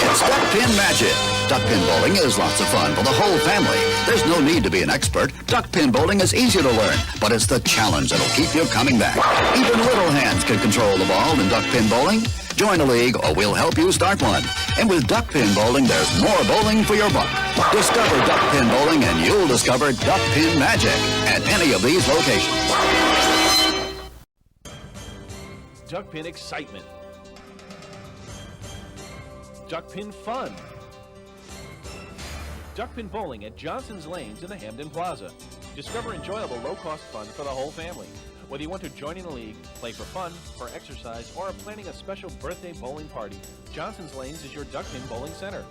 It's Duckpin Magic. Duckpin bowling is lots of fun for the whole family. There's no need to be an expert. Duckpin bowling is easy to learn, but it's the challenge that'll keep you coming back. Even little hands can control the ball in duckpin bowling. Join a league or we'll help you start one. And with duckpin bowling, there's more bowling for your buck. Discover duckpin bowling and you'll discover Duckpin Magic at any of these locations. Duckpin excitement. Duckpin fun. Duckpin bowling at Johnson's Lanes in the Hamden Plaza. Discover enjoyable low-cost fun for the whole family. Whether you want to join in a league, play for fun, for exercise, or are planning a special birthday bowling party, Johnson's Lanes is your Duckpin bowling center.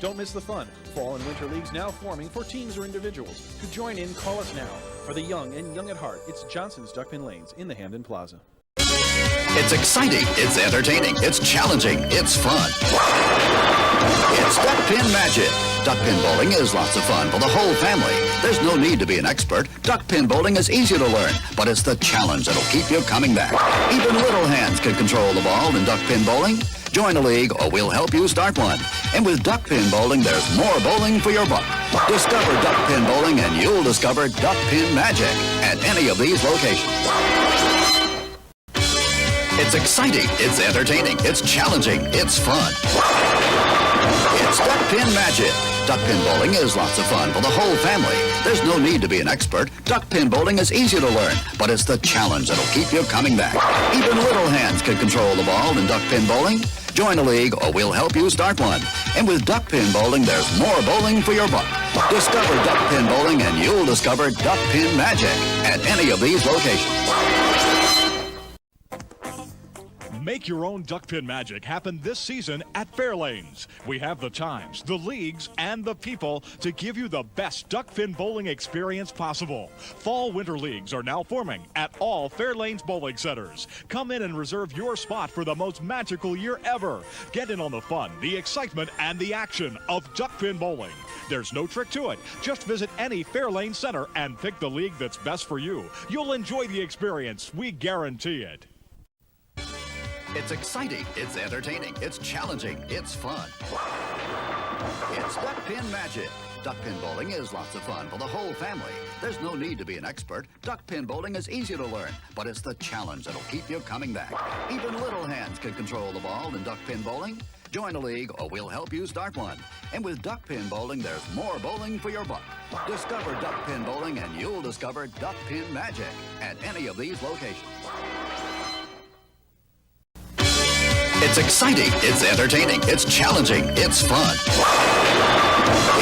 Don't miss the fun. Fall and winter leagues now forming for teams or individuals. To join in, call us now. For the young and young at heart, it's Johnson's Duckpin Lanes in the Hamden Plaza. It's exciting, it's entertaining, it's challenging, it's fun. It's Duckpin Magic. Duckpin bowling is lots of fun for the whole family. There's no need to be an expert. Duckpin bowling is easy to learn, but it's the challenge that'll keep you coming back. Even little hands can control the ball in duckpin bowling. Join a league or we'll help you start one. And with duckpin bowling, there's more bowling for your buck. Discover duckpin bowling and you'll discover Duckpin Magic at any of these locations. It's exciting, it's entertaining, it's challenging, it's fun. It's Duckpin Magic. Duckpin bowling is lots of fun for the whole family. There's no need to be an expert. Duckpin bowling is easy to learn, but it's the challenge that'll keep you coming back. Even little hands can control the ball in duckpin bowling. Join a league or we'll help you start one. And with duckpin bowling, there's more bowling for your buck. Discover duckpin bowling and you'll discover Duckpin Magic at any of these locations. Make your own Duckpin Magic happen this season at Fairlanes. We have the times, the leagues, and the people to give you the best duckpin bowling experience possible. Fall-winter leagues are now forming at all Fairlanes bowling centers. Come in and reserve your spot for the most magical year ever. Get in on the fun, the excitement, and the action of duckpin bowling. There's no trick to it. Just visit any Fairlane center and pick the league that's best for you. You'll enjoy the experience. We guarantee it. It's exciting, it's entertaining, it's challenging, it's fun. It's Duckpin Magic. Duckpin bowling is lots of fun for the whole family. There's no need to be an expert. Duckpin bowling is easy to learn, but it's the challenge that'll keep you coming back. Even little hands can control the ball in duckpin bowling. Join a league or we'll help you start one. And with duckpin bowling, there's more bowling for your buck. Discover duckpin bowling and you'll discover Duckpin Magic at any of these locations. It's exciting, it's entertaining, it's challenging, it's fun.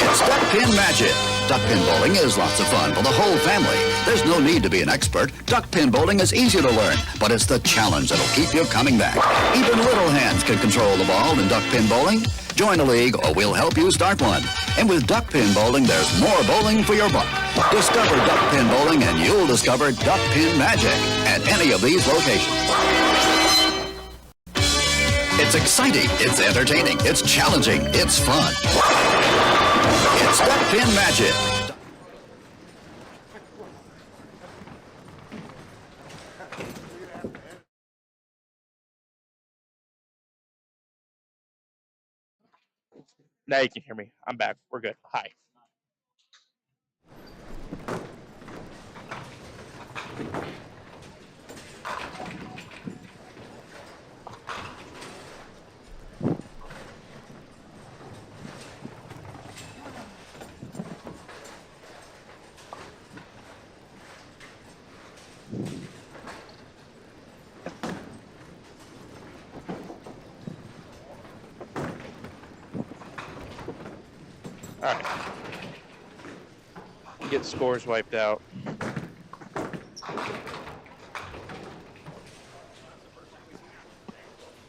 It's Duckpin Magic. Duckpin bowling is lots of fun for the whole family. There's no need to be an expert. Duckpin bowling is easy to learn, but it's the challenge that'll keep you coming back. Even little hands can control the ball in duckpin bowling. Join a league or we'll help you start one. And with duckpin bowling, there's more bowling for your buck. Discover duckpin bowling and you'll discover Duckpin Magic at any of these locations. It's exciting, it's entertaining, it's challenging, it's fun. It's Duckpin Magic. Now you can hear me. I'm back. We're good. Hi. All right. Get scores wiped out.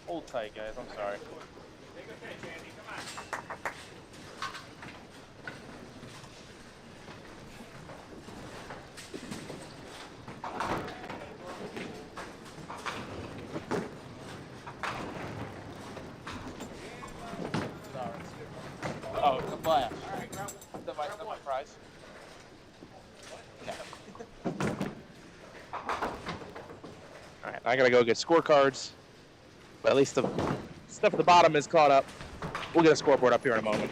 Hold tight, guys. I'm sorry. Oh, the flash. Is that my prize? No. Alright, I gotta go get scorecards. But at least the stuff at the bottom is caught up. We'll get a scoreboard up here in a moment.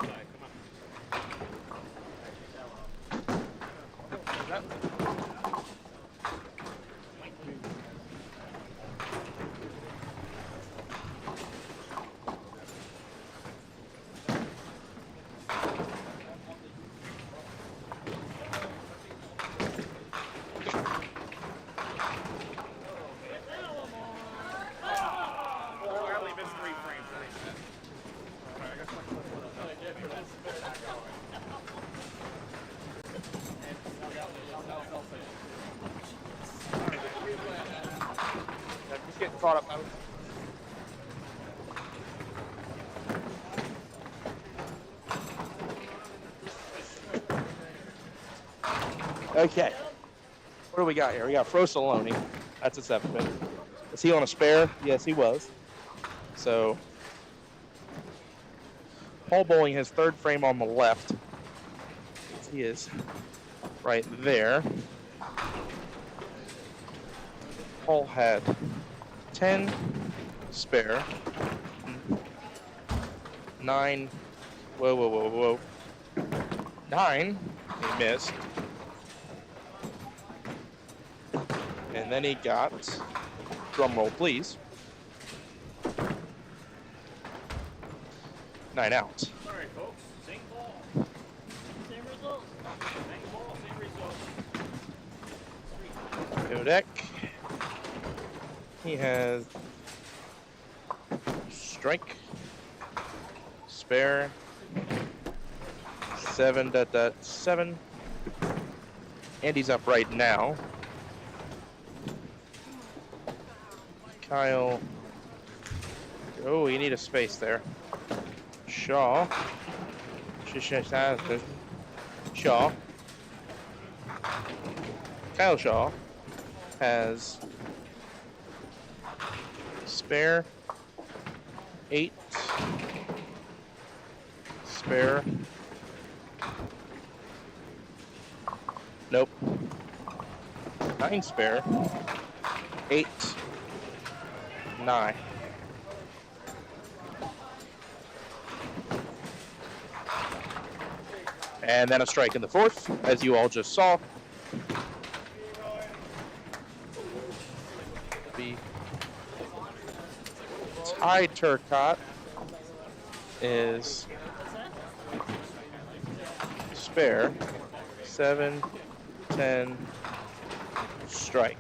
Just getting caught up. Okay. What do we got here? We got Frosaloni. That's a 7-pin. Was he on a spare? Yes, he was. So, Paul Bowling has third frame on the left. He is right there. Paul had 10 spare. 9. Whoa. 9. He missed. And then he got, drum roll please, 9 out. All right, folks. Same ball. Same result. Same ball, same result. Godek. He has strike, spare, 7. Andy's up right now. Kyle. Oh, you need a space there. Shaw. Shaw. Kyle Shaw has spare, 8, spare, nope, 9 spare, 8, 9. And then a strike in the fourth, as you all just saw. The Ty Turcotte is spare, 7, 10, strike.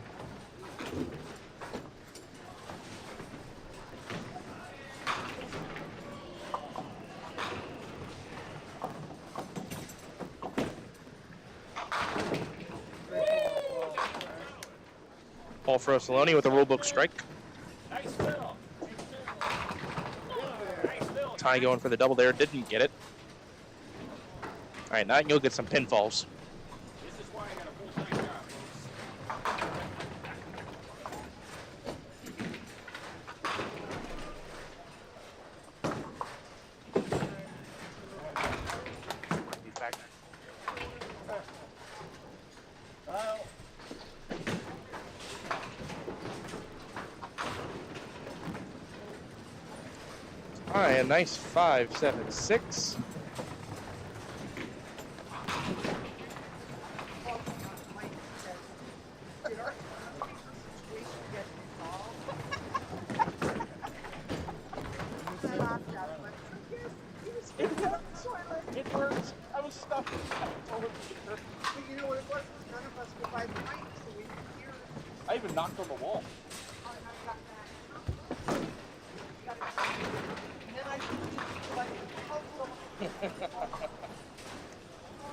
Paul Frosoloni with a rulebook strike. Ty going for the double there, didn't get it. All right, now you'll get some pinfalls. All right, a nice 5, 7, 6. It worked. I was stuck. You know what it was? None of us could buy the mic, so we didn't hear it. I even knocked on the wall.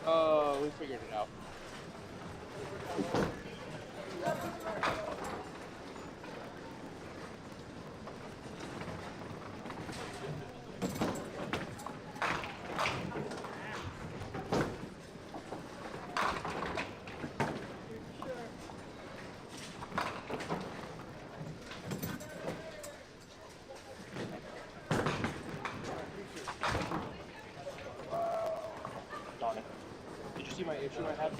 Oh, we figured it out. Did you see my issue I had?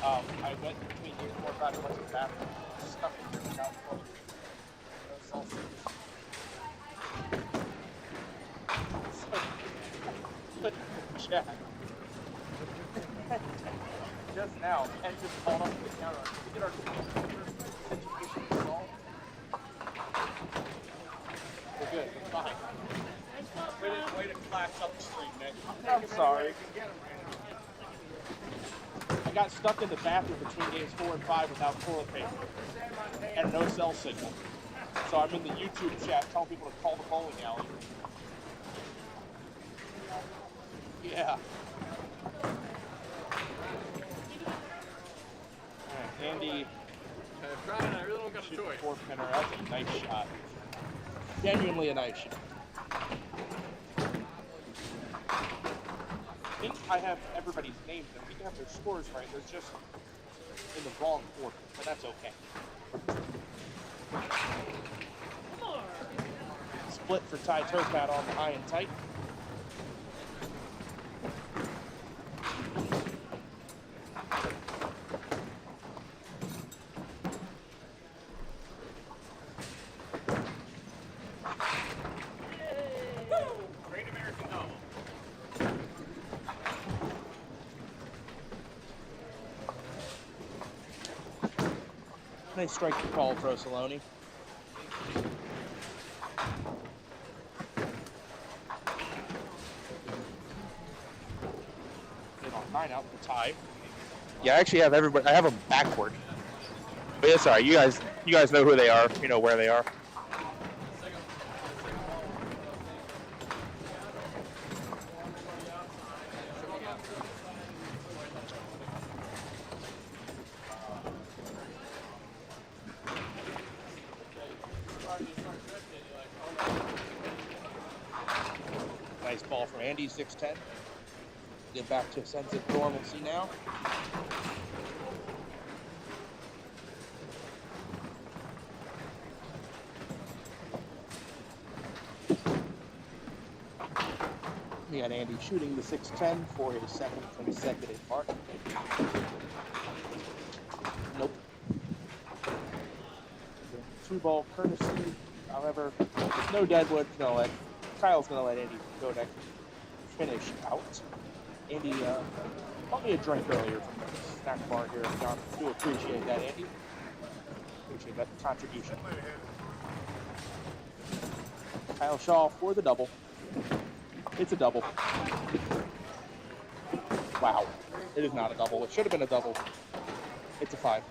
I went between you 4 or 5 and went to the bathroom. Stuck in the couch. Jack. Just now, Ken just called up to the counter. Did we get our situation resolved? We're good. We're fine. Way to clash up the street, Nick. I'm sorry. I got stuck in the bathroom between games 4 and 5 without toilet paper and no cell signal. So I'm in the YouTube chat telling people to call the bowling alley. Yeah. Right, Andy. I really don't got a choice. 4-pinner. That's a nice shot. Genuinely a nice shot. I think I have everybody's names and we can have their scores right. They're just in the wrong order, but that's okay. Split for Ty Turcat on the high and tight. Great American Novel. Nice strike to call, Prosoloni. Nine out for Ty. Yeah, I actually have everybody. I have them backward. But yeah, sorry. You guys know who they are. You know where they are. Nice ball from Andy, 6'10". Get back to a sense of normalcy now. We got Andy shooting the 6'10" for his second consecutive mark. Nope. Through ball courtesy. However, with no Deadwood, Kyle's gonna let Andy go next. Finish out. Andy bought me a drink earlier from the snack bar here at John. Do appreciate that, Andy. Appreciate that contribution. Kyle Shaw for the double. It's a double. Wow. It is not a double. It should have been a double. It's a 5.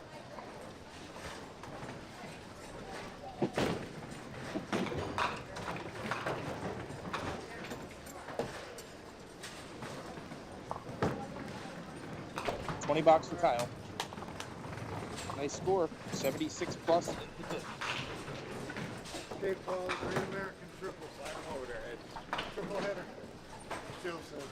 $20 for Kyle. Nice score. 76 plus. Okay, Paul, Great American triple. Slide him over there, Ed. Triple header. Still says.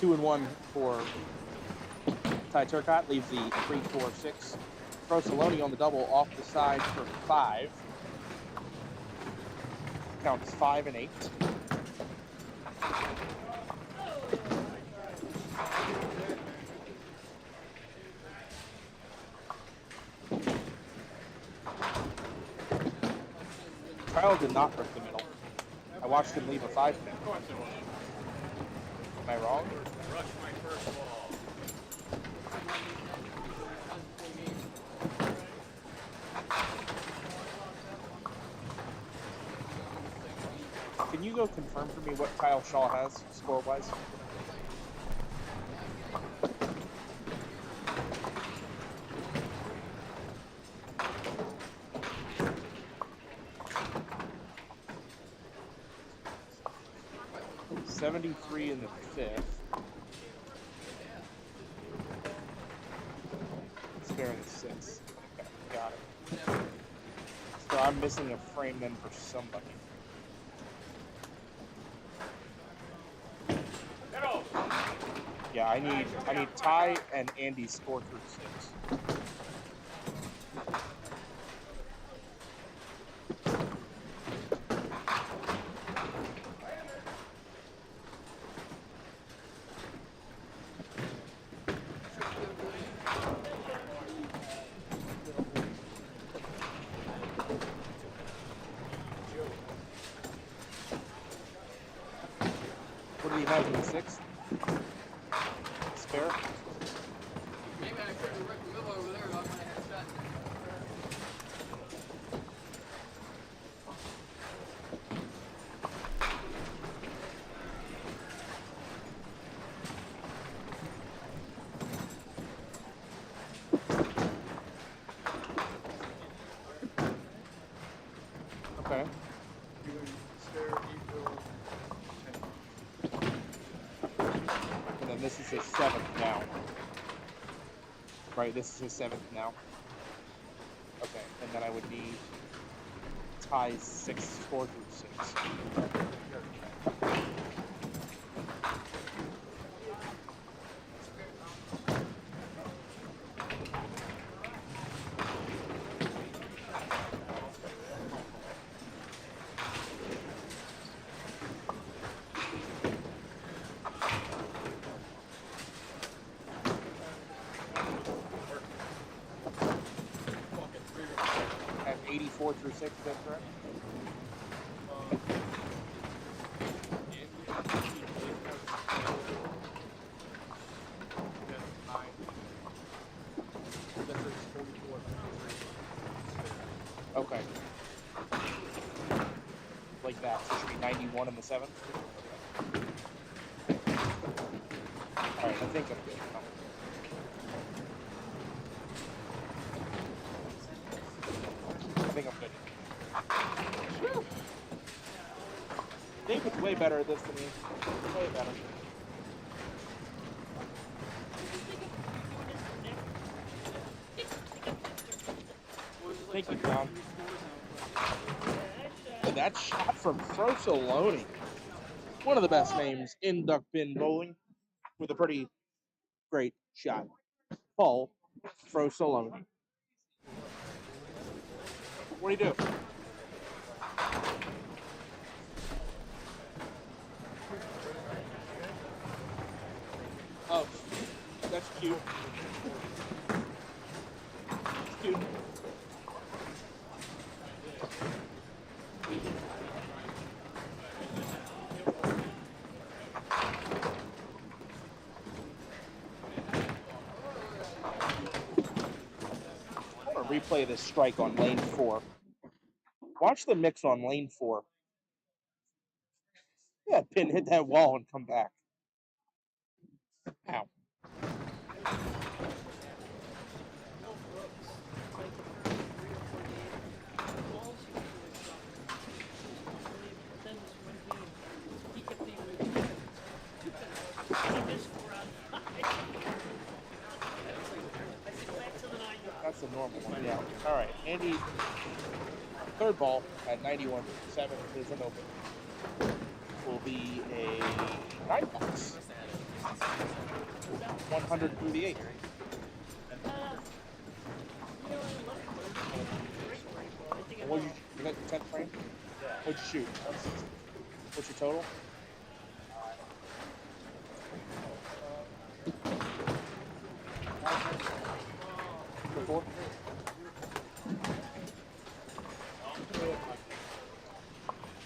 Two and one for Ty Turcott, leaves the 3-4-6. Prosoloni on the double off the side for 5. Counts 5 and 8. Kyle did not break the middle. I watched him leave a 5-pin. Am I wrong? Rush my first ball. Can you go confirm for me what Kyle Shaw has score-wise? $73 in the 5th. Spare in the 6th. Okay, got it. So I'm missing a frame then for somebody. Yeah, I need Ty and Andy's score through 6. What do you have in the 6th? Spare? Maybe I could have ripped the middle over there. I might have shot. Okay. And then this is his 7th now. Right, this is his 7th now. Okay, and then I would need ties 4 through 6. At 84 through 6, is that correct? Okay. Like that. So it should be 91 in the 7th. Alright, I think I'm good. I think I'm good. Whew. David's way better at this than me. Way better. Thank you, John. And that shot from Promotional. One of the best names in duckpin bowling with a pretty great shot. Paul Promotional. What do you do? Oh, that's cute. It's cute. I want to replay this strike on lane 4. Watch the mix on lane 4. Yeah, pin hit that wall and come back. Ow. That's the normal one, yeah. All right, Andy, third ball at 91, 7 is an open. Will be a 9 box. 100 through the 8. What you got your 10th frame? What'd you shoot? What's your total? Four?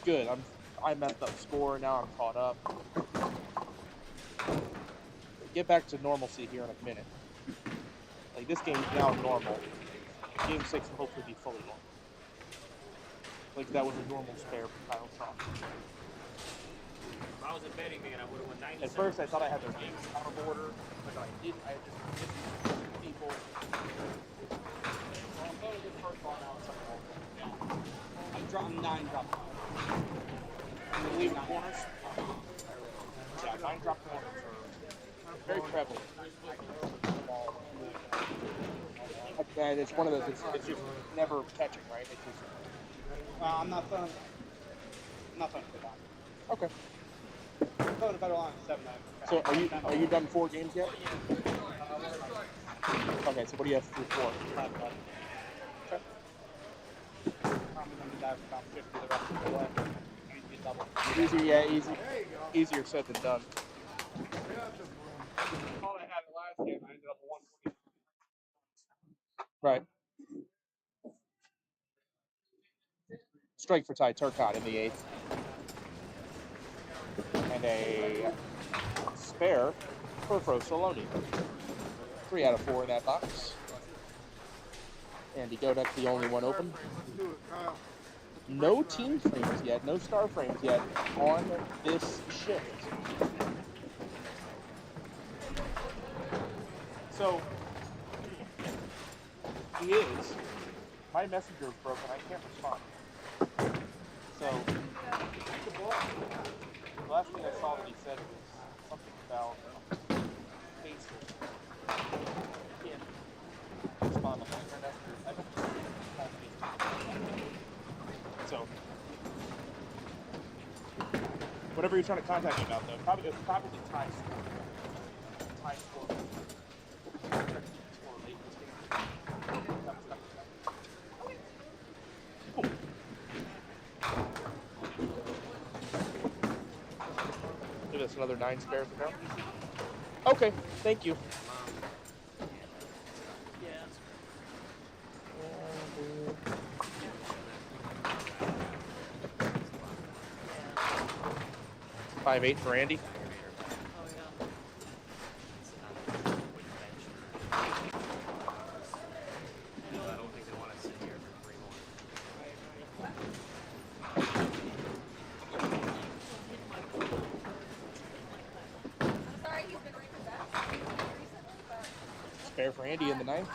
Good. I messed up score. Now I'm caught up. Get back to normalcy here in a minute. Like this game's now normal. Game 6 will hopefully be fully normal. Like that was a normal spare for Kyle Shaw. If I was a betting man, I would have won 90. At first, I thought I had their games out of order, but I didn't. I just missed people. I'm dropping 9 drop. You leave corners? Yeah, 9 drop corners are very prevalent. And it's one of those, it's just never catching, right? It's just, I'm not throwing for that. okay. I'm throwing a better line 7 So are you done 4 games yet? Okay, so what do you have through 4? Okay. Probably going to be down for about 50 the rest of the way. Easy, yeah, easy. Easier said than done. All I had it last game, I ended up with 120. Right. Strike for Ty Turcotte in the 8th. And a spare for Promotional. 3 out of 4 in that box. Andy Godek, the only one open. No team frames yet, no star frames yet on this shift. So, he is. My messenger is broken. I can't respond. said was something about cases. Can't respond on the internet. I don't have Facebook. So, whatever you're trying to contact me about, though, it's probably tie score. Tie score. Try to keep the score late in this game. Cool. Give us another 9 spare for now. Okay, thank you. Yeah. 5-8 for Andy. Spare for Andy in the 9th.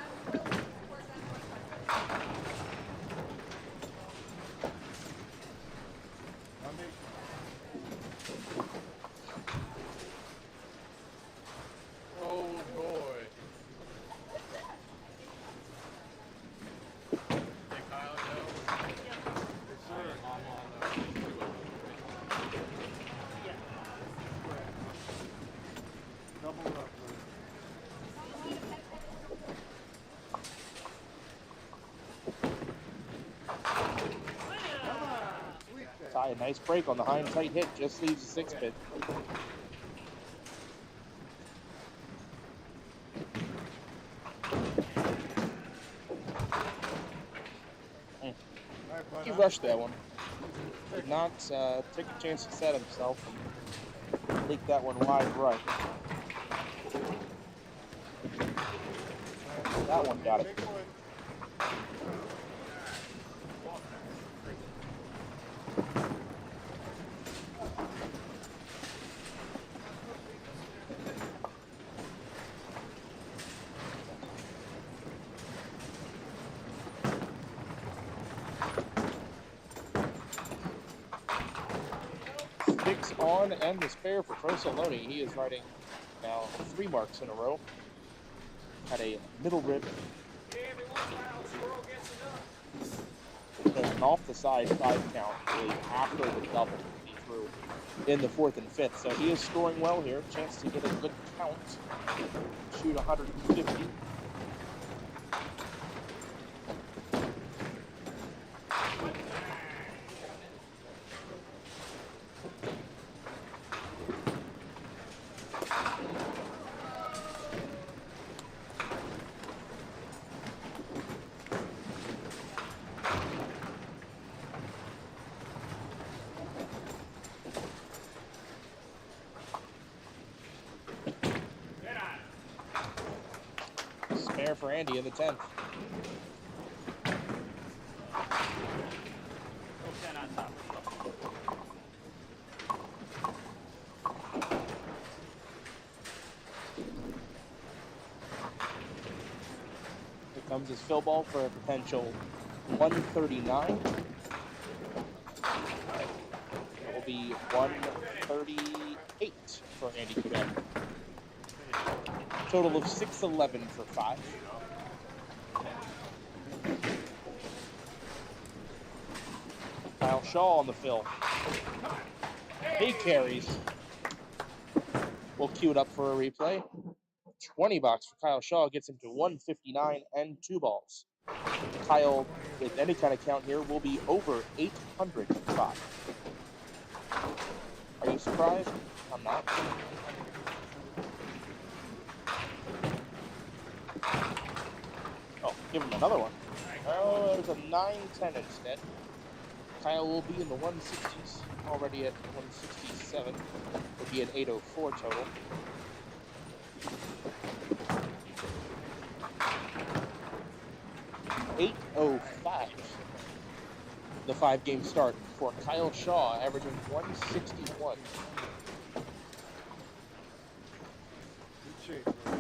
Oh boy. Hey Kyle, no. Yes, sir. Double up, Ty, a nice break on the high and tight hit, just leaves a 6-bit. He rushed that one. Did not take a chance to set himself and leak that one wide right. That one got it. Sticks on and the spare for Promotional. He is riding now 3 marks in a row. Had a middle rib. There's an off the side 5 count really after the double he threw in the 4th and 5th. So he is scoring well here. Chance to get a good count. Shoot 150. Spare for Andy in the 10th. Here comes his fill ball for a potential 139. It will be 138 for Andy Quebec. Total of 611 for 5. Kyle Shaw on the fill. He carries. We'll cue it up for a replay. 20 bucks for Kyle Shaw gets him to 159 and 2 balls. Kyle, with any kind of count here, will be over 805. Are you surprised? I'm not. Oh, give him another one. Oh, there's a 9-10 instead. Kyle will be in the 160s, already at 167. Would be an 804 total. .805. The 5-game start for Kyle Shaw, averaging 161. Good shape, bro.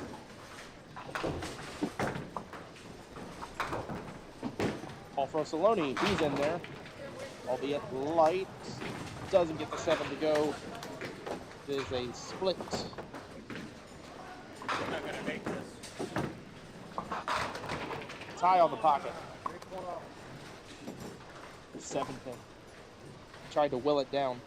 Paul Promotional, he's in there, albeit light. Doesn't get the 7 to go. It is a split. I'm not gonna make this. Tie on the pocket. 7 pin. Tried to will it down.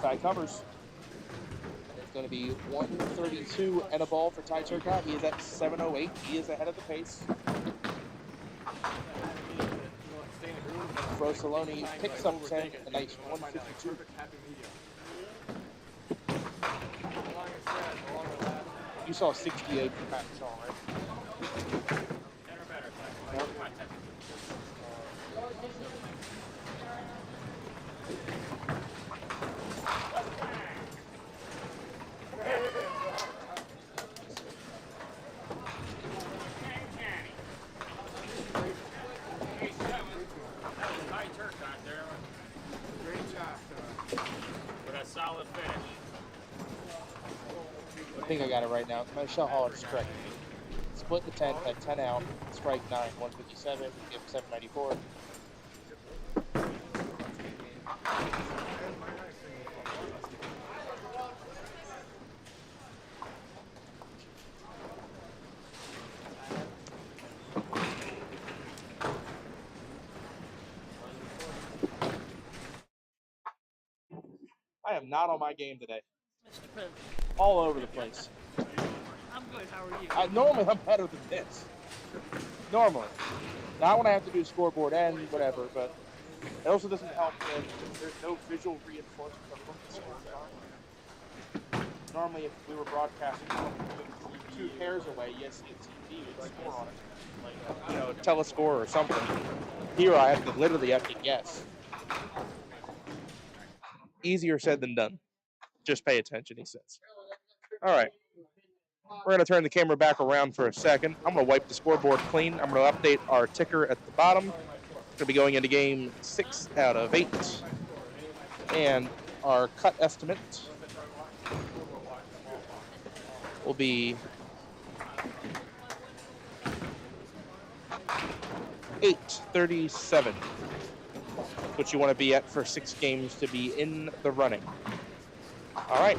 Tie covers. It's going to be 132 and a ball for Ty Turcotte. He is at 7:08. He is ahead of the pace. Rosaloni picks up 10, a nice 152. You saw 68 from Pat Shaw, right? I think I got it right now. Michelle Hall is correct. Split the 10 at 10 out. Strike 9, 157. Give 794. I am not on my game today. Mr. President. All over the place. I'm good. How are you? Normally I'm better than this. Normally. Not when I have to do scoreboard and whatever, but it also doesn't help that there's no visual reinforcement of what the scores are. Normally if we were broadcasting 2 pairs away, yes, the TV would score on it. Like, telescore or something. Here I literally have to guess. Easier said than done. Just pay attention, he says. All right. We're going to turn the camera back around for a second. I'm going to wipe the scoreboard clean. I'm going to update our ticker at the bottom. Going to be going into game 6 out of 8. And our cut estimate will be 837. What you want to be at for 6 games to be in the running. All right.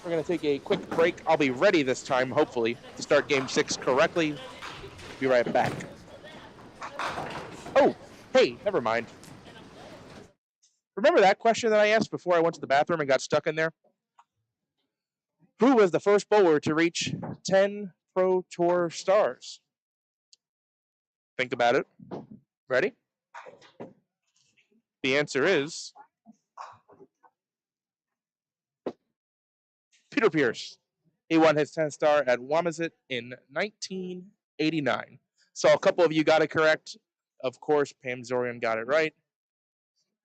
We're going to take a quick break. I'll be ready this time, hopefully, to start game 6 correctly. Be right back. Oh, hey, never mind. Remember that question that I asked before I went to the bathroom and got stuck in there? Who was the first bowler to reach 10 Pro Tour stars? Think about it. Ready? The answer is Peter Pierce. He won his 10th star at Wamazet in 1989. So a couple of you got it correct. Of course, Pam Zorian got it right.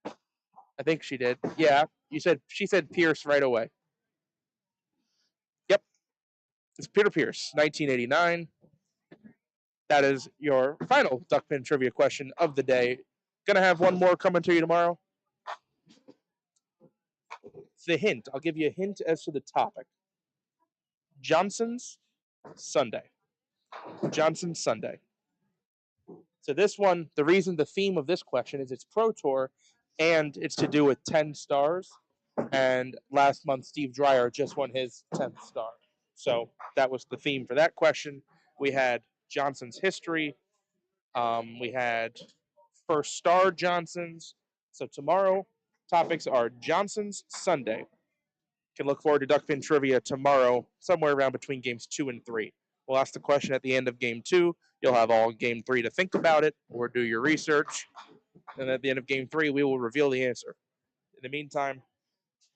I think she did. Yeah, she said Pierce right away. Yep. It's Peter Pierce, 1989. That is your final Duckpin trivia question of the day. Gonna have one more coming to you tomorrow. The hint. I'll give you a hint as to the topic. Johnson's Sunday. Johnson's Sunday. So this one, the theme of this question is it's Pro Tour, and it's to do with 10 stars. And last month, Steve Dreyer just won his 10th star. So that was the theme for that question. We had Johnson's history. We had first star Johnson's. So tomorrow, topics are Johnson's Sunday. Can look forward to Duckpin trivia tomorrow, somewhere around between games 2 and 3. We'll ask the question at the end of game 2. You'll have all game 3 to think about it or do your research. And at the end of game 3, we will reveal the answer. In the meantime,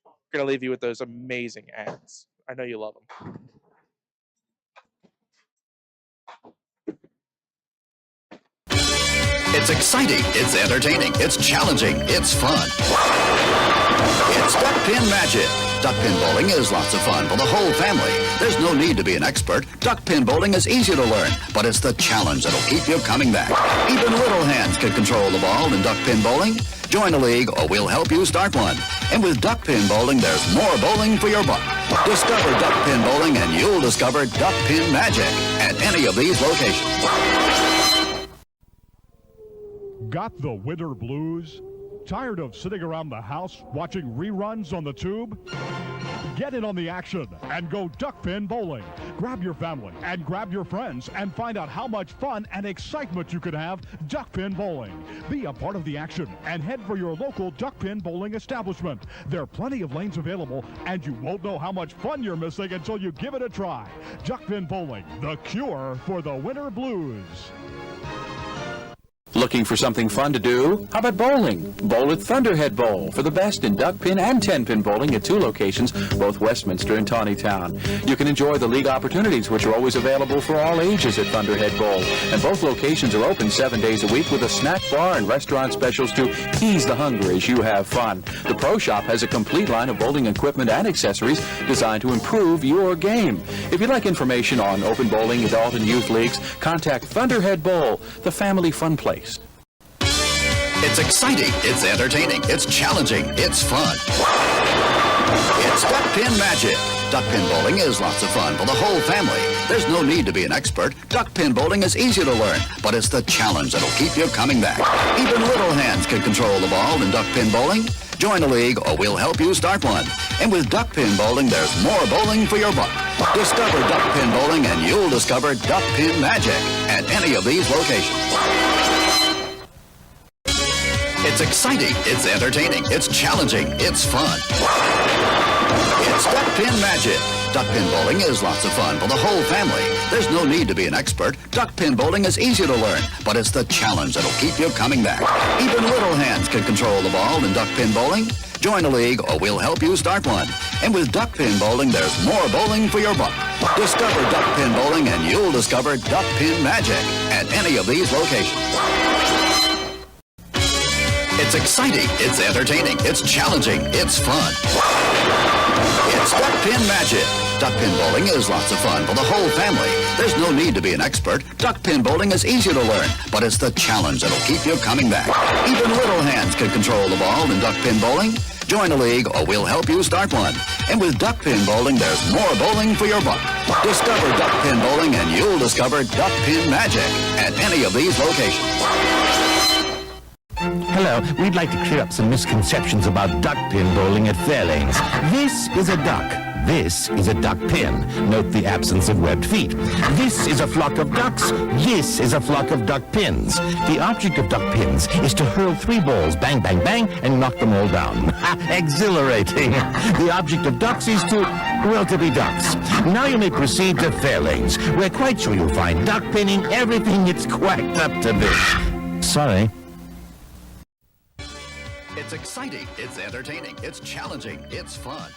we're going to leave you with those amazing ads. I know you love them. It's exciting, it's entertaining, it's challenging, it's fun. It's Duckpin Magic. Duckpin bowling is lots of fun for the whole family. There's no need to be an expert. Duckpin bowling is easy to learn, but it's the challenge that'll keep you coming back. Even little hands can control the ball in duckpin bowling. Join a league or we'll help you start one. And with Duckpin Bowling, there's more bowling for your buck. Discover Duckpin Bowling and you'll discover Duckpin magic at any of these locations. Got the winter blues? Tired of sitting around the house watching reruns on the tube? Get in on the action and go Duckpin Bowling. Grab your family and grab your friends and find out how much fun and excitement you could have Duckpin Bowling. Be a part of the action and head for your local Duckpin Bowling establishment. There are plenty of lanes available and you won't know how much fun you're missing until you give it a try. Duckpin Bowling, the cure for the winter blues. Looking for something fun to do? How about bowling? Bowl at Thunderhead Bowl for the best in duckpin and 10-pin bowling at 2 locations, both Westminster and Tawnytown. You can enjoy the league opportunities, which are always available for all ages at Thunderhead Bowl. And both locations are open 7 days a week with a snack bar and restaurant specials to ease the hunger as you have fun. The Pro Shop has a complete line of bowling equipment and accessories designed to improve your game. If you'd like information on open bowling, adult and youth leagues, contact Thunderhead Bowl, the family fun place. It's exciting, it's entertaining, it's challenging, it's fun. It's Duckpin Magic. Duckpin bowling is lots of fun for the whole family. There's no need to be an expert. Duckpin bowling is easy to learn, but it's the challenge that'll keep you coming back. Even little hands can control the ball in duckpin bowling. Join a league or we'll help you start one. And with Duckpin Bowling, there's more bowling for your buck. Discover Duckpin Bowling and you'll discover Duckpin Magic at any of these locations. It's exciting, it's entertaining, it's challenging, it's fun. It's Duckpin Magic. Duckpin bowling is lots of fun for the whole family. There's no need to be an expert. Duckpin bowling is easy to learn, but it's the challenge that'll keep you coming back. Even little hands can control the ball in duckpin bowling. Join a league or we'll help you start one. And with Duckpin Bowling, there's more bowling for your buck. Discover Duckpin Bowling and you'll discover Duckpin Magic at any of these locations. It's exciting, it's entertaining, it's challenging, it's fun. It's Duckpin Magic. Duckpin bowling is lots of fun for the whole family. There's no need to be an expert. Duckpin bowling is easy to learn, but it's the challenge that'll keep you coming back. Even little hands can control the ball in duckpin bowling. Join a league or we'll help you start one. And with Duckpin Bowling, there's more bowling for your buck. Discover Duckpin Bowling and you'll discover Duckpin Magic at any of these locations. Hello, we'd like to clear up some misconceptions about duckpin bowling at Fairlanes. This is a duck. This is a duck pin. Note the absence of webbed feet. This is a flock of ducks. This is a flock of duck pins. The object of duck pins is to hurl 3 balls, bang, bang, bang, and knock them all down. Exhilarating. The object of ducks is to be ducks. Now you may proceed to Fairlanes. We're quite sure you'll find duck pinning everything it's quacked up to be. Sorry. It's exciting, it's entertaining, it's challenging, it's fun.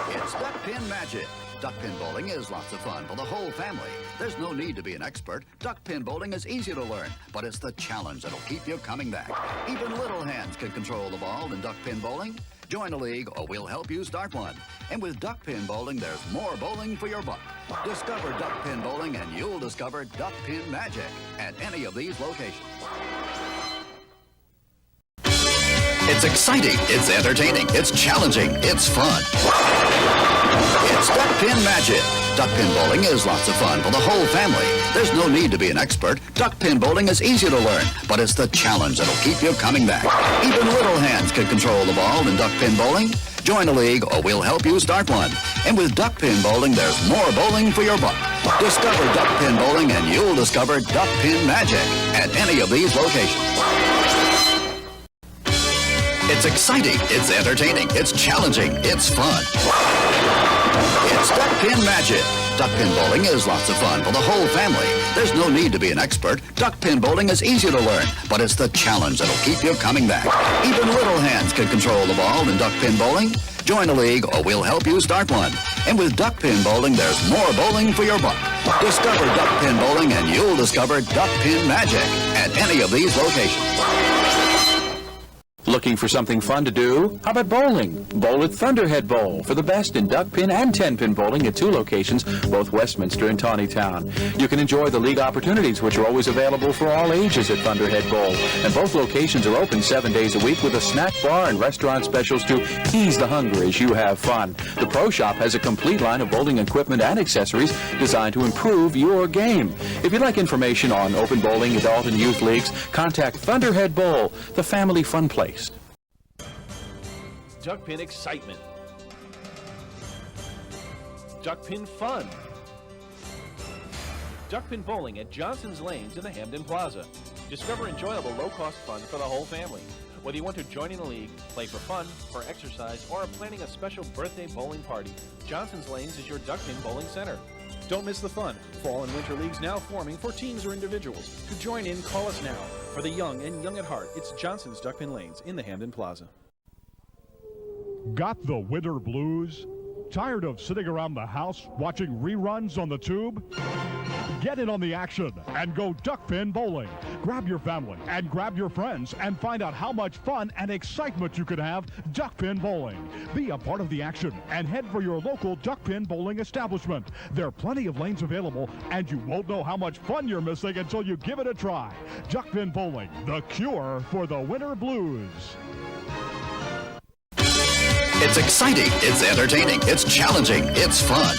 It's Duckpin Magic. Duckpin bowling is lots of fun for the whole family. There's no need to be an expert. Duckpin bowling is easy to learn, but it's the challenge that'll keep you coming back. Even little hands can control the ball in duckpin bowling. Join a league or we'll help you start one. And with Duckpin Bowling, there's more bowling for your buck. Discover Duckpin Bowling and you'll discover Duckpin Magic at any of these locations. It's exciting, it's entertaining, it's challenging, it's fun. It's Duckpin Magic. Duckpin bowling is lots of fun for the whole family. There's no need to be an expert. Duckpin bowling is easy to learn, but it's the challenge that'll keep you coming back. Even little hands can control the ball in duckpin bowling. Join a league or we'll help you start one. And with Duckpin Bowling, there's more bowling for your buck. Discover Duckpin Bowling and you'll discover Duckpin Magic at any of these locations. It's exciting, it's entertaining, it's challenging, it's fun. It's Duckpin Magic. Duckpin bowling is lots of fun for the whole family. There's no need to be an expert. Duckpin bowling is easy to learn, but it's the challenge that'll keep you coming back. Even little hands can control the ball in duckpin bowling. Join a league or we'll help you start one. And with Duckpin Bowling, there's more bowling for your buck. Discover Duckpin Bowling and you'll discover Duckpin Magic at any of these locations. Looking for something fun to do? How about bowling? Bowl at Thunderhead Bowl for the best in duckpin and 10-pin bowling at 2 locations, both Westminster and Tawnytown. You can enjoy the league opportunities, which are always available for all ages at Thunderhead Bowl. And both locations are open 7 days a week with a snack bar and restaurant specials to ease the hunger as you have fun. The Pro Shop has a complete line of bowling equipment and accessories designed to improve your game. If you'd like information on open bowling, adult and youth leagues, contact Thunderhead Bowl, the family fun place. Duckpin excitement. Duckpin fun. Duckpin bowling at Johnson's Lanes in the Hamden Plaza. Discover enjoyable low-cost fun for the whole family. Whether you want to join in a league, play for fun, for exercise, or are planning a special birthday bowling party, Johnson's Lanes is your Duckpin bowling center. Don't miss the fun. Fall and winter leagues now forming for teams or individuals. To join in, call us now. For the young and young at heart, it's Johnson's Duckpin Lanes in the Hamden Plaza. Got the winter blues? Tired of sitting around the house watching reruns on the tube? Get in on the action and go duckpin bowling. Grab your family and grab your friends and find out how much fun and excitement you could have duckpin bowling. Be a part of the action and head for your local duckpin bowling establishment. There are plenty of lanes available and you won't know how much fun you're missing until you give it a try. Duckpin bowling, the cure for the winter blues. It's exciting, it's entertaining, it's challenging, it's fun.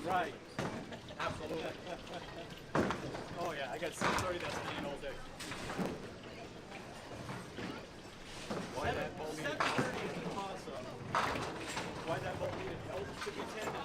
Right. Absolutely. Oh yeah, I got 630 that's playing all day. Why that ball needed Why that ball needed should be 10 now.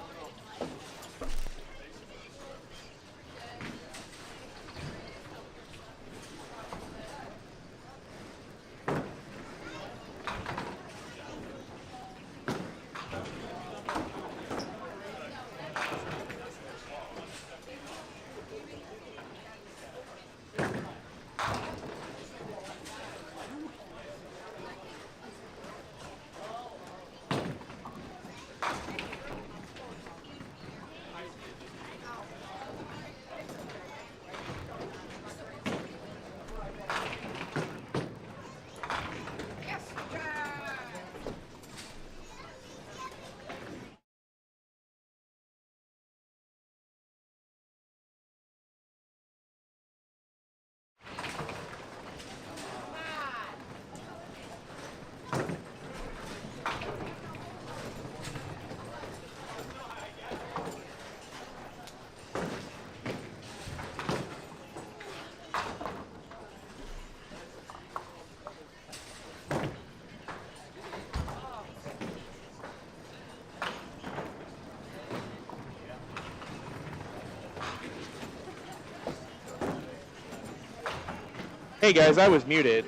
Hey guys, I was muted.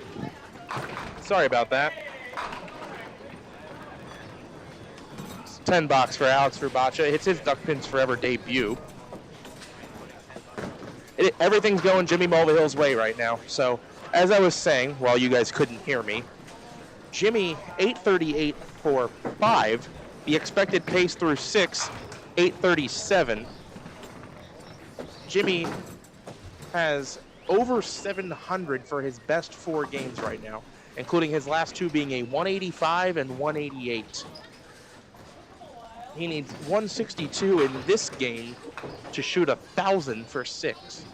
Sorry about that. It's $10 for Alex Rubacha. It's his Duckpins Forever debut. Everything's going Jimmy Mulvihill's way right now. So, as I was saying, while you guys couldn't hear me, Jimmy 8:38 for 5. The expected pace through 6, 8:37. Jimmy has over 700 for his best 4 games right now, including his last 2 being a 185 and 188. He needs 162 in this game to shoot 1,000 for 6.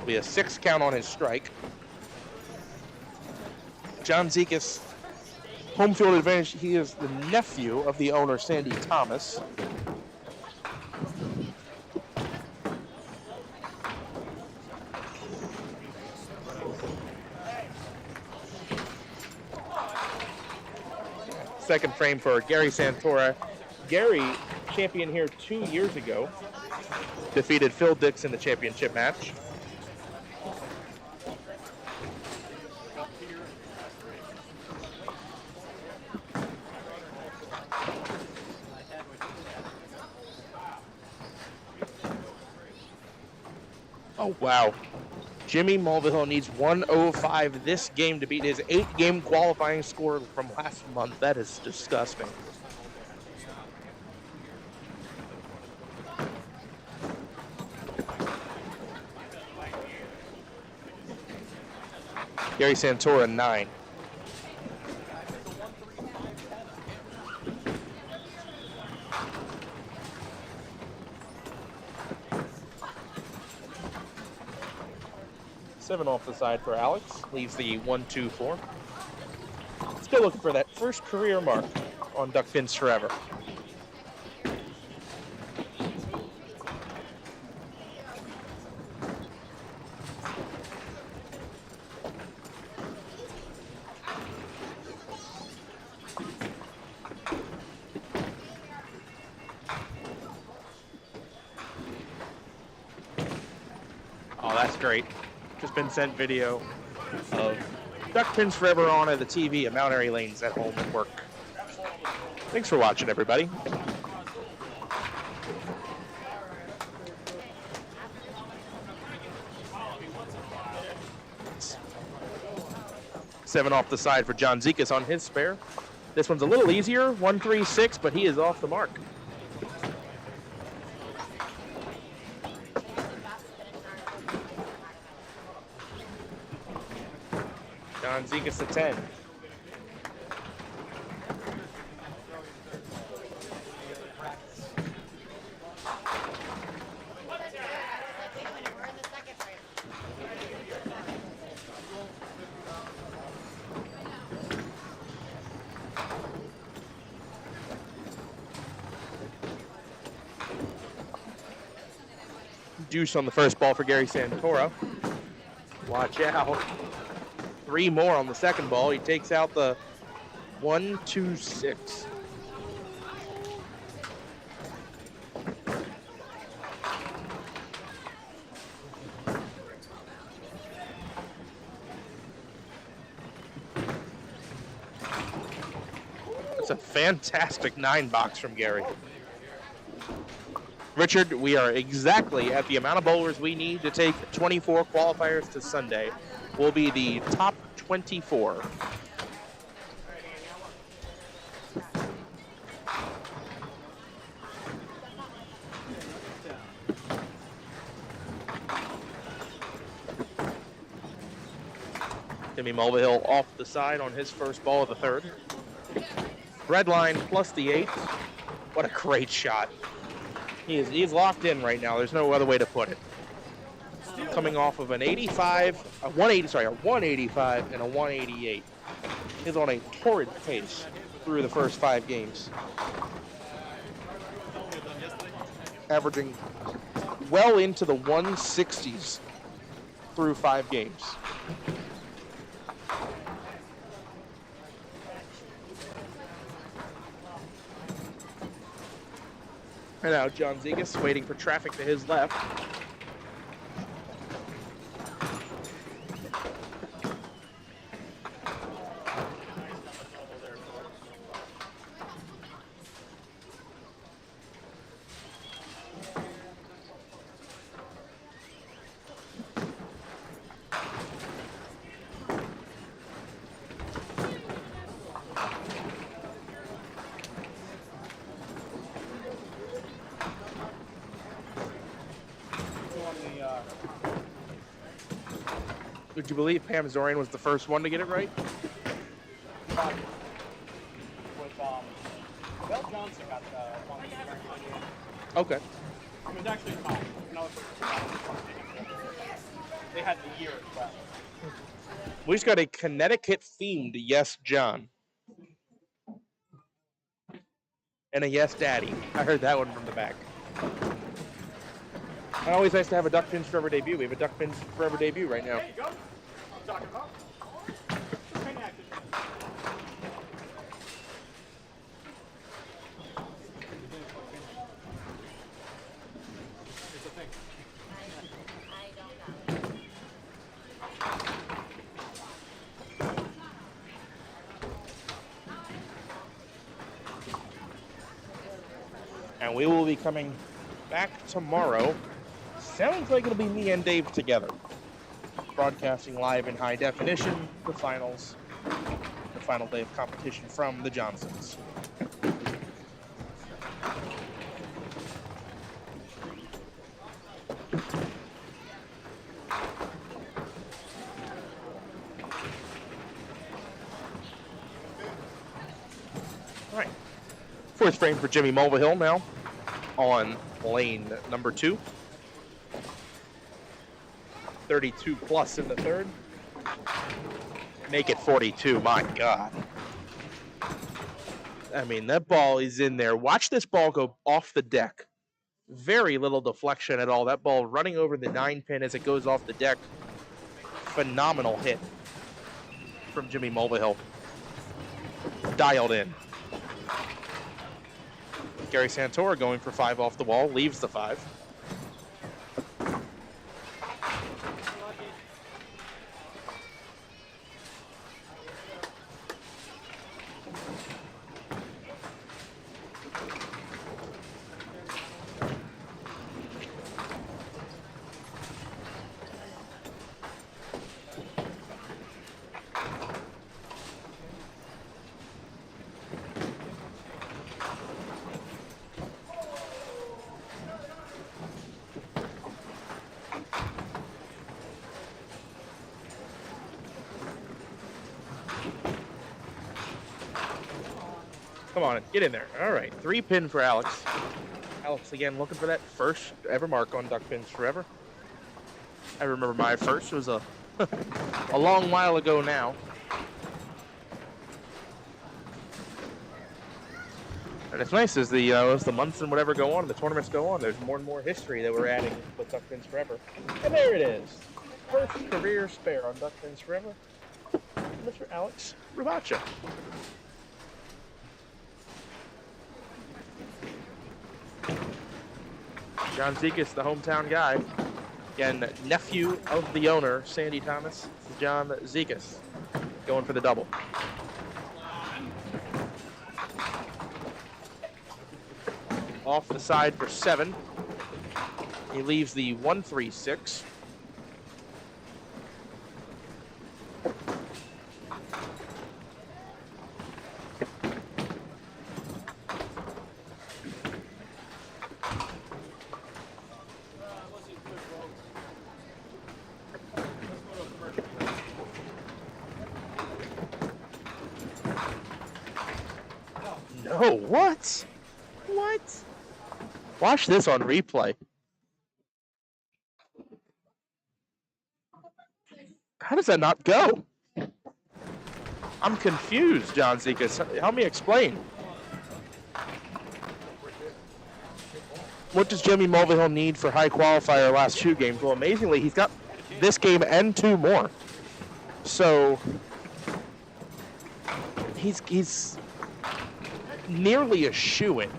Be a 6 count on his strike. John Zekas, home field advantage. He is the nephew of the owner, Sandy Thomas. Second frame for Gary Santora. Gary, champion here 2 years ago, defeated Phil Dix in the championship match. Oh, wow. Jimmy Mulvihill needs 105 this game to beat his 8-game qualifying score from last month. That is disgusting. Gary Santora, 9. Seven off the side for Alex. Leaves the 1-2-4. Still looking for that first career mark on Duckpins Forever. Oh, that's great. Just been sent video of Duckpins Forever on at the TV at Mount Airy Lanes at home and work. Thanks for watching, everybody. Seven off the side for John Zekas on his spare. This one's a little easier, 1-3-6, but he is off the mark. John Zekas to 10. Deuce on the first ball for Gary Santora. Watch out. 3 more on the second ball. He takes out the 1, 2, 6. It's a fantastic 9 box from Gary. Richard, we are exactly at the amount of bowlers we need to take 24 qualifiers to Sunday. We'll be the top 24. Jimmy Mulvihill off the side on his first ball of the third. Red line plus the 8. What a great shot. He's locked in right now. There's no other way to put it. Coming off of an 185 and a 188. He's on a torrid pace through the first 5 games. Averaging well into the 160s through 5 games. And now John Zegas waiting for traffic to his left. Would you believe Pam Zorian was the first one to get it right? Bell Johnson got the one. Okay. It was actually fine. They had the year as well. We just got a Connecticut-themed Yes, John. And a Yes, Daddy. I heard that one from the back. And always nice to have a Duckpins Forever debut. We have a Duckpins Forever debut right now. There you go. I'm talking about. And we will be coming back tomorrow. Sounds like it'll be me and Dave together. Broadcasting live in high definition, the finals, the final day of competition from the Johnsons. All right. Fourth frame for Jimmy Mulvihill now on lane number 2. 32 plus in the third. Make it 42, my God. I mean, that ball is in there. Watch this ball go off the deck. Very little deflection at all. That ball running over the 9-pin as it goes off the deck. Phenomenal hit from Jimmy Mulvihill. Dialed in. Gary Santora going for 5 off the wall, leaves the 5. Come on, get in there. All right, 3-pin for Alex. Alex, again, looking for that first ever mark on Duckpins Forever. I remember my first. It was a long while ago now. And it's nice as the months and whatever go on, the tournaments go on, there's more and more history that we're adding with Duckpins Forever. And there it is. First career spare on Duckpins Forever, Mr. Alex Rubacha. John Zekas, the hometown guy. Again, nephew of the owner, Sandy Thomas, John Zekas, going for the double. Off the side for 7. He leaves the 1-3-6. No, what? What? Watch this on replay. How does that not go? I'm confused, John Zekas. Help me explain. What does Jimmy Mulvihill need for high qualifier last 2 games? Well, amazingly, he's got this game and 2 more. So he's nearly a shoo-in.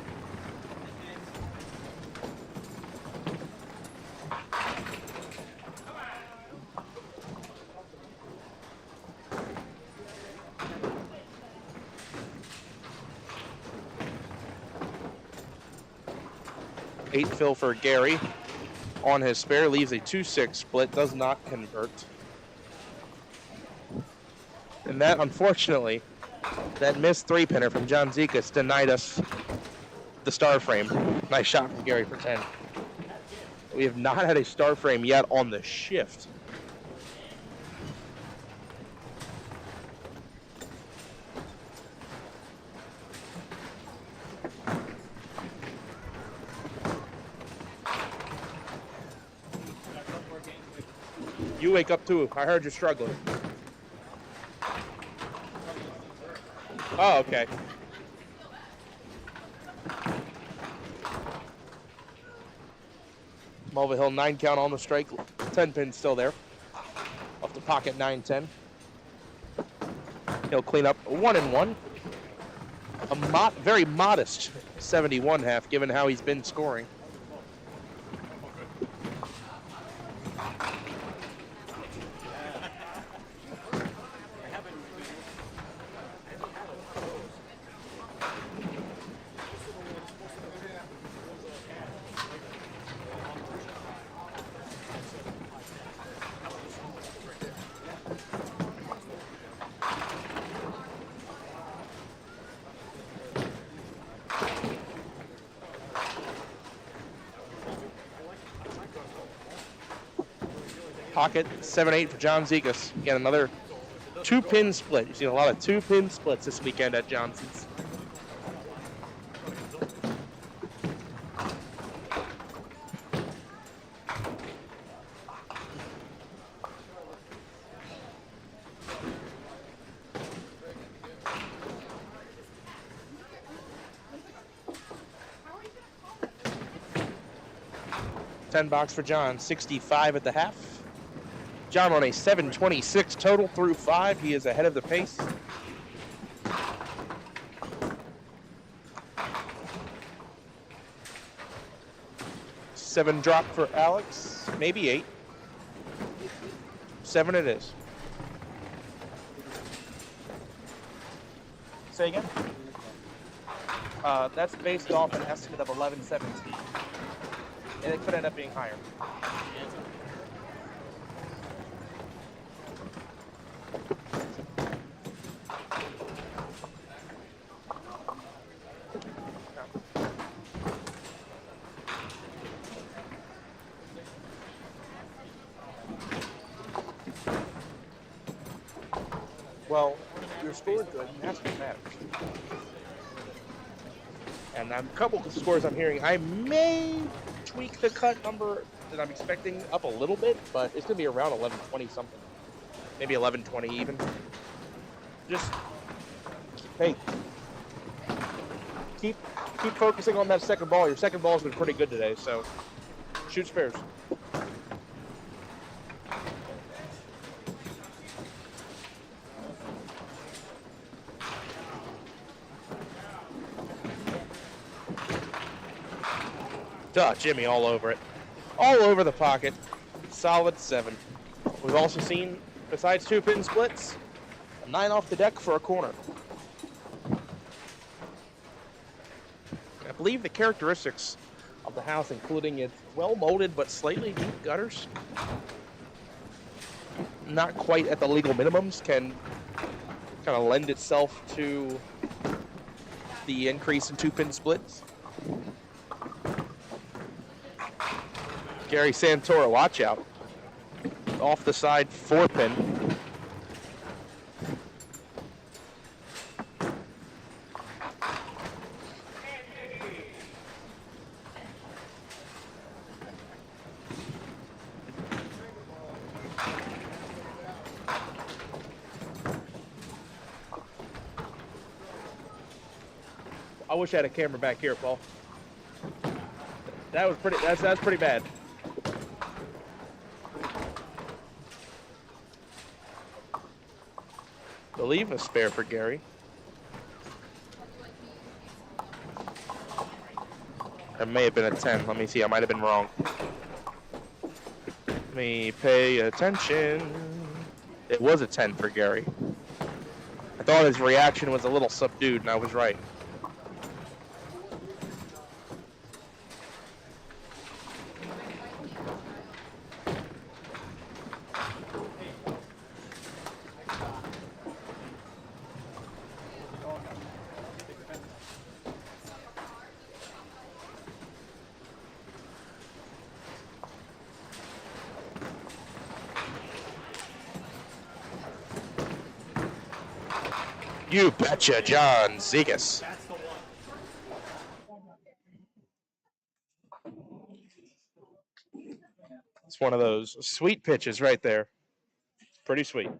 Eight fill for Gary on his spare, leaves a 2-6 split, does not convert. And that, unfortunately, that missed 3-pinner from John Zekas denied us the star frame. Nice shot from Gary for 10. We have not had a star frame yet on the shift. You wake up too. I heard you're struggling. Oh, okay. Mulvihill 9 count on the strike. 10 pin still there. Off the pocket 9-10. He'll clean up 1-1. A very modest 71 half given how he's been scoring. Pocket 7-8 for John Zekas. Again, another 2-pin split. You've seen a lot of 2-pin splits this weekend at Johnson's. $10 for John, 65 at the half. John on a 7:26 total through 5. He is ahead of the pace. $7 drop for Alex, maybe 8. 7 it is. Say again? That's based off an estimate of 11.17. And it could end up being higher. Well, your score is good, and that's what matters. And a couple of scores I'm hearing, I may tweak the cut number that I'm expecting up a little bit, but it's going to be around 11:20 something. Maybe 11:20 even. Just, hey, keep keep focusing on that second ball. Your second ball's been pretty good today, so shoot spares. Duh, Jimmy all over it. All over the pocket. Solid 7. We've also seen, besides 2-pin splits, a 9 off the deck for a corner. I believe the characteristics of the house, including its well-molded but slightly deep gutters, not quite at the legal minimums, can kind of lend itself to the increase in 2-pin splits. Gary Santora, watch out. Off the side, 4-pin. I wish I had a camera back here, Paul. That was pretty. That's pretty bad. Believe a spare for Gary. It may have been a 10. Let me see. I might have been wrong. Let me pay attention. It was a 10 for Gary. I thought his reaction was a little subdued, and I was right. You betcha, John Zegas. It's one of those sweet pitches right there. Pretty sweet.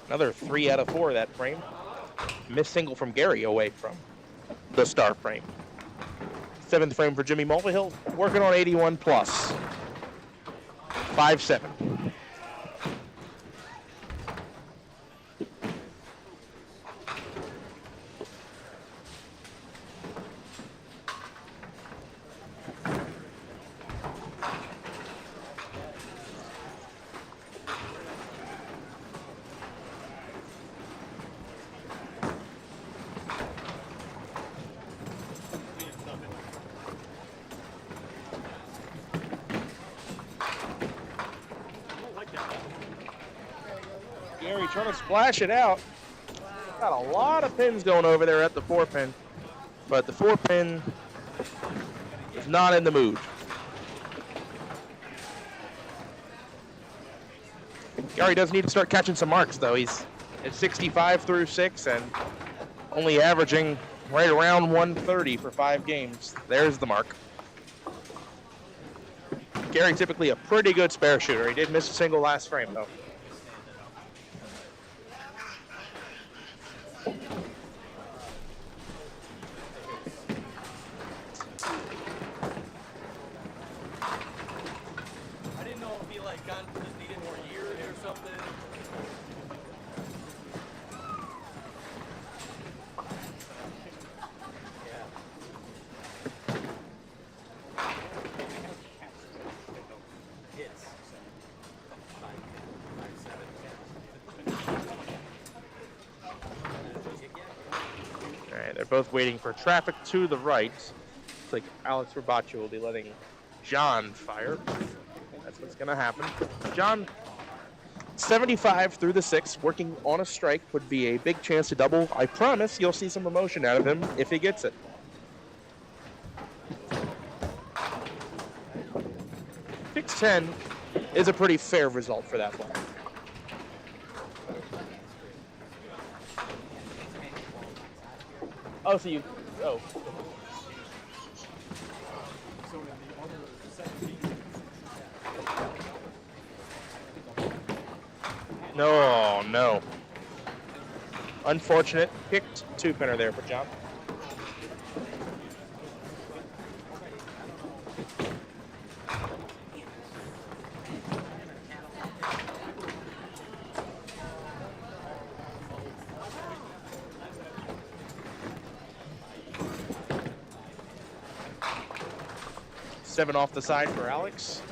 Another 3 out of 4 of that frame. Missed single from Gary away from the star frame. 7th frame for Jimmy Mulvihill, working on 81 plus. 5-7. Gary trying to splash it out. Got a lot of pins going over there at the 4-pin, but the 4-pin is not in the mood. Gary does need to start catching some marks, though. He's at 65 through 6 and only averaging right around 130 for 5 games. There's the mark. Gary typically a pretty good spare shooter. He did miss a single last frame, though. They're both waiting for traffic to the right. Looks like Alex Rabaccio will be letting John fire. That's what's going to happen. John, 75 through the 6, working on a strike would be a big chance to double. I promise you'll see some emotion out of him if he gets it. .610 is a pretty fair result for that ball. Oh, so you. Oh. So in the other second No. Unfortunate. Picked two-pinner there for John. Seven off the side for Alex.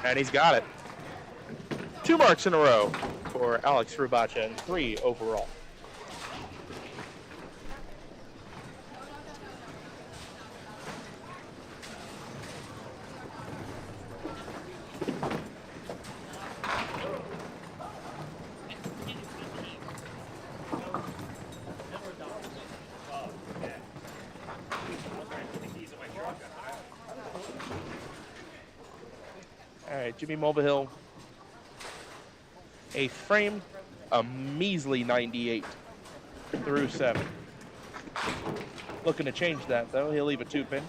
And he's got it. 2 marks in a row for Alex Rubacha and 3 overall. All right, Jimmy Mulvihill, 8th frame, a measly 98 through 7. Looking to change that though. He'll leave a 2-pin.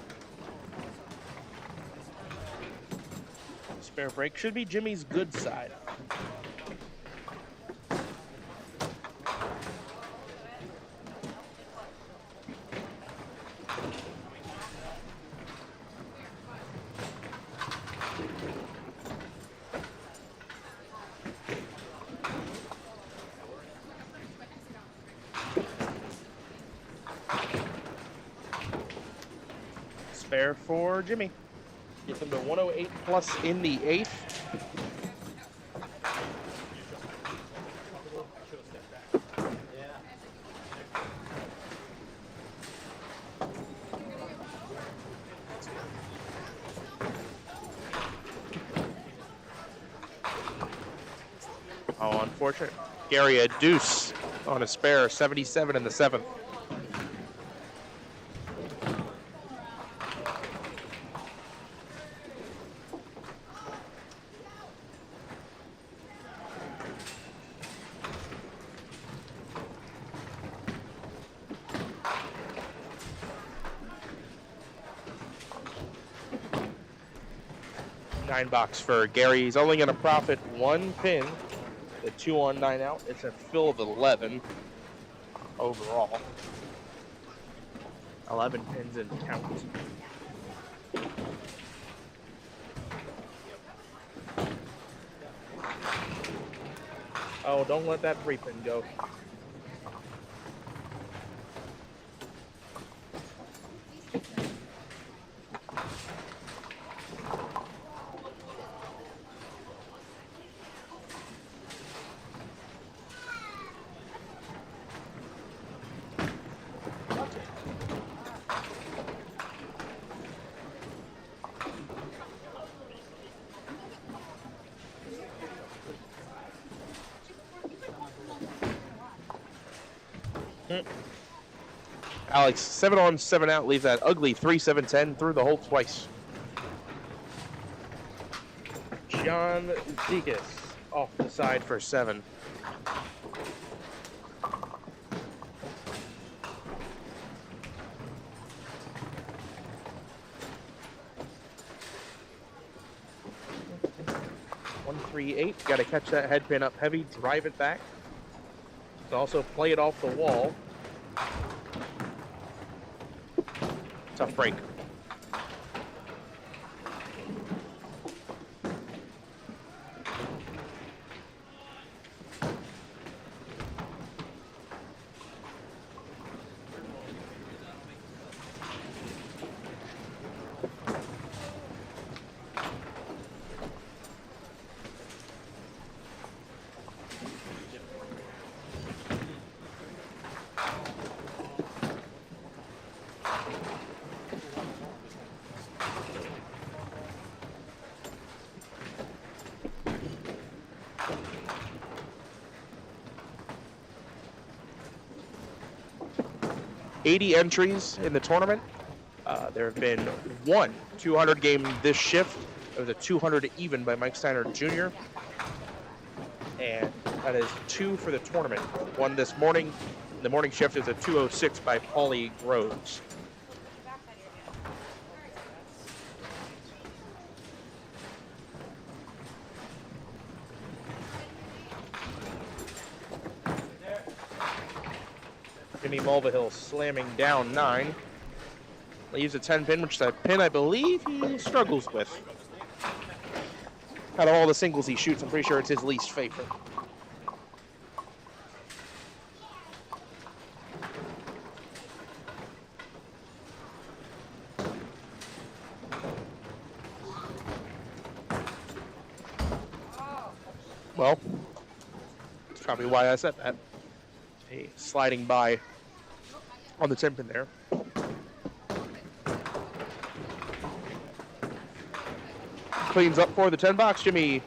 Spare break should be Jimmy's good side. Spare for Jimmy. Get them to 108 plus in the 8th. Oh, unfortunate. Gary, a deuce on a spare, 77 in the 7th. $9 for Gary. He's only going to profit 1 pin. The 2 on 9 out. It's a fill of 11 overall. 11 pins in count. Oh, don't let that 3-pin go. Alex, 7 on, 7 out, leaves that ugly 3-7-10 through the hole twice. John Zekas off the side for 7. One, 3, 8. Got to catch that head pin up heavy, drive it back. Also play it off the wall. Tough break. $80 entries in the tournament. There have been one 200 game this shift. It was a 200 even by Mike Steiner Jr. And that is 2 for the tournament. One this morning. The morning shift is a 206 by Paulie Groves. Jimmy Mulvihill slamming down 9. Leaves a 10 pin, which is a pin I believe he struggles with. Out of all the singles he shoots, I'm pretty sure it's his least favorite. Well, that's probably why I said that. A sliding by on the 10 pin there. Cleans up for the 10 box, Jimmy.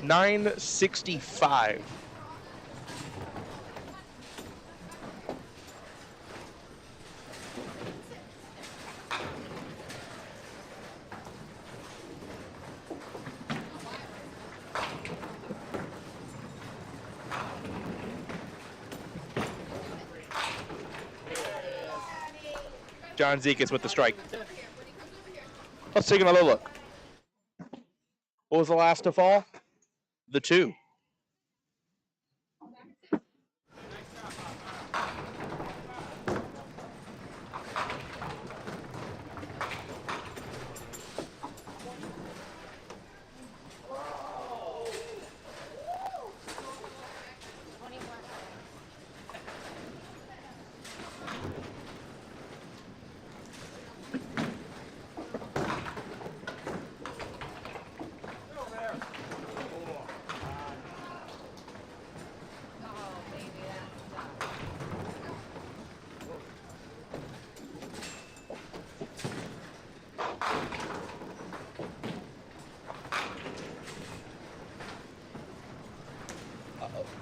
965. John Zekas with the strike. Let's take another look. What was the last to fall? The 2.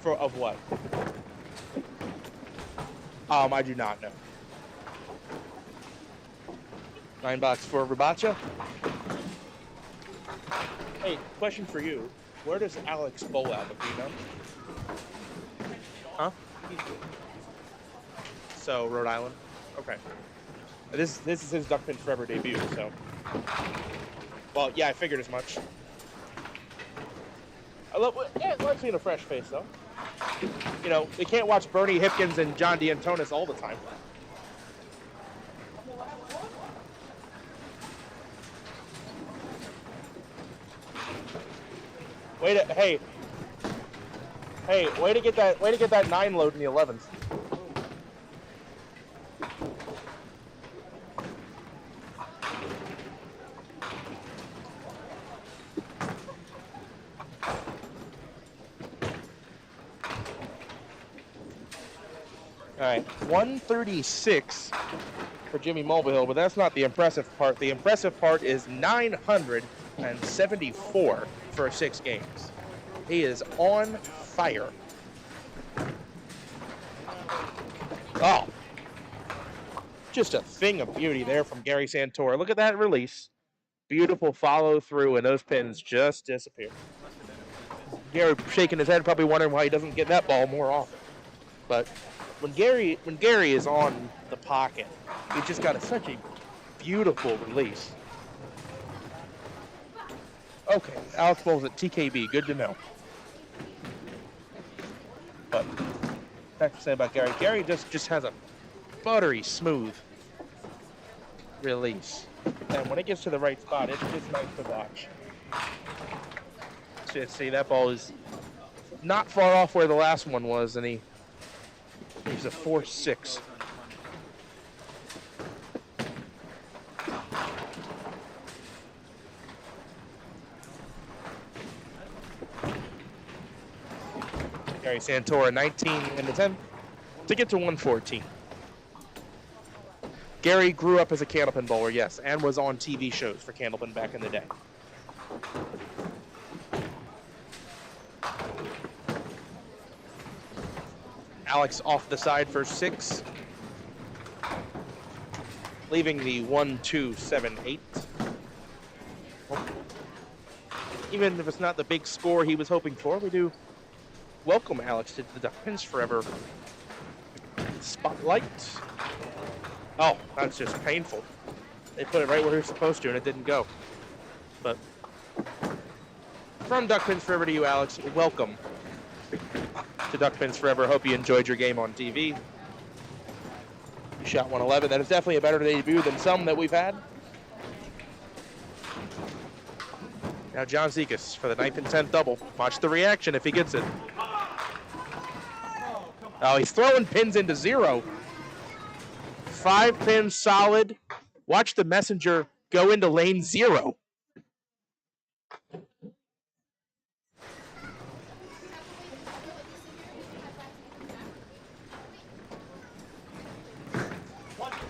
Of what? I do not know. 9 box for Rabacha. Hey, question for you. Where does Alex bowl out of, do you know? Huh? So, Rhode Island? Okay. This is his Duckpin Forever debut, so. Well, yeah, I figured as much. I love seeing a fresh face, though. You know, we can't watch Bernie Hipkins and John D'Antonis all the time. Way to get that 9 load in the 11s. All right, 136 for Jimmy Mulvihill, but that's not the impressive part. The impressive part is 974 for 6 games. He is on fire. Oh, just a thing of beauty there from Gary Santora. Look at that release. Beautiful follow through, and those pins just disappear. Gary shaking his head, probably wondering why he doesn't get that ball more often. But when Gary is on the pocket, he's just got such a beautiful release. Okay, Alex bowls at TKB. Good to know. But back to say about Gary. Gary just has a buttery smooth release, and when it gets to the right spot, it's just nice to watch. So see, that ball is not far off where the last one was, and he's a 4-6. Gary Santora, 19 in the 10 to get to 114. Gary grew up as a Candlepin bowler, yes, and was on TV shows for Candlepin back in the day. Alex off the side for 6. leaving the 1-2-7-8. Even if it's not the big score he was hoping for, we do welcome Alex to the Duckpins Forever spotlight. Oh, that's just painful. They put it right where he was supposed to, and it didn't go. But from Duckpins Forever to you, Alex, welcome to Duckpins Forever. Hope you enjoyed your game on TV. You shot 111. That is definitely a better debut than some that we've had. Now John Zekas for the 9th and 10th double. Watch the reaction if he gets it. Oh, he's throwing pins into 0. 5 pins solid. Watch the messenger go into lane 0.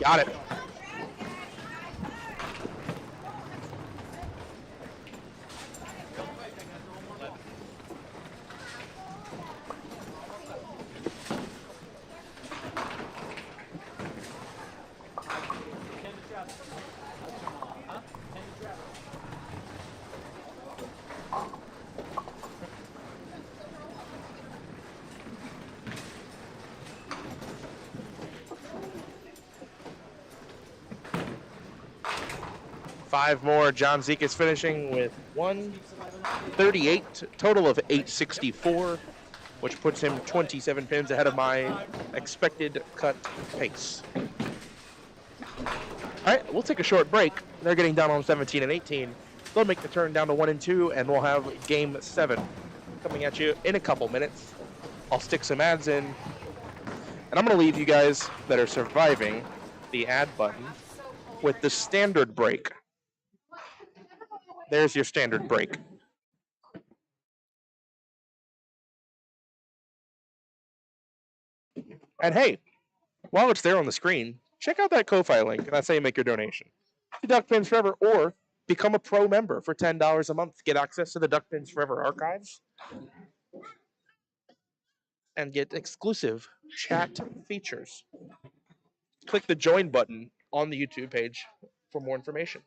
Got it. Five more. John Zekas finishing with 138, total of 864, which puts him 27 pins ahead of my expected cut pace. All right, we'll take a short break. They're getting down on 17 and 18. They'll make the turn down to 1 and 2, and we'll have game 7 coming at you in a couple minutes. I'll stick some ads in, and I'm going to leave you guys that are surviving the ad button with the standard break. There's your standard break. And hey, while it's there on the screen, check out that Ko-Fi link, and that's how you make your donation to Duckpins Forever, or become a pro member for $10 a month to get access to the Duckpins Forever archives and get exclusive chat features. Click the join button on the YouTube page for more information.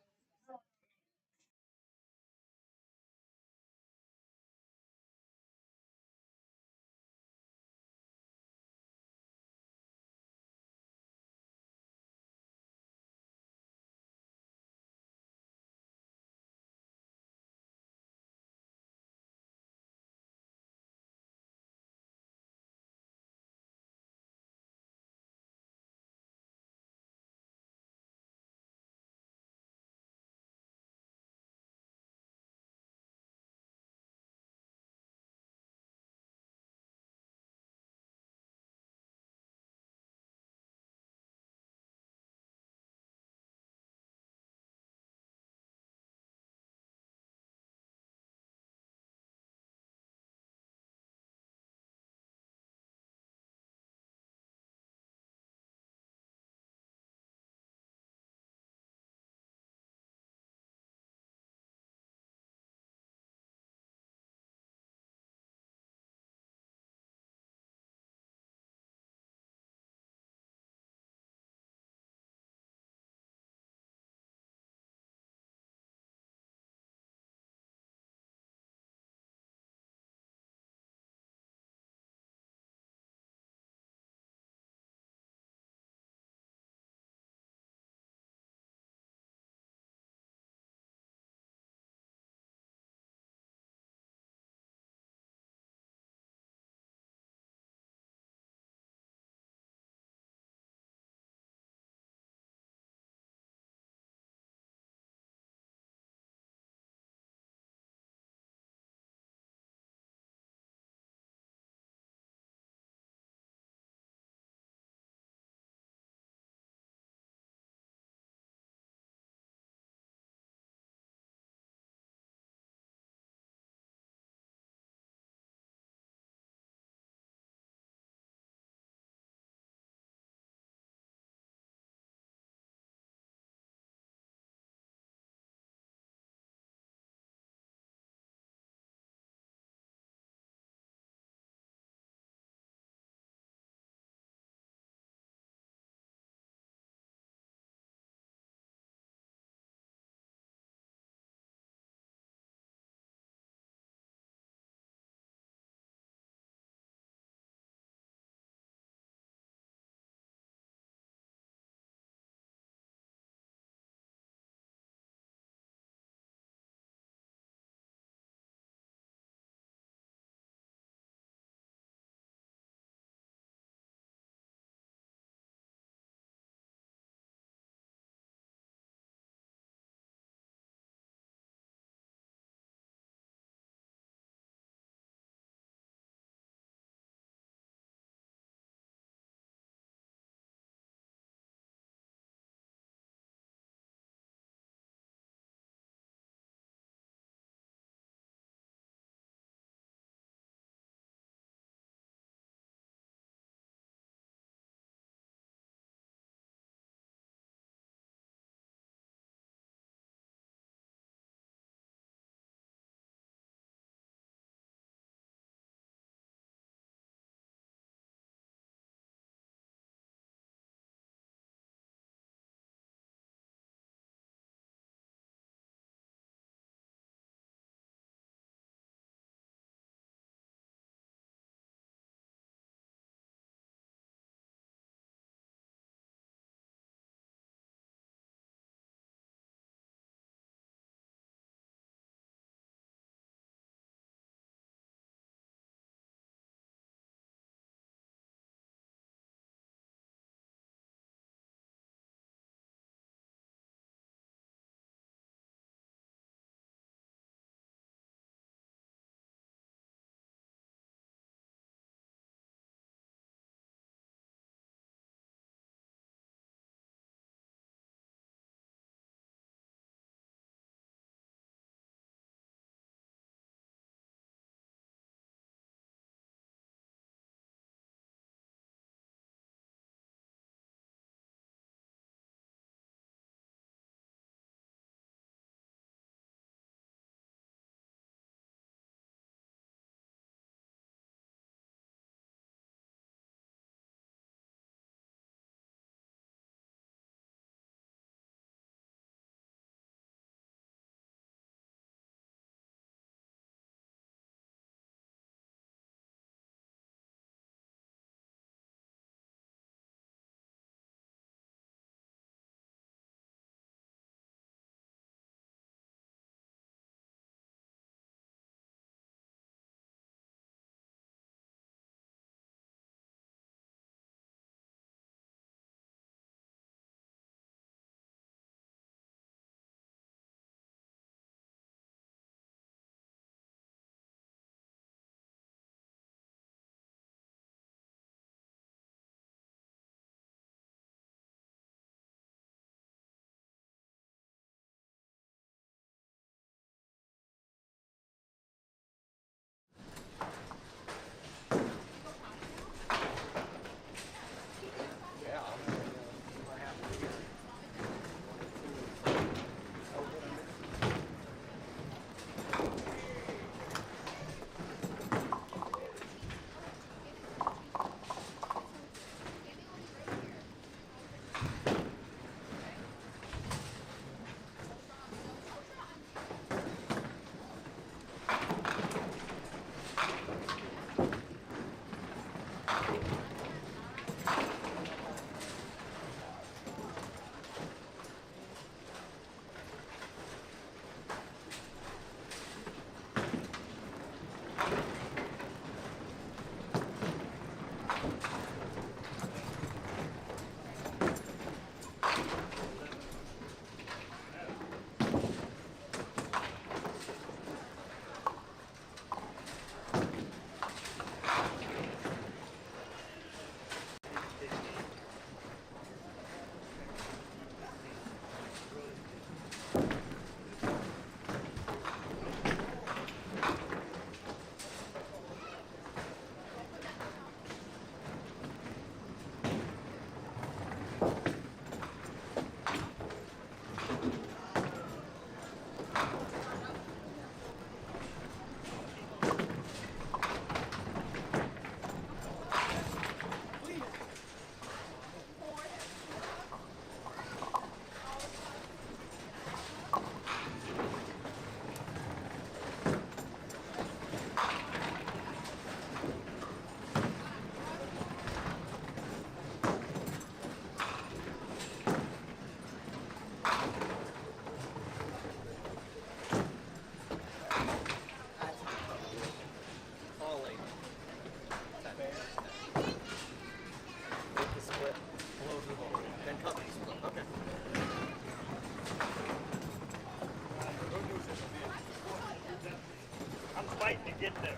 you get there.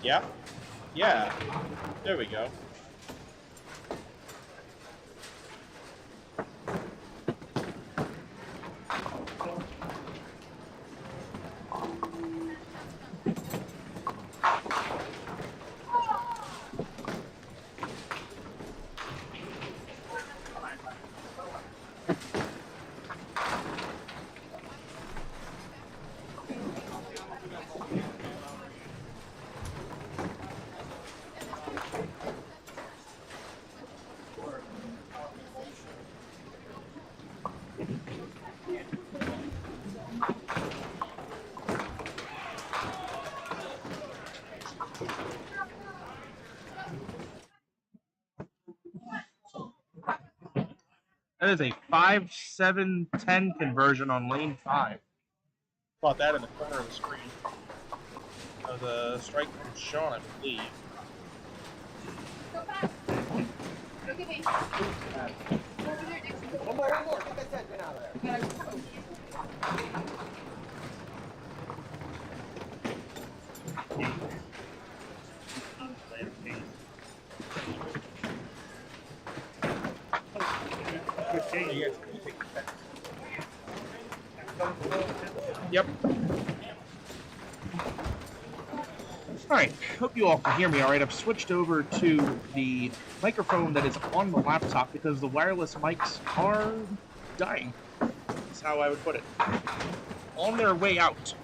Yeah? Yeah. There we go. That is a 5-7-10 conversion on lane 5. Caught that in the corner of the screen. That was a strike from Sean, I believe. One more. Get that 10 pin out of there. Yep. Alright, hope you all can hear me alright. I've switched over to the microphone that is on the laptop because the wireless mics are dying. That's how I would put it. On their way out.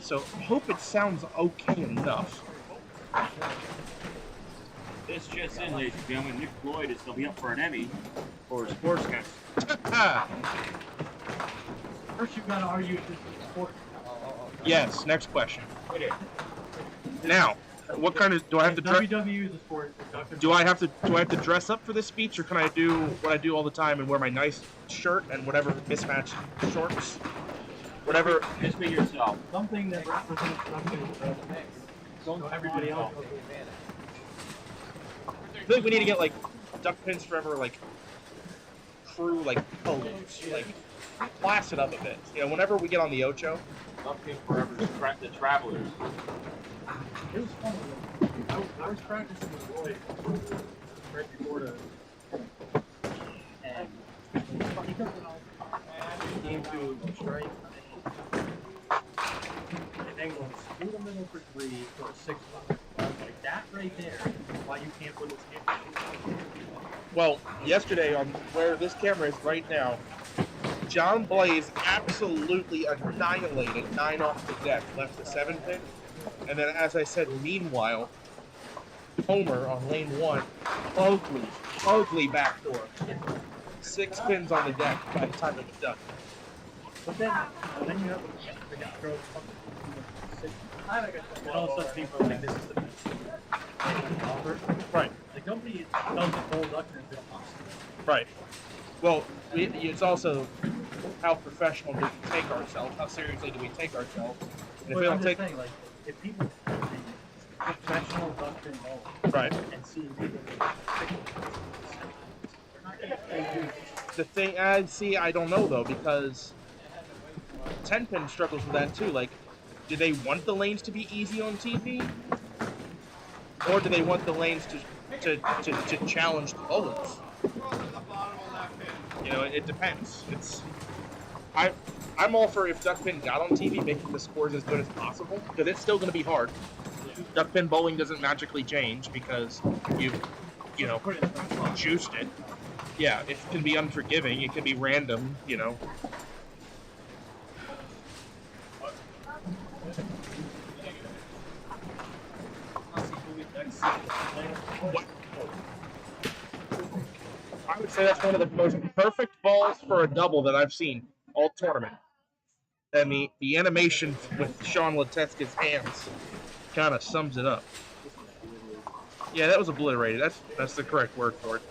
So, hope it sounds okay enough. This just in, ladies and gentlemen, Nick Floyd is going to be up for an Emmy for sportscast. First, you've got to argue if this is sport. Yes, next question. Now, what kind of do I have to dress? WWE is a sport. Do I have to dress up for this speech, or can I do what I do all the time and wear my nice shirt and whatever mismatched shorts, whatever? Just be yourself. Something that represents something. So everybody else. I feel like we need to get like Duckpins Forever like crew like pose, like class it up a bit. You know, whenever we get on the Ocho. Duckpin Forever, the Travelers. It was fun. I was practicing with Roy right before the and he came to strike and then going to scoot him in for 3 for a 6-5. I was like, that right there why you can't put this camera. Well, yesterday on where this camera is right now, John Blaze absolutely annihilated 9 off the deck, left the 7-pin, and then as I said, meanwhile, Homer on lane 1, ugly backdoor. 6 pins on the deck by the time it was done. But then you have the guy throw and all of a sudden people think this is the best offer. Right. The company doesn't bowl Duckpin if it's possible. Right. Well, it's also how professional do we take ourselves? How seriously do we take ourselves? And if we don't take, saying, like, if people professional Duckpin bowling, right, and see people, the thing I don't know though, because 10-pin struggles with that too. Like, do they want the lanes to be easy on TV, or do they want the lanes to challenge the bowlers? You know, it depends. I'm all for if Duckpin got on TV, making the scores as good as possible, because it's still going to be hard. Duckpin bowling doesn't magically change because you know, juiced it. Yeah, it can be unforgiving. It can be random. You know. I would say that's one of the most perfect balls for a double that I've seen all tournament. And the animation with Sean Leteska's hands kind of sums it up. Yeah, that was obliterated. That's the correct word for it.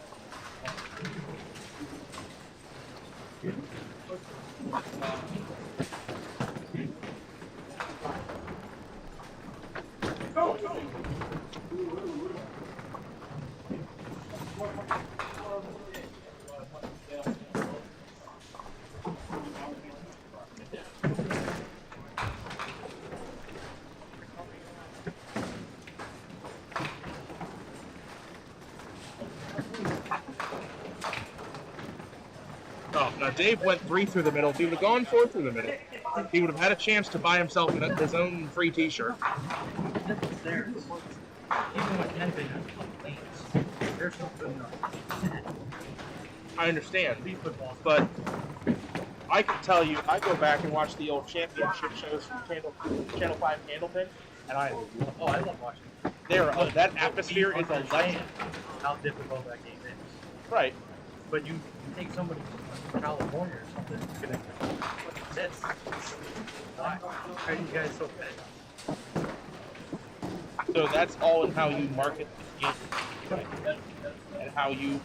Now Dave went 3 through the middle. If he would have gone 4 through the middle, he would have had a chance to buy himself his own free T-shirt. I understand, but I can tell you, I go back and watch the old championship shows from Channel 5 Candlepin, and I love watching them. That atmosphere is a legend. How difficult that game is. Right. But you take somebody from California or something, you're gonna that's why are you guys so bad? So that's all in how you market the game, right? And how you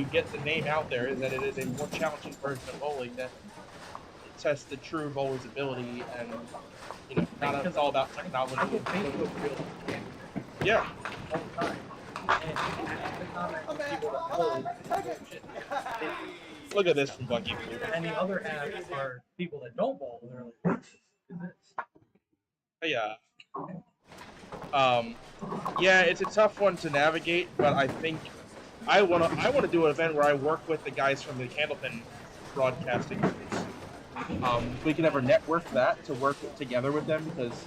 get the name out there, is that it is a more challenging version of bowling that tests the true bowler's ability, and you know, not it's all about technology. Yeah. All the time. Look at this from Bucky. And the other half are people that don't bowl. They're like, what is Yeah. Yeah, it's a tough one to navigate, but I think I wanna do an event where I work with the guys from the Candlepin broadcasting groups. If we can ever network that to work together with them, because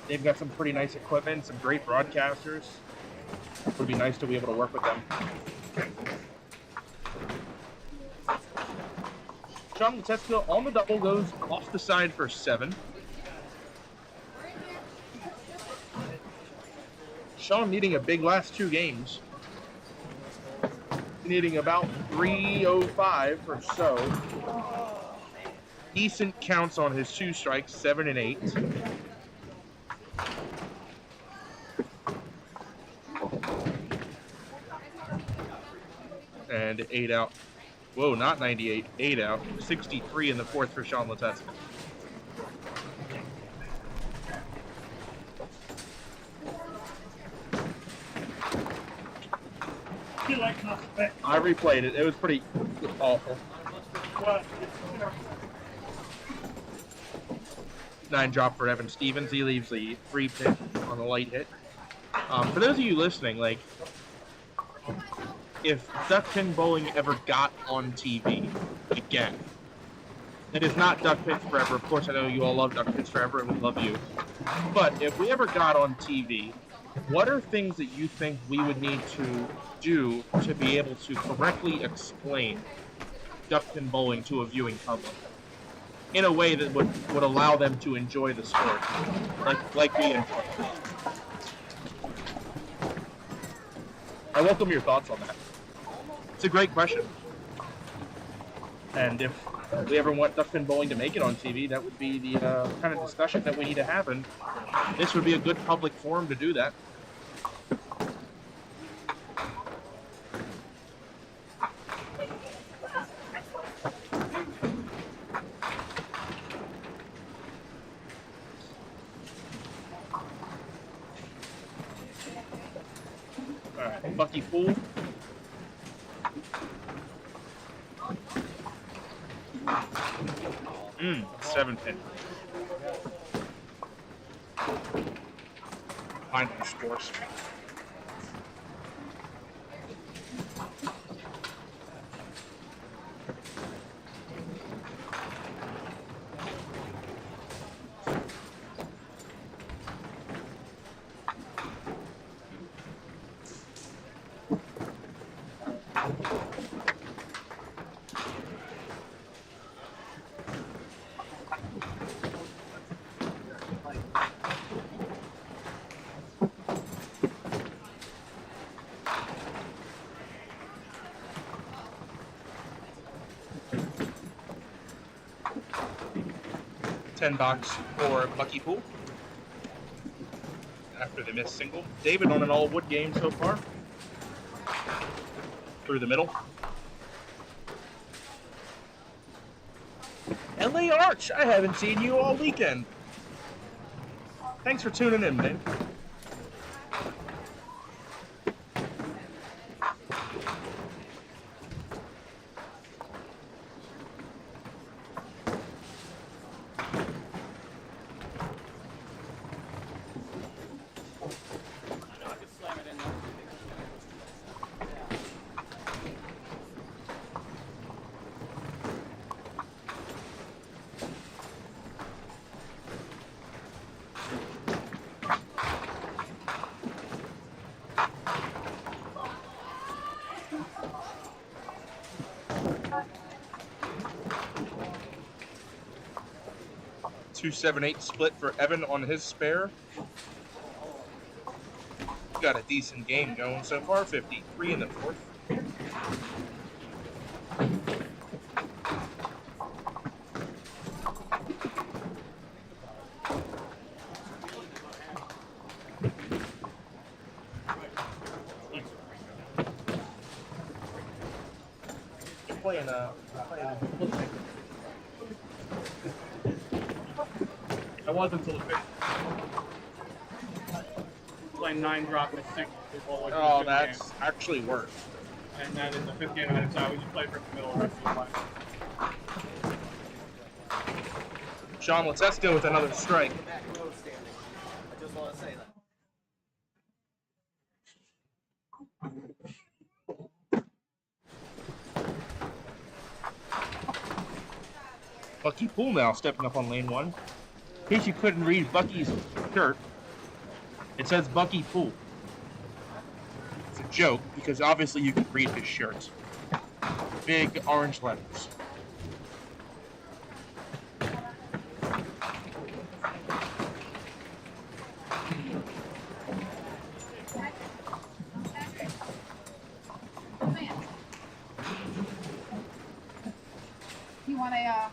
they've got some pretty nice equipment, some great broadcasters. It would be nice to be able to work with them. Sean Leteska on the double goes off the side for 7. Sean needing a big last 2 games. Needing about 305 or so. Decent counts on his 2 strikes, 7 and 8. And 8 out. Whoa, not 98. 8 out. 63 in the 4th for Sean Leteska. I replayed it. It was pretty awful. 9 drop for Evan Stevens. He leaves the 3 pin on the light hit. For those of you listening, like, if Duckpin bowling ever got on TV again, it is not Duckpins Forever. Of course, I know you all love Duckpins Forever, and we love you. But if we ever got on TV what are things that you think we would need to do to be able to correctly explain duckpin bowling to a viewing public in a way that would allow them to enjoy the sport like we enjoy? I welcome your thoughts on that. It's a great question. And if we ever want duckpin bowling to make it on TV, that would be the kind of discussion that we need to have, and this would be a good public forum to do that. All right, Bucky Pool. Mm, 7-pin. Find the scores. $10 for Bucky Pool after the missed single. David on an all-wood game so far. Through the middle. LA Arch, I haven't seen you all weekend. Thanks for tuning in, man. $2.78 split for Evan on his spare. Got a decent game going so far, 53 in the fourth. Playing I was until the fifth. Playing 9 drop with 6. Oh, that's actually worse. And then in the 5th game I decided we just play for the middle of the rest of the time. Sean Leteska with another strike. I just want to say that. Bucky Pool now stepping up on lane 1. In case you couldn't read Bucky's shirt, it says Bucky Pool. It's a joke because obviously you can read his shirt. Big orange letters. You want a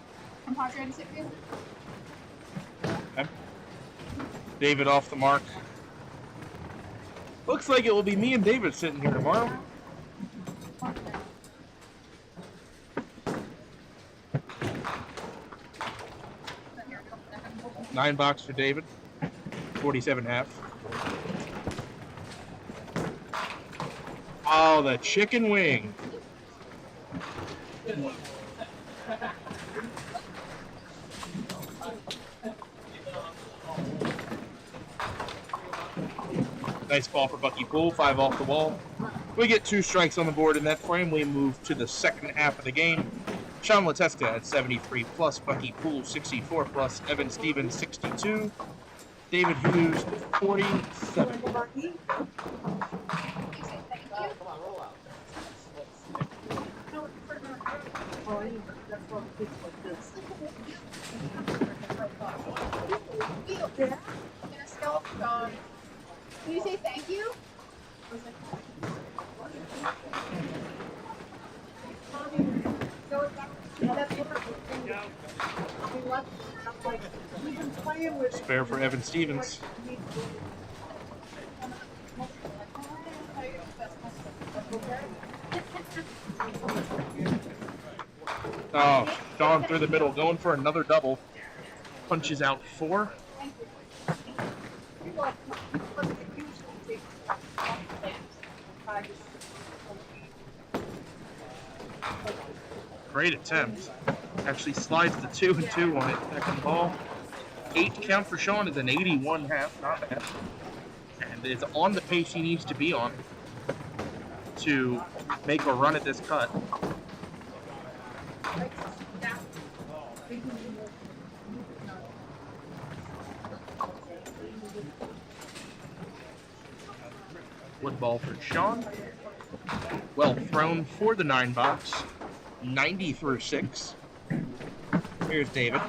compadre to sit for you? Okay. David off the mark. Looks like it will be me and David sitting here tomorrow. $9 for David. 47.5. Oh, the chicken wing. Nice ball for Bucky Pool, 5 off the wall. We get 2 strikes on the board in that frame. We move to the second half of the game. Sean Leteska at 73 plus, Bucky Pool 64 plus, Evan Stevens 62. David Hughes, 47. Can you say thank you? Spare for Evan Stevens. Oh, Sean through the middle, going for another double. Punches out 4. Great attempt. Actually slides the 2 and 2 on it. Back on the ball. 8 count for Sean is an 81 half, not bad. And it's on the pace he needs to be on to make a run at this cut. Wood ball for Sean. Well thrown for the 9 box. 90 through 6. Here's David.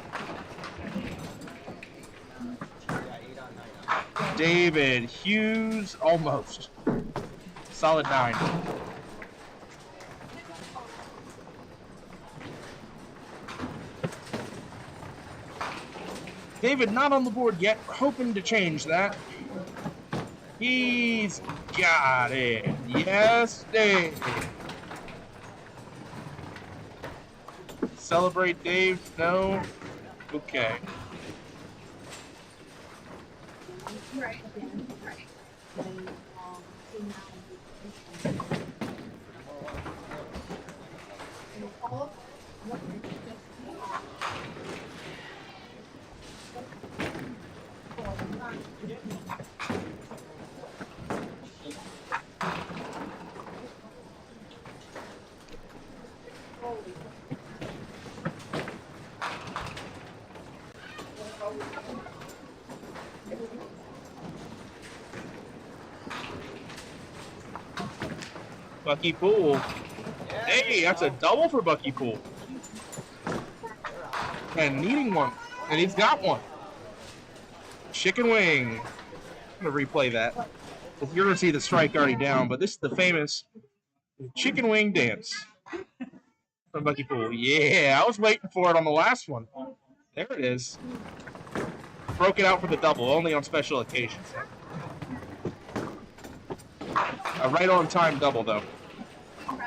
David Hughes, almost. Solid 9. David not on the board yet, hoping to change that. He's got it. Yes, Dave. Celebrate, Dave? No? Okay. Right. Bucky Poole. Hey, that's a double for Bucky Poole. And needing one. And he's got one. Chicken wing. I'm going to replay that. You're going to see the strike already down, but this is the famous chicken wing dance from Bucky Poole. Yeah, I was waiting for it on the last one. There it is. Broke it out for the double, only on special occasions. A right on time double, though.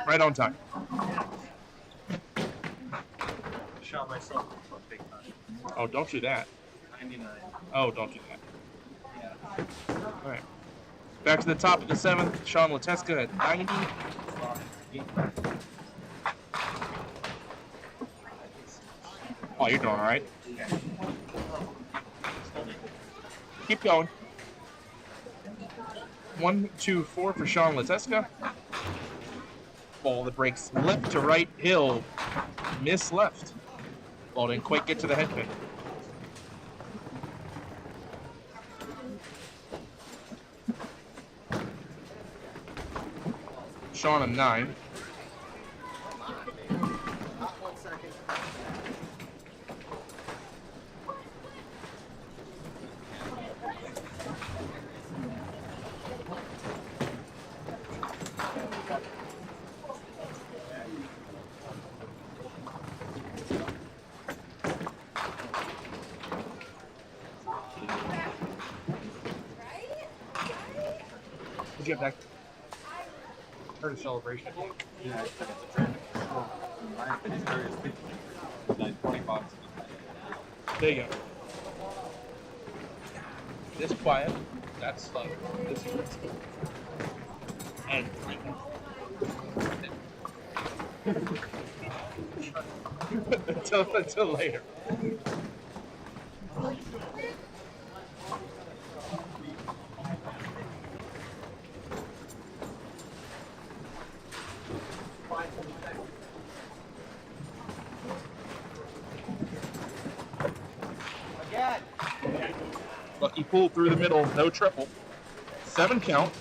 Right on time. Shot myself big time. Oh, don't do that. 99. Oh, don't do that. All right. Back to the top of the 7th. Sean Leteska at 90. Oh, you're doing all right. Keep going. 1, 2, 4 for Sean Leteska. Ball that breaks left to right hill. Miss left. Ball didn't quite get to the head pin. Sean a 9. Did you get back? Heard a celebration. Yeah, I took it to training. My finished various people. Like 20 bucks. There you go. This quiet, that's slow. This is and until later. Lucky Bucky pulled through the middle, no triple. 7 count.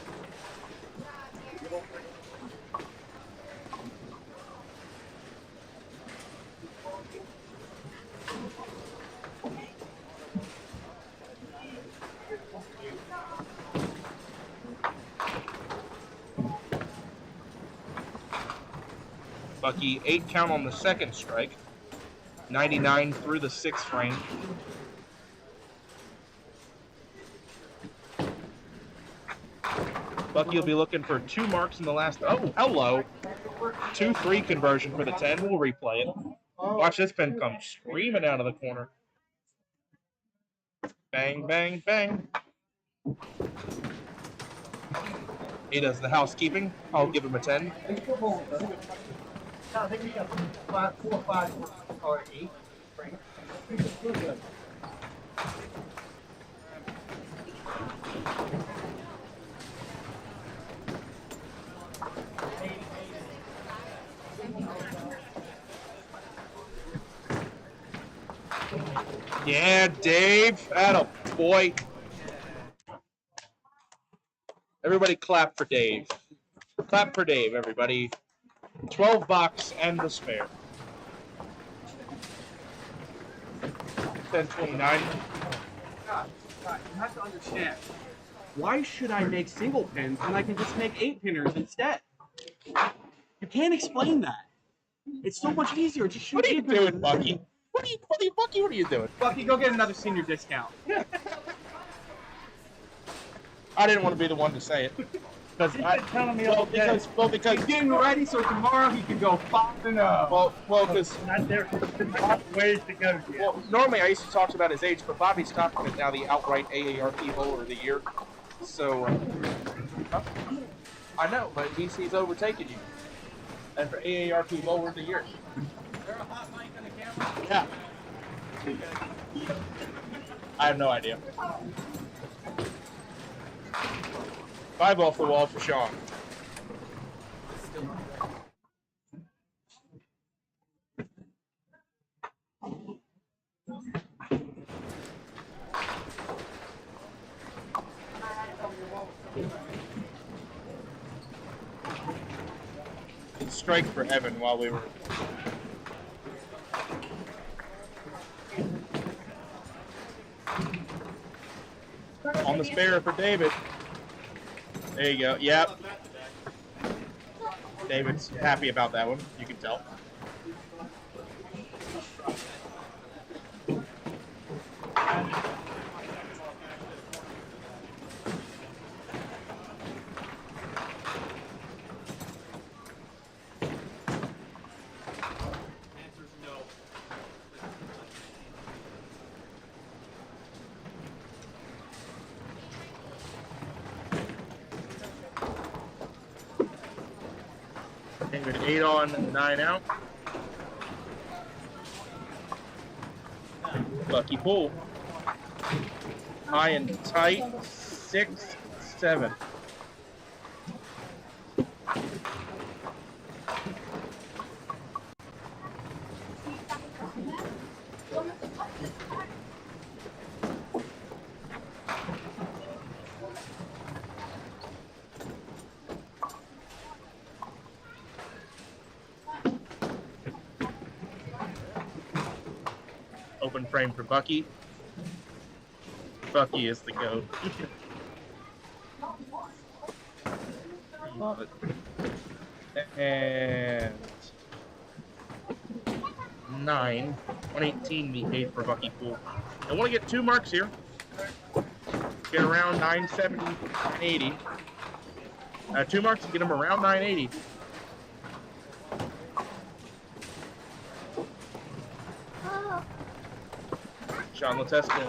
Bucky 8 count on the second strike. 99 through the 6th frame. Bucky will be looking for 2 marks in the last. Oh, hello. 2-3 conversion for the 10. We'll replay it. Watch this pin come screaming out of the corner. Bang, bang, bang. He does the housekeeping. I'll give him a 10. I think we got 4, 5, or 8. Yeah, Dave. Atta boy. Everybody clap for Dave. Clap for Dave, everybody. 12 bucks and the spare. 10.29. God, you have to understand. Why should I make single pins when I can just make 8-pinners instead? You can't explain that. It's so much easier. Just shoot. What are you doing, Bucky? Bucky, what are you doing? Bucky, go get another senior discount. I didn't want to be the one to say it. He's been telling me all day. Because he's getting ready so tomorrow he can go 5-0. Well, because not there. Lots of ways to go. Well, normally I used to talk about his age, but Bobby Stockton is now the outright AARP bowler of the year. So I know, but he's overtaken you. And for AARP bowler of the year. Is there a hot mic on the camera? Yeah. I have no idea. 5 off the wall for Sean. Strike for Evan while we were. On the spare for David. There you go. Yep. David's happy about that one. You can tell. David 8 on, 9 out. Bucky pull. High and tight. 6, 7. Open frame for Bucky. Bucky is the GOAT. Love it. And 9, 118 the 8 for Bucky Pool. I want to get 2 marks here. Get around 970, 980. 2 marks to get him around 980. Sean Letesco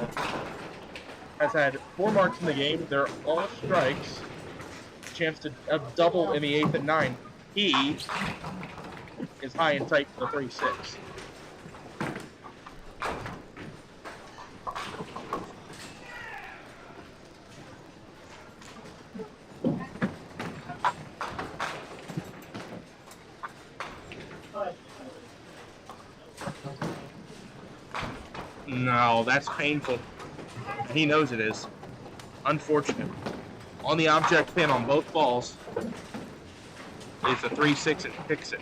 has had 4 marks in the game. They're all strikes. Chance to double in the 8th and 9th. He is high and tight for the 3-6. No, that's painful. He knows it is. Unfortunate. On the object pin on both balls is a 3-6 and kicks it.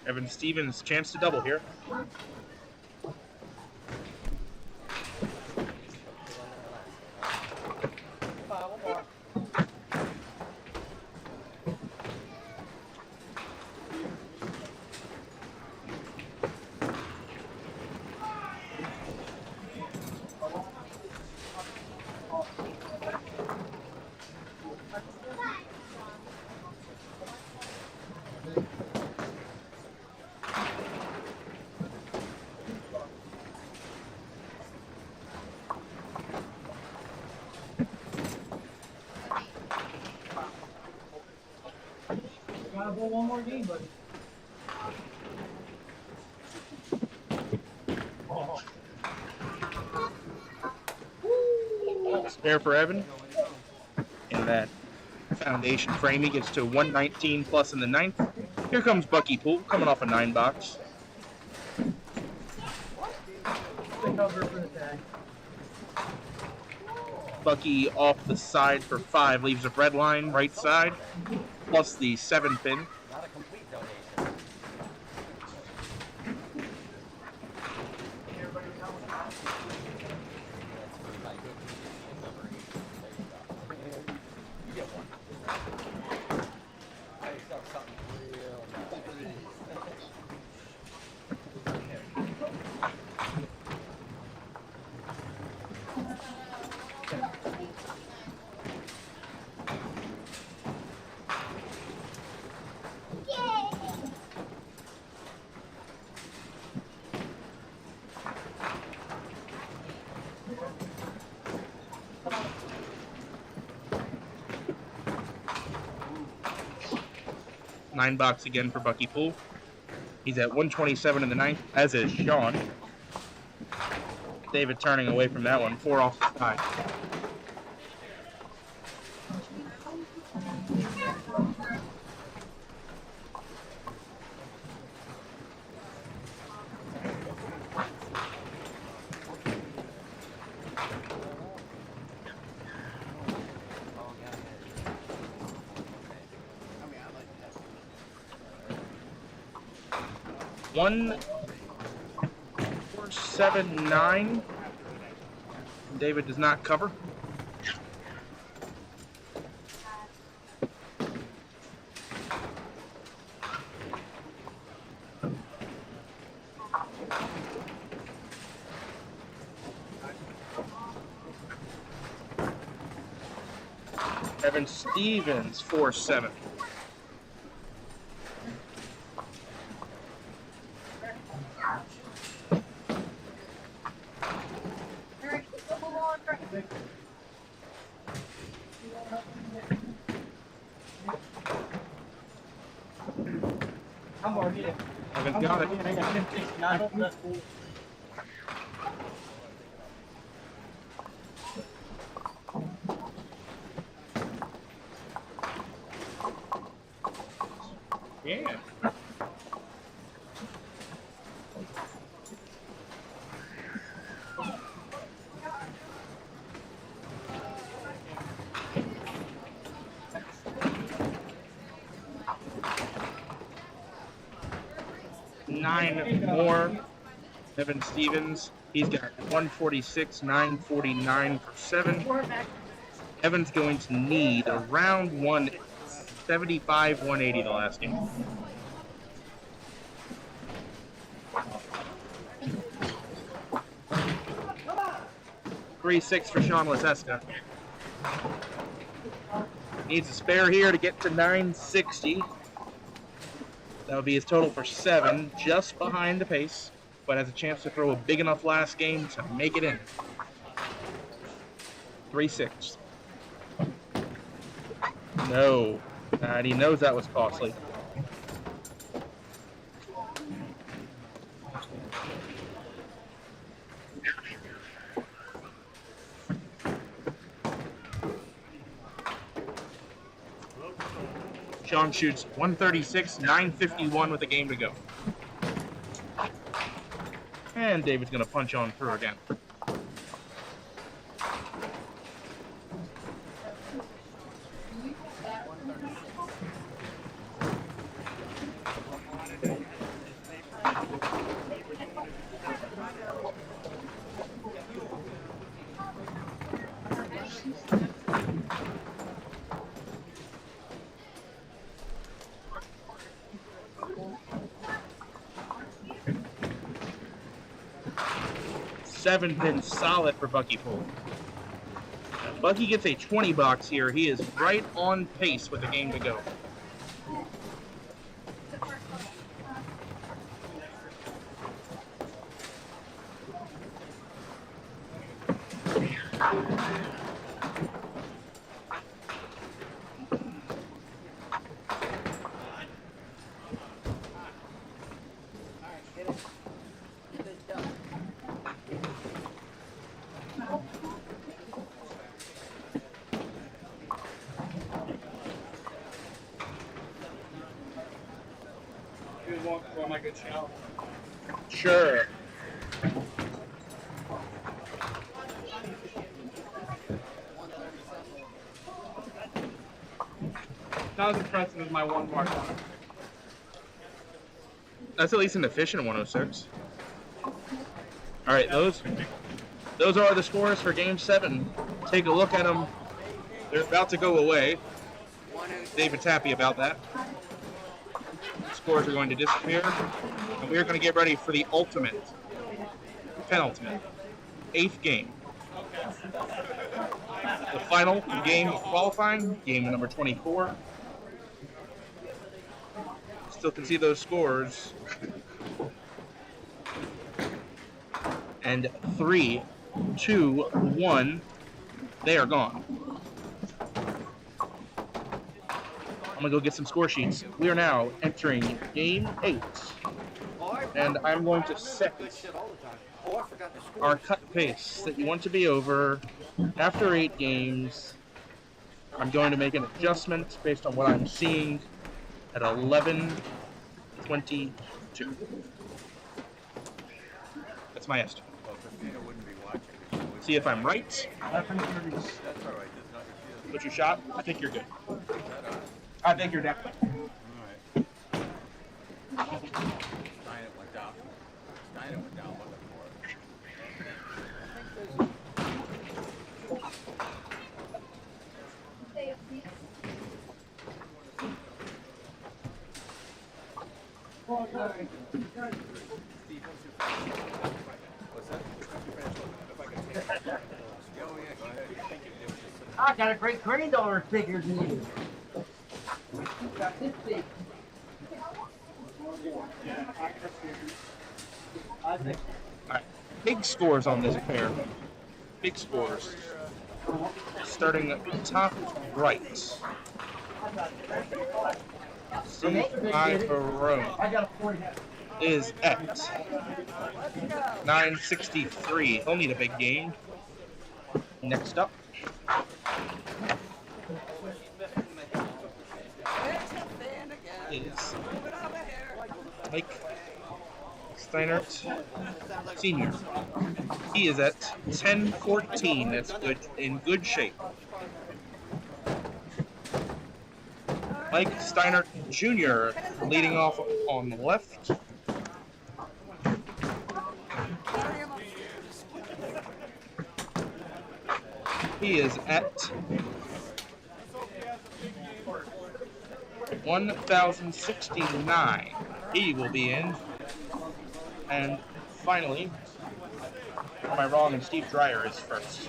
Evan Stevens, chance to double here. Gotta go one more game, buddy. Spare for Evan. And that foundation frame, he gets to 119 plus in the ninth. Here comes Bucky Poole, coming off a 9 box. Bucky off the side for 5, leaves a red line right side, plus the 7 pin. Not a complete donation. You get one. I got something real nice. 9 box again for Bucky Poole. He's at 127 in the ninth, as is Sean. David turning away from that one, 4 off the side. One 479. David does not cover. Evan Stevens 4-7. Evan got it. Yeah. Nine more. Evan Stevens. He's got 146, 949 for 7. Evan's going to need around 175, 180 the last game. 3-6 for Sean Leseska. Needs a spare here to get to 960. That would be his total for 7, just behind the pace, but has a chance to throw a big enough last game to make it in. 3-6. No. And he knows that was costly. Sean shoots 136, 951 with a game to go. And David's going to punch on through again. Seven pin solid for Bucky Poole. Bucky gets a 20 box here. He is right on pace with a game to go. Want my good shower? Sure. Not as impressive as my 1 bar. That's at least an efficient 106. All right, those are the scores for Game 7. Take a look at them. They're about to go away. David's happy about that. Scores are going to disappear, and we're going to get ready for the penultimate, 8th game. The final game of qualifying, game number 24. Still can see those scores. And 3, 2, 1, they are gone. I'm gonna go get some score sheets. We are now entering game 8. And I'm going to set our cut pace that you want to be over after 8 games. I'm going to make an adjustment based on what I'm seeing at 11:22. That's my estimate. See if I'm right. What's your shot? I think you're good. I think you're definitely. I got a great granddaughter bigger than you. Alright, big scores on this pair. Big scores. Starting at the top right. Steve Ivorone is at 963. He'll need a big game. Next up. Is Mike Steinert Sr. He is at 1014. That's good, in good shape. Mike Steinert Jr. leading off on the left. He is at 1,069. He will be in. And finally, am I wrong? And Steve Dreyer is first.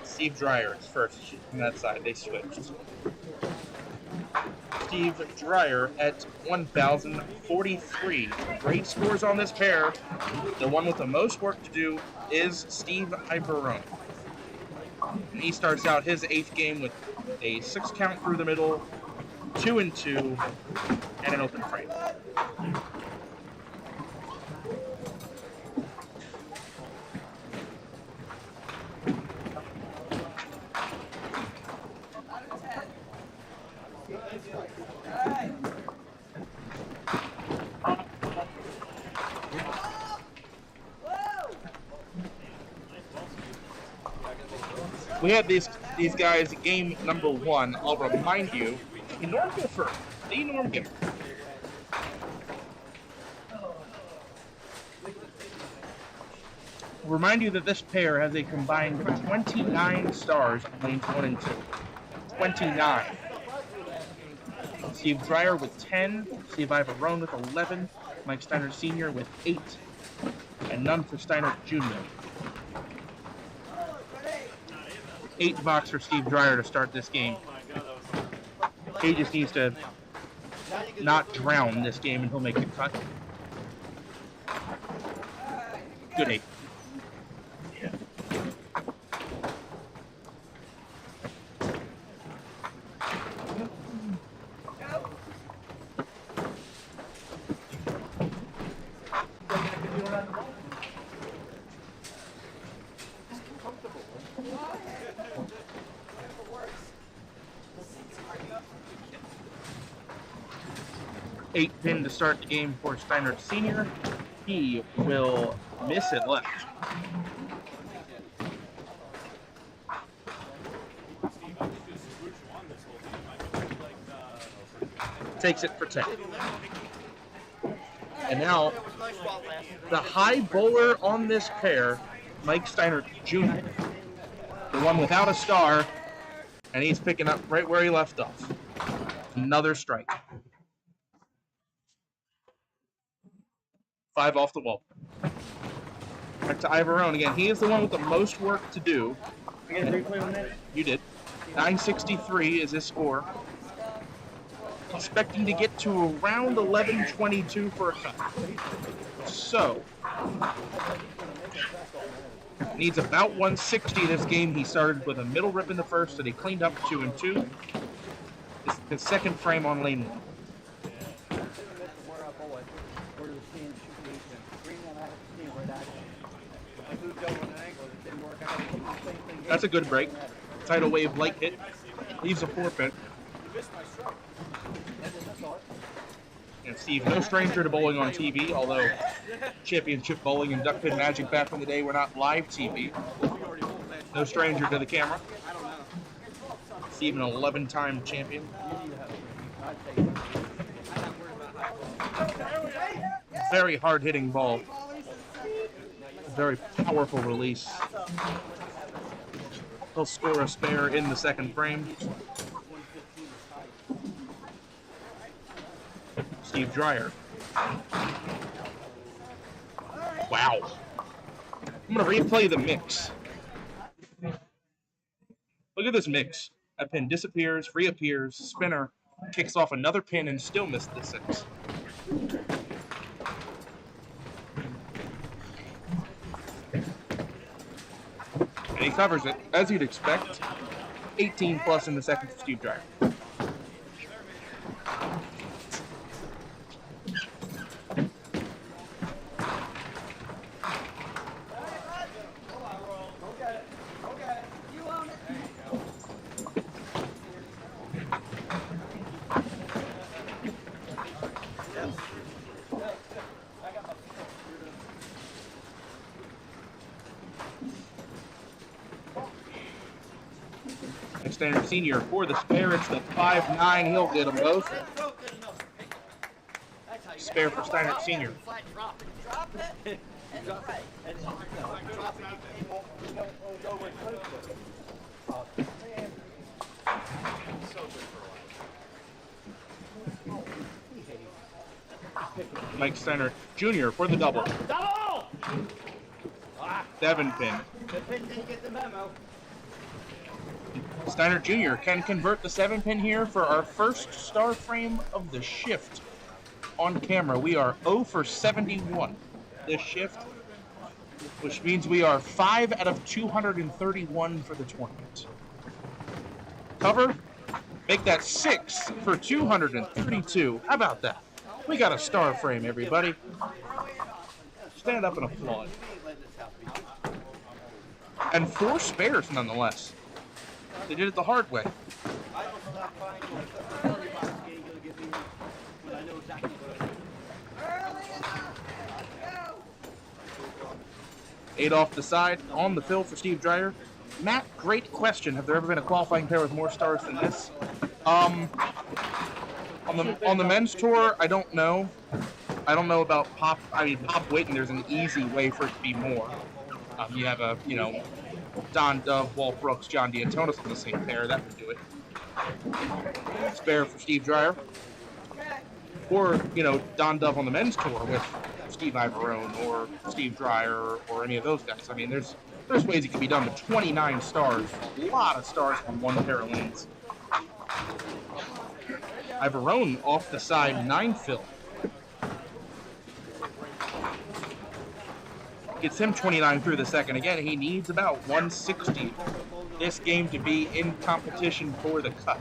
Steve Dreyer is first on that side. They switched. Steve Dreyer at 1,043. Great scores on this pair. The one with the most work to do is Steve Ibarone. And he starts out his 8th game with a 6 count through the middle, 2-2, and an open frame. We have these guys game number 1. I'll remind you, the Norm Giffer, the Norm Giffer. Remind you that this pair has a combined 29 stars on lanes 1 and 2. 29. Steve Dreyer with 10, Steve Ibarone with 11, Mike Steiner Sr. with 8, and none for Steiner Jr. 8 bucks for Steve Dreyer to start this game. He just needs to not drown this game and he'll make the cut. Good 8. Eight pin to start the game for Steiner Sr. He will miss it left. Takes it for 10. And now, the high bowler on this pair, Mike Steiner Jr., the one without a star, and he's picking up right where he left off. Another strike. 5 off the wall. Back to Ibarone again. He is the one with the most work to do. You did. 963 is his score. Expecting to get to around 1122 for a cut. So, needs about 160 this game. He started with a middle rip in the first that he cleaned up 2-2. This is his second frame on lane 1. That's a good break. Tidal wave light hit. Leaves a forfeit. And Steve, no stranger to bowling on TV, although championship bowling and Duckpin Magic back in the day were not live TV. No stranger to the camera. Steve, an 11-time champion. Very hard-hitting ball. Very powerful release. He'll score a spare in the second frame. Steve Dreyer. Wow. I'm going to replay the mix. Look at this mix. A pin disappears, reappears, spinner, kicks off another pin and still missed the 6. And he covers it, as you'd expect. 18 plus in the second for Steve Dreyer. Steiner Sr. for the spare. It's the 5-9. He'll get them both. Spare for Steiner Sr. Mike Steiner Jr. for the double. Double! 7-pin. The pin didn't get the memo. Steiner Jr. can convert the 7-pin here for our first star frame of the shift on camera. We are 0 for 71 this shift, which means we are 5 out of 231 for the tournament. Cover, make that 6 for 232. How about that? We got a star frame, everybody. Stand up and applaud. And 4 spares, nonetheless. They did it the hard way. Eight off the side, on the fill for Steve Dreyer. Matt, great question. Have there ever been a qualifying pair with more stars than this? On the men's tour, I don't know. I don't know about Pop. I mean, Pop Whitten, there's an easy way for it to be more. You have a, Don Dove, Walt Brooks, John D'Antonis on the same pair. That would do it. Spare for Steve Dreyer. Or, Don Dove on the men's tour with Steve Ivorone or Steve Dreyer or any of those guys. I mean, there's ways it can be done, but 29 stars, a lot of stars on one pair of lanes. Ivorone off the side, 9 fill. Gets him 29 through the second. Again, he needs about 160 this game to be in competition for the cut.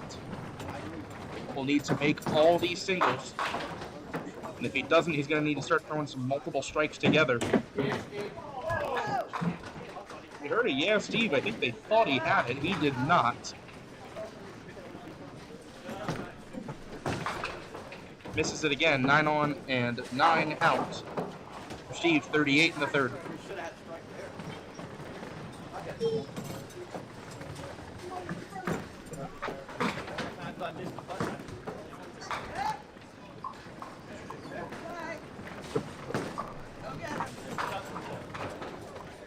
We'll need to make all these singles. And if he doesn't, he's going to need to start throwing some multiple strikes together. You heard it, yeah, Steve. I think they thought he had it. He did not. Misses it again. 9 on and 9 out. Steve, 38 in the third.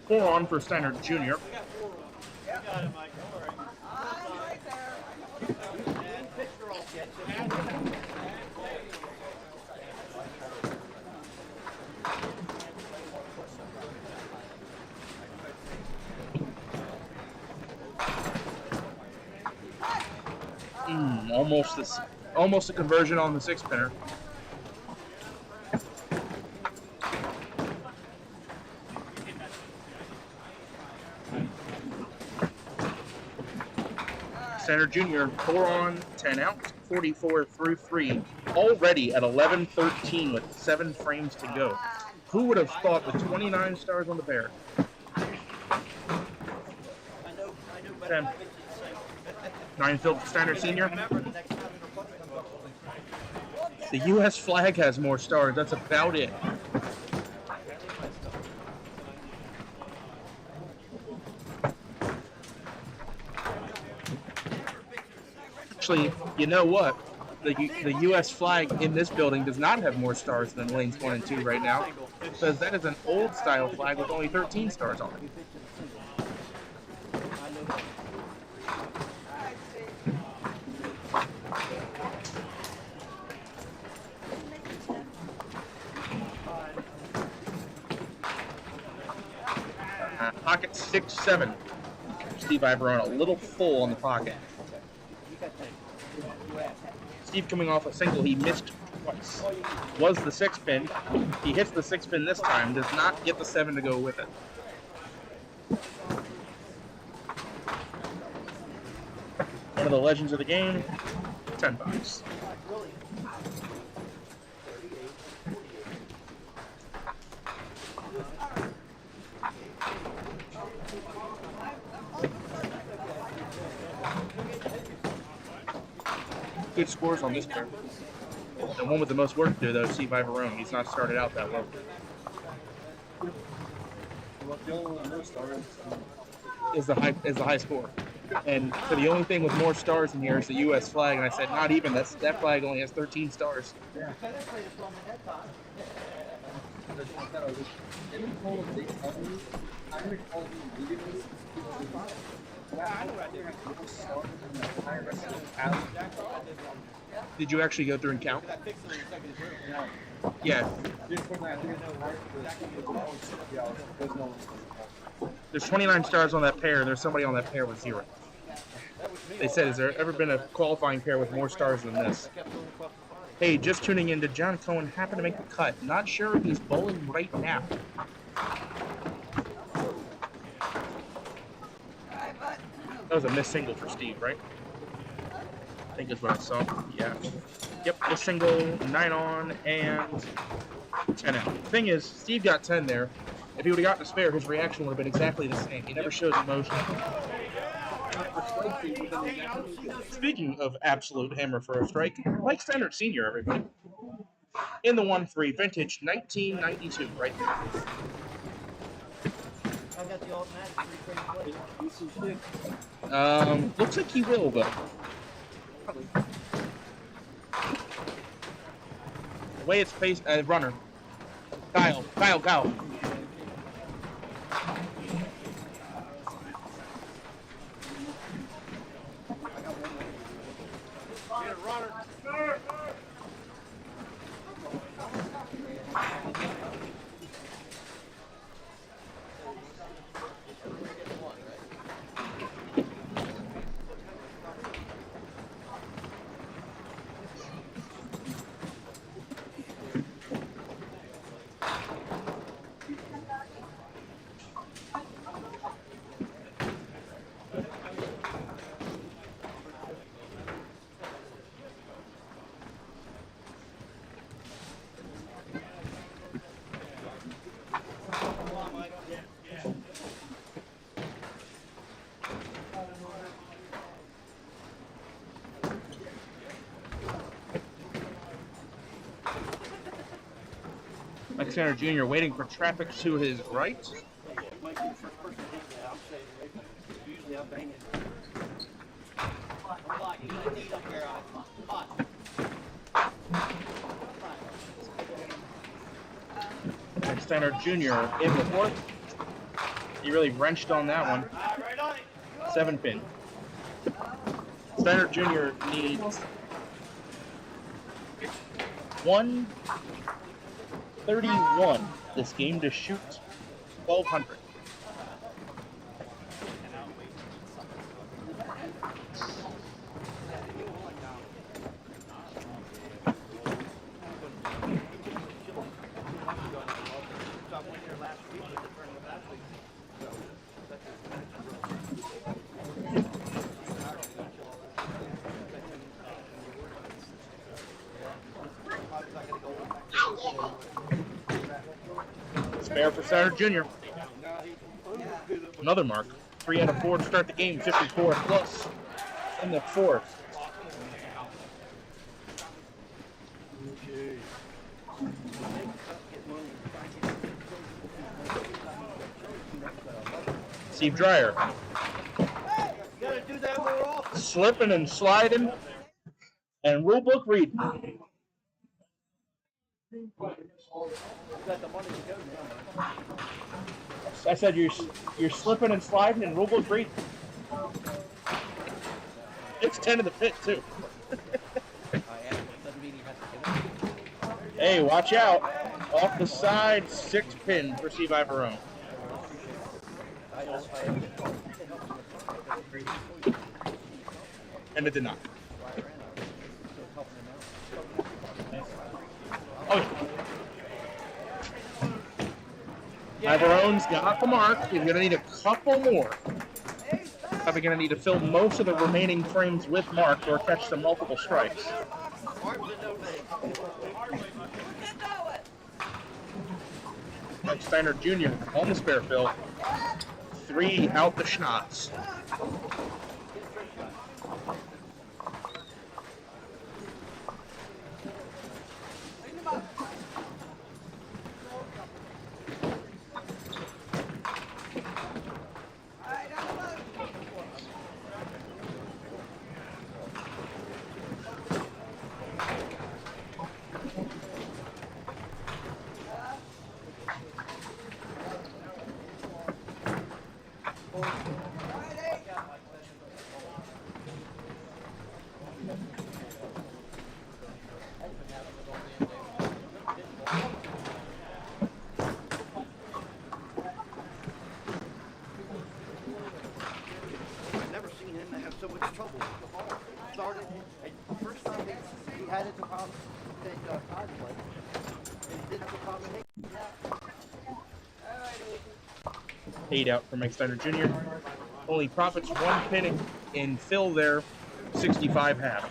Four on for Steiner Jr. Almost a conversion on the 6-pinner. Steiner Jr. 4 on, 10 out, 44 through 3. Already at 11-13 with 7 frames to go. Who would have thought with 29 stars on the pair? 10. 9 filled for Steiner Sr. The U.S. flag has more stars. That's about it. Actually, you know what? The U.S. flag in this building does not have more stars than lanes 1 and 2 right now, because that is an old-style flag with only 13 stars on it. Pocket 6-7. Steve Ivorone a little full on the pocket. Steve coming off a single he missed twice. Was the 6-pin. He hits the 6-pin this time, does not get the 7 to go with it. One of the legends of the game, $10. Good scores on this pair. The one with the most work to do, though, Steve Ivorone. He's not started out that well. Is the high score. And so the only thing with more stars in here is the U.S. flag, and I said not even. That flag only has 13 stars. Did you actually go through and count? Yeah. There's 29 stars on that pair. There's somebody on that pair with 0. They said, has there ever been a qualifying pair with more stars than this? Hey, just tuning in. Did John Cohen happen to make the cut? Not sure if he's bowling right now. That was a missed single for Steve, right? I think is what I saw. Yeah. Yep, a single, 9 on, and 10 out. The thing is, Steve got 10 there. If he would have gotten a spare, his reaction would have been exactly the same. He never shows emotion. Speaking of absolute hammer for a strike, Mike Steinert Sr., everybody. In the 1-3, vintage 1992, right there. I got the automatic. Looks like he will, but probably. The way it's faced, runner. Kyle. Mike Center Jr. waiting for traffic to his right. Mike Steiner Jr. in the 4th. He really wrenched on that one. 7 pin. Steiner Jr. needs 131 this game to shoot 1,200. Spare for Steiner Jr. Another mark. 3 out of 4 to start the game. 54 plus in the 4th. Steve Dreyer. Slipping and sliding. And rulebook reading. I said you're slipping and sliding and rulebook reading. It's 10 in the pit too. Hey, watch out! Off the side, 6 pin for Steve Ivorone. And it did not. Oh, yeah. Ivorone's got the mark. He's going to need a couple more. Probably going to need to fill most of the remaining frames with marks or catch some multiple strikes. Mike Steiner Jr. on the spare fill. 3 out the schnapps. paid out for Mike Steiner Jr. Only profits 1 pin in fill there, 65 half.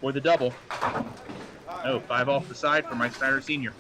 For the double. Oh, 5 off the side for Mike Steiner Sr.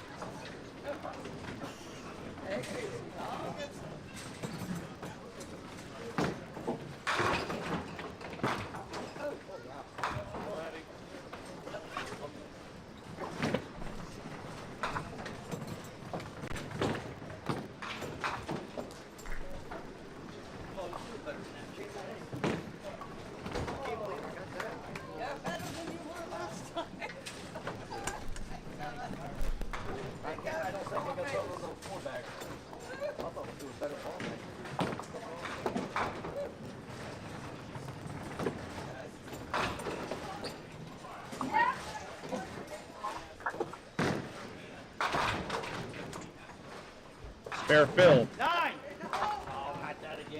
Spare fill.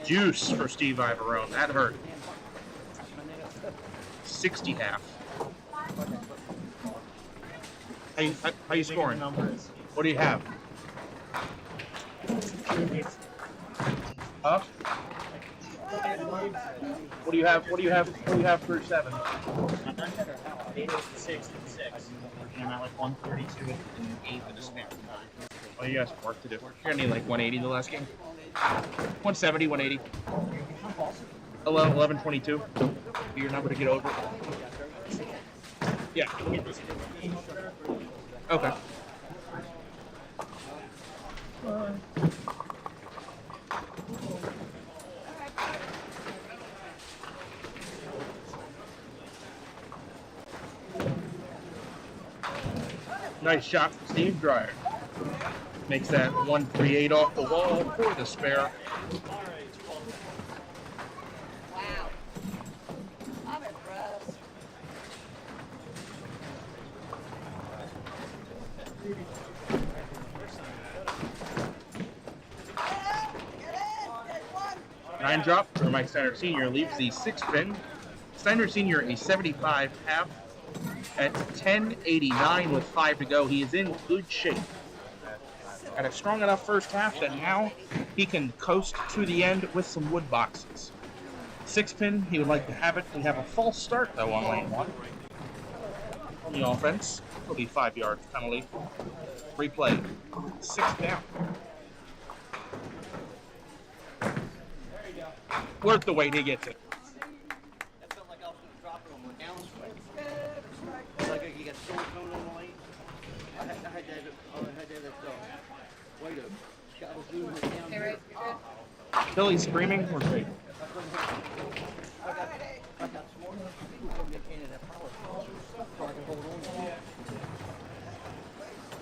Juice for Steve Ivarone. That hurt. 60 half. How you scoring? What do you have? Huh? What do you have? What do you have? What do you have for 7? 6 and 6. And I'm at like 132 and 8 with a spare. Well, you guys have work to do. You're gonna need like 180 the last game. 170, 180. 1122. Be your number to get over. Yeah. Okay. Nice shot from Steve Dryer. Makes that 138 off the wall for the spare. Wow. I'm impressed. Nine drop for Mike Steiner Sr. leaves the 6 pin. Steiner Sr. a 75 half at 1089 with 5 to go. He is in good shape. Got a strong enough first half that now he can coast to the end with some wood boxes. 6 pin, he would like to have it. We have a false start though on lane 1. On the offense, it'll be 5 yards penalty. Replay. 6 down. Worth the wait, he gets it. That felt like I was going to drop it on the downswing. Like you got so coming on the lane. I had that way to shot was doing it down here. Billy screaming. We're great. I got smart people from the can of that power so I can hold on to it.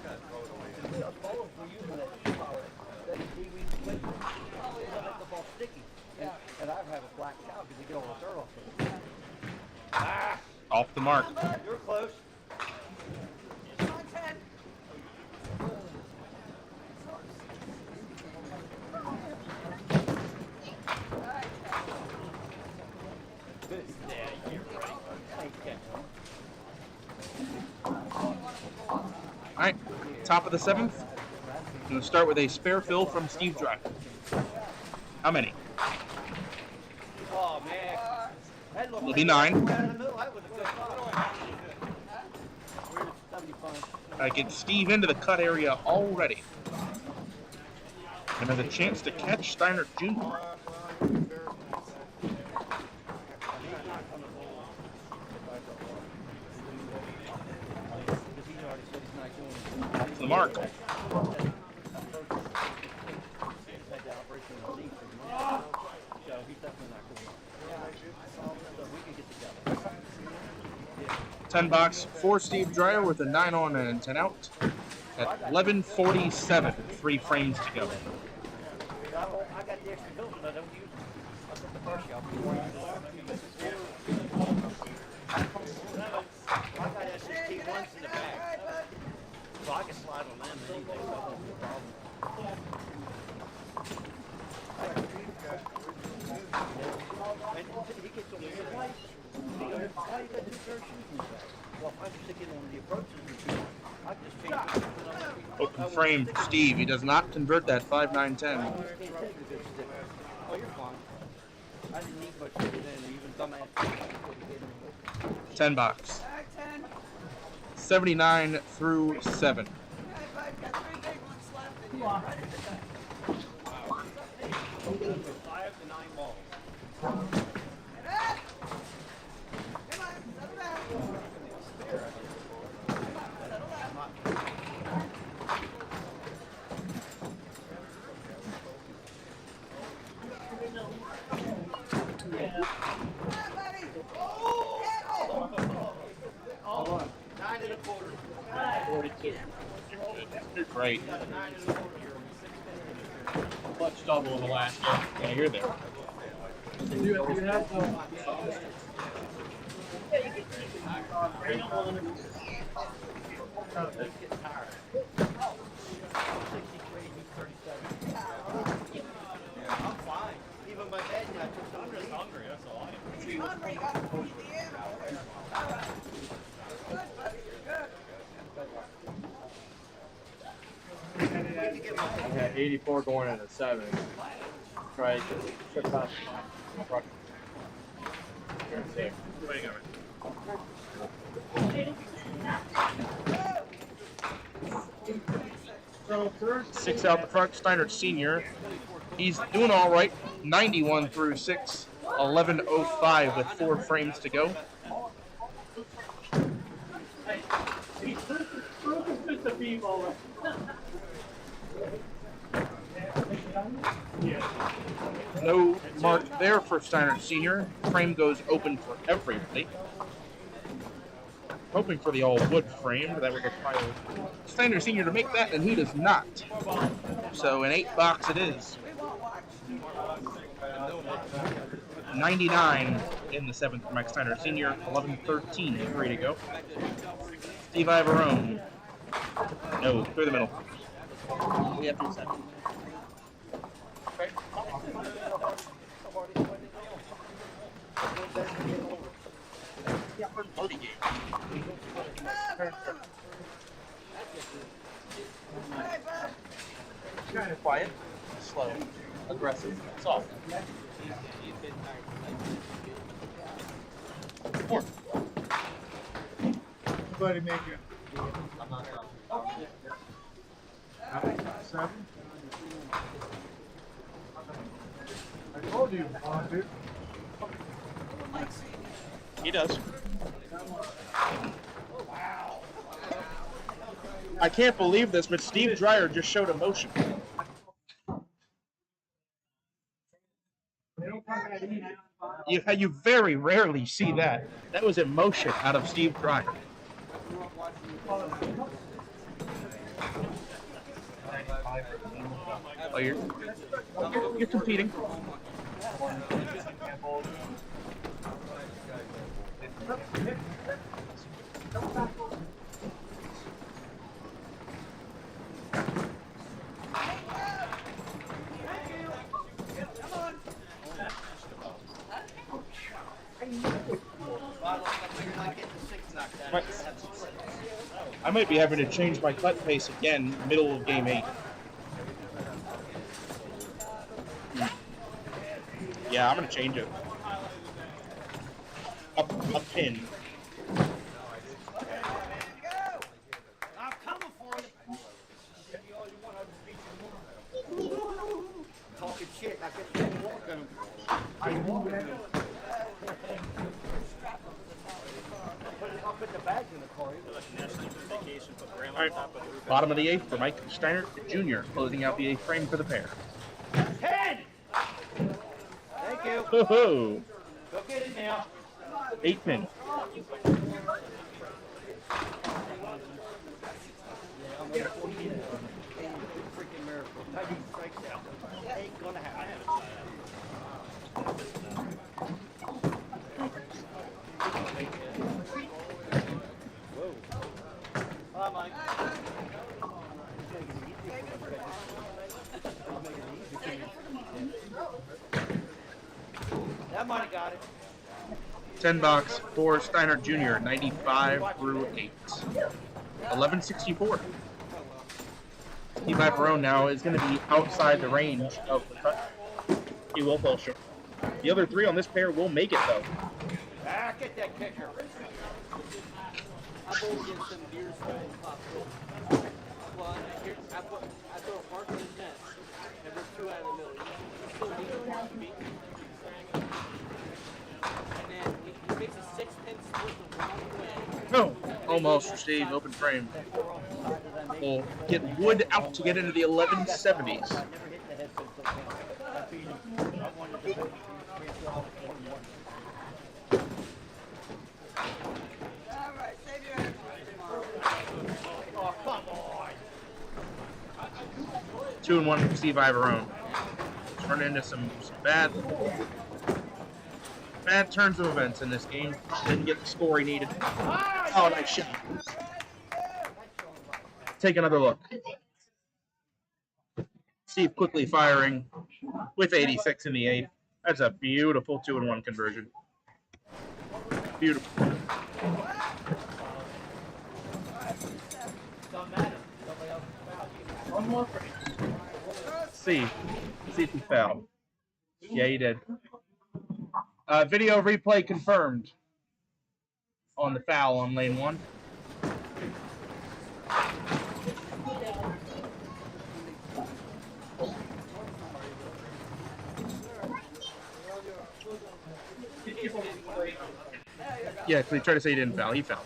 I was falling for you with that power. That TV went the ball sticky. And I'd have a black cow because you get all the dirt off of it. Ah! Off the mark. You're close. All right, top of the 7th. I'm going to start with a spare fill from Steve Drive. How many? Oh, man. It'll be 9. I get Steve into the cut area already. And has a chance to catch Steiner Jr. The mark. $10 for Steve Dryer with a 9 on and 10 out at 11:47. 3 frames to go. I got the extra filter, but I don't use it. I put the first shot. I got SST1s in the back. So I can slide on them anyway, so it won't be a problem. And he gets on the place. He goes, why you got two pair of shoes in the bag? Well, I'm sticking on the approaches and shoes. I just changed it. Open frame for Steve. He does not convert that 5, 9, 10. Oh, you're fine. I didn't need much of it then, even dumbass. 10 box. 79 through 7. Great. Clutch double in the last game. Yeah, you're there. I'm fine. Even my bed now took some. I'm just hungry, that's all I am. I got 84 going into 7. Try to trip out. Six out the front, Steinert Senior. He's doing all right. 91 through 6. 11:05 with 4 frames to go. No mark there for Steinert Senior. Frame goes open for everybody. Hoping for the all wood frame that we could try Steinert Senior to make that, and he does not. So an 8 box it is. 99 in the 7th for Mike Steinert Senior. 11-13, 3 to go. Steve Ivorone. No, through the middle. We have to second. Kind of quiet, slow, aggressive, soft. Four. Buddy, make it. Seven. I told you, dude. He does. I can't believe this, but Steve Dreyer just showed emotion. You very rarely see that. That was emotion out of Steve Dreyer. Oh, you're competing. I might be having to change my cut pace again, middle of game 8. Yeah, I'm gonna change it. A pin. I'm coming for you. Talking shit, I get walking. I'll put the bags in the car. All right. Bottom of the 8th for Mike Steinert Jr. closing out the 8th frame for the pair. 10! Thank you. Ho-ho! Go get it now. 8 pin. Freaking miracle. Tidy strikes out. Ain't gonna happen. Whoa. Bye, Mike. That might have got it. 10 box for Steiner Jr. 95 through 8. 1164. Steve Ivarone now is going to be outside the range of the cut. He will fall short. The other 3 on this pair will make it though. Ah, get that kicker. I bowled against some deer skull possible. Well, I throw a mark in his net, and we're 2 out of the middle. He still needs to beat me. And then he makes a 6-pin split the wrong way. No, almost for Steve. Open frame. Will get Wood out to get into the 1170s. Oh, come on. 2-1 from Steve Ivarone. Turn into some bad turns of events in this game. Didn't get the score he needed. Oh, nice shot. Take another look. Steve quickly firing with 86 in the 8th. That's a beautiful 2-1 conversion. Beautiful. One more frame. See if he fouled. Yeah, he did. Video replay confirmed on the foul on lane 1. Yeah, because he tried to say he didn't foul. He fouled.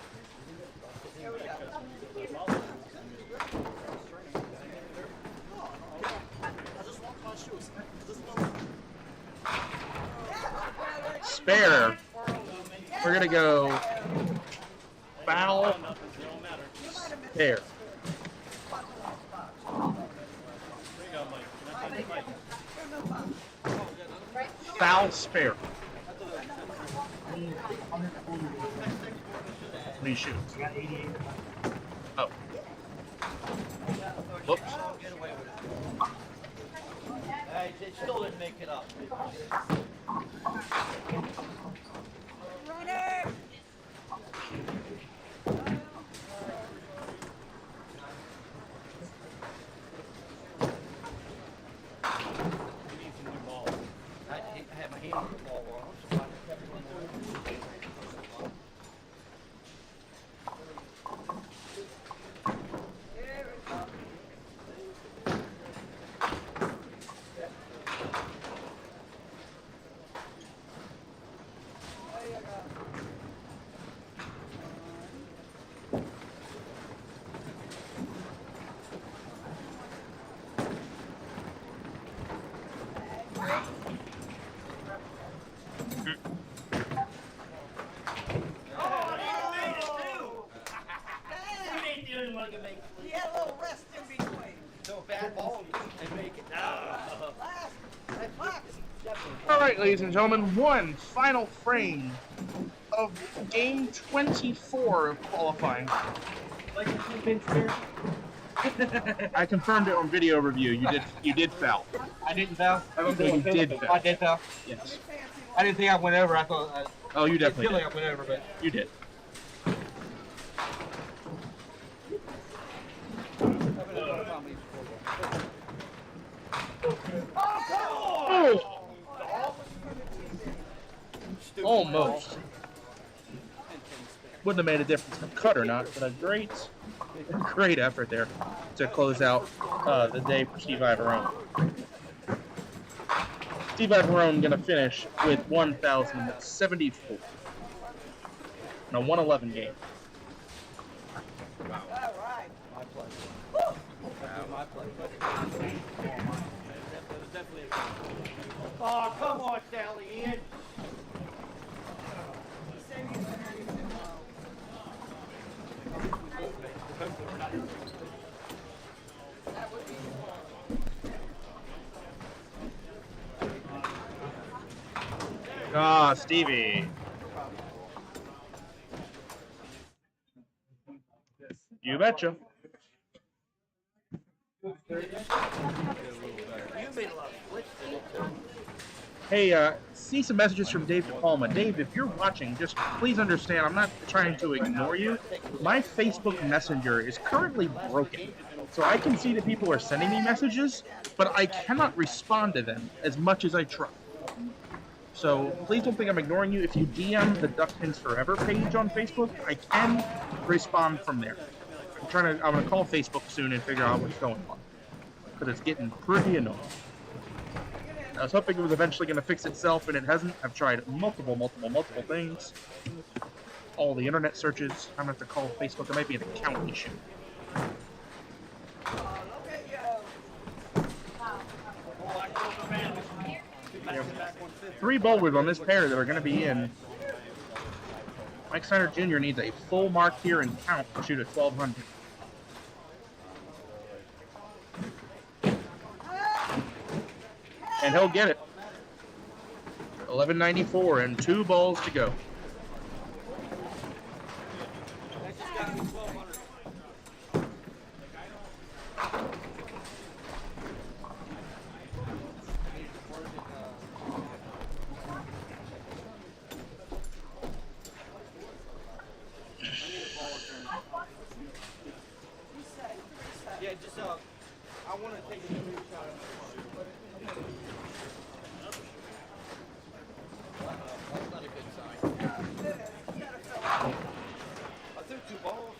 Spare. We're going to go foul, spare. Foul, spare. What do you shoot? Oh. Whoops. It still didn't make it up. I had my hand on the ball. All right, ladies and gentlemen, one final frame of game 24 of qualifying. I confirmed it on video review. You did foul. I didn't foul? You did foul. I did foul? Yes. I didn't think I went over. I thought. Oh, you definitely did. I did. feel like I went over, but You did. Oh! Almost. Wouldn't have made a difference if cut or not, but a great effort there to close out the day for Steve Ivarone. Steve Ivarone going to finish with 1,074 in a 111 game. Wow. My pleasure. My pleasure. Oh, come on, Sally Ian. Ah, Stevie. You betcha. Hey, see some messages from Dave DePalma. Dave, if you're watching, just please understand, I'm not trying to ignore you. My Facebook Messenger is currently broken. So I can see that people are sending me messages, but I cannot respond to them as much as I try. So please don't think I'm ignoring you. If you DM the Duckpins Forever page on Facebook, I can respond from there. I'm gonna call Facebook soon and figure out what's going on, because it's getting pretty annoying. I was hoping it was eventually going to fix itself, and it hasn't. I've tried multiple things. All the internet searches. I'm going to have to call Facebook. It might be an account issue. Yeah. 3 bowlers on this pair that are going to be in. Mike Steiner Jr. needs a full mark here and count to shoot at 1200. And he'll get it. 1194 and 2 balls to go. Yeah, just I want to take a screenshot of that's not a good sign. I threw 2 balls.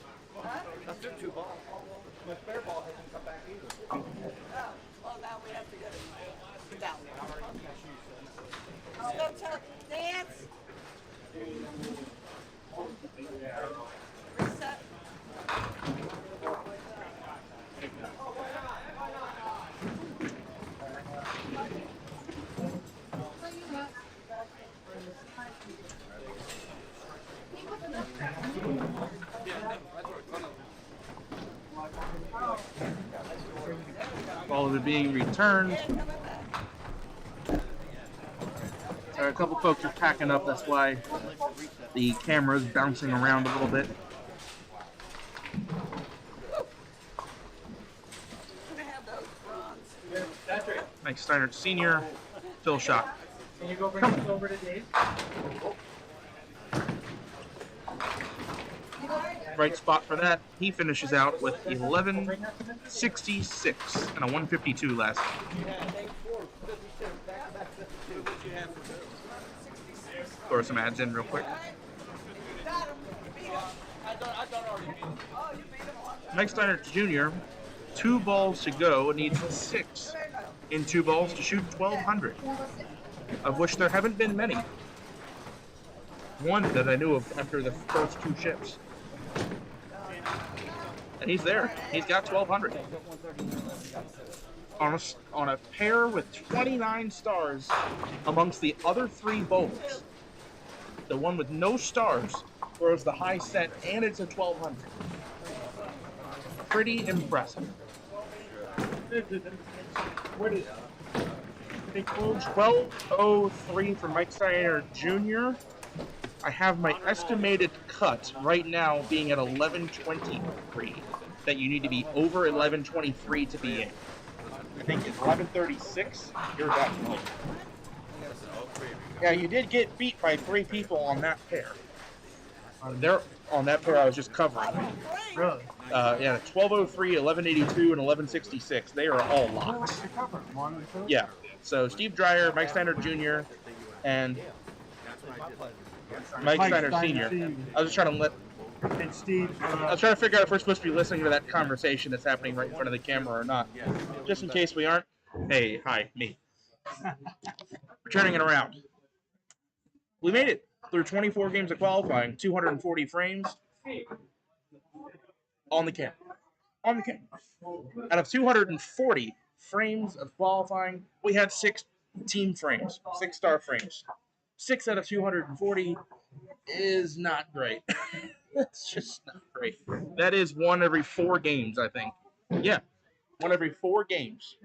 I threw 2 balls. My spare ball hasn't come back either. Well, now we have to get it down there. Let's go dance. Reset. Balls are being returned. A couple folks are packing up, that's why the camera is bouncing around a little bit. Mike Steiner Sr., Phil Shot. Can you go bring this over to Dave? Right spot for that. He finishes out with 1166 and a 152 last game. Throw some ads in real quick. Mike Steiner Jr., 2 balls to go, needs 6 in 2 balls to shoot 1200, of which there haven't been many. One that I knew of after the first 2 ships. And he's there. He's got 1200. On a pair with 29 stars amongst the other 3 bowlers. The one with no stars throws the high set, and it's a 1200. Pretty impressive. What is it? 1203 for Mike Steiner Jr. I have my estimated cut right now being at 1123. That you need to be over 1123 to be in. I think it's 1136. You're that close. Yeah, you did get beat by 3 people on that pair. On that pair I was just covering. Really? Yeah, 1203, 1182, and 1166. They are all locked. Yeah. So Steve Dreyer, Mike Steiner Jr., and Mike Steiner Sr. I was just trying to let. And Steve. I was trying to figure out if we're supposed to be listening to that conversation that's happening right in front of the camera or not. Just in case we aren't. Hey, hi, me. We're turning it around. We made it through 24 games of qualifying, 240 frames on the camera. On the camera. Out of 240 frames of qualifying, we had 6 team frames, 6-star frames. 6 out of 240 is not great. That's just not great. That is 1 every 4 games, I think. Yeah, 1 every 4 games.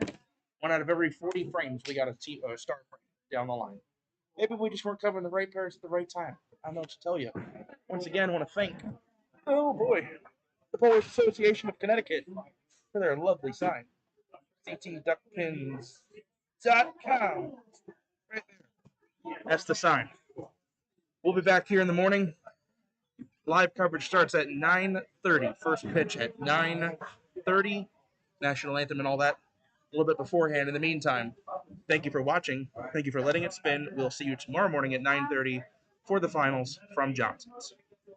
1 out of every 40 frames, we got a star frame down the line. Maybe we just weren't covering the right pairs at the right time. I don't know what to tell you. Once again, I want to thank, oh boy, the Polish Association of Connecticut for their lovely sign. CTDuckpins.com. Right there. That's the sign. We'll be back here in the morning. Live coverage starts at 9:30. First pitch at 9:30. National anthem and all that a little bit beforehand. In the meantime, thank you for watching. Thank you for letting it spin. We'll see you tomorrow morning at 9:30 for the finals from Johnson's.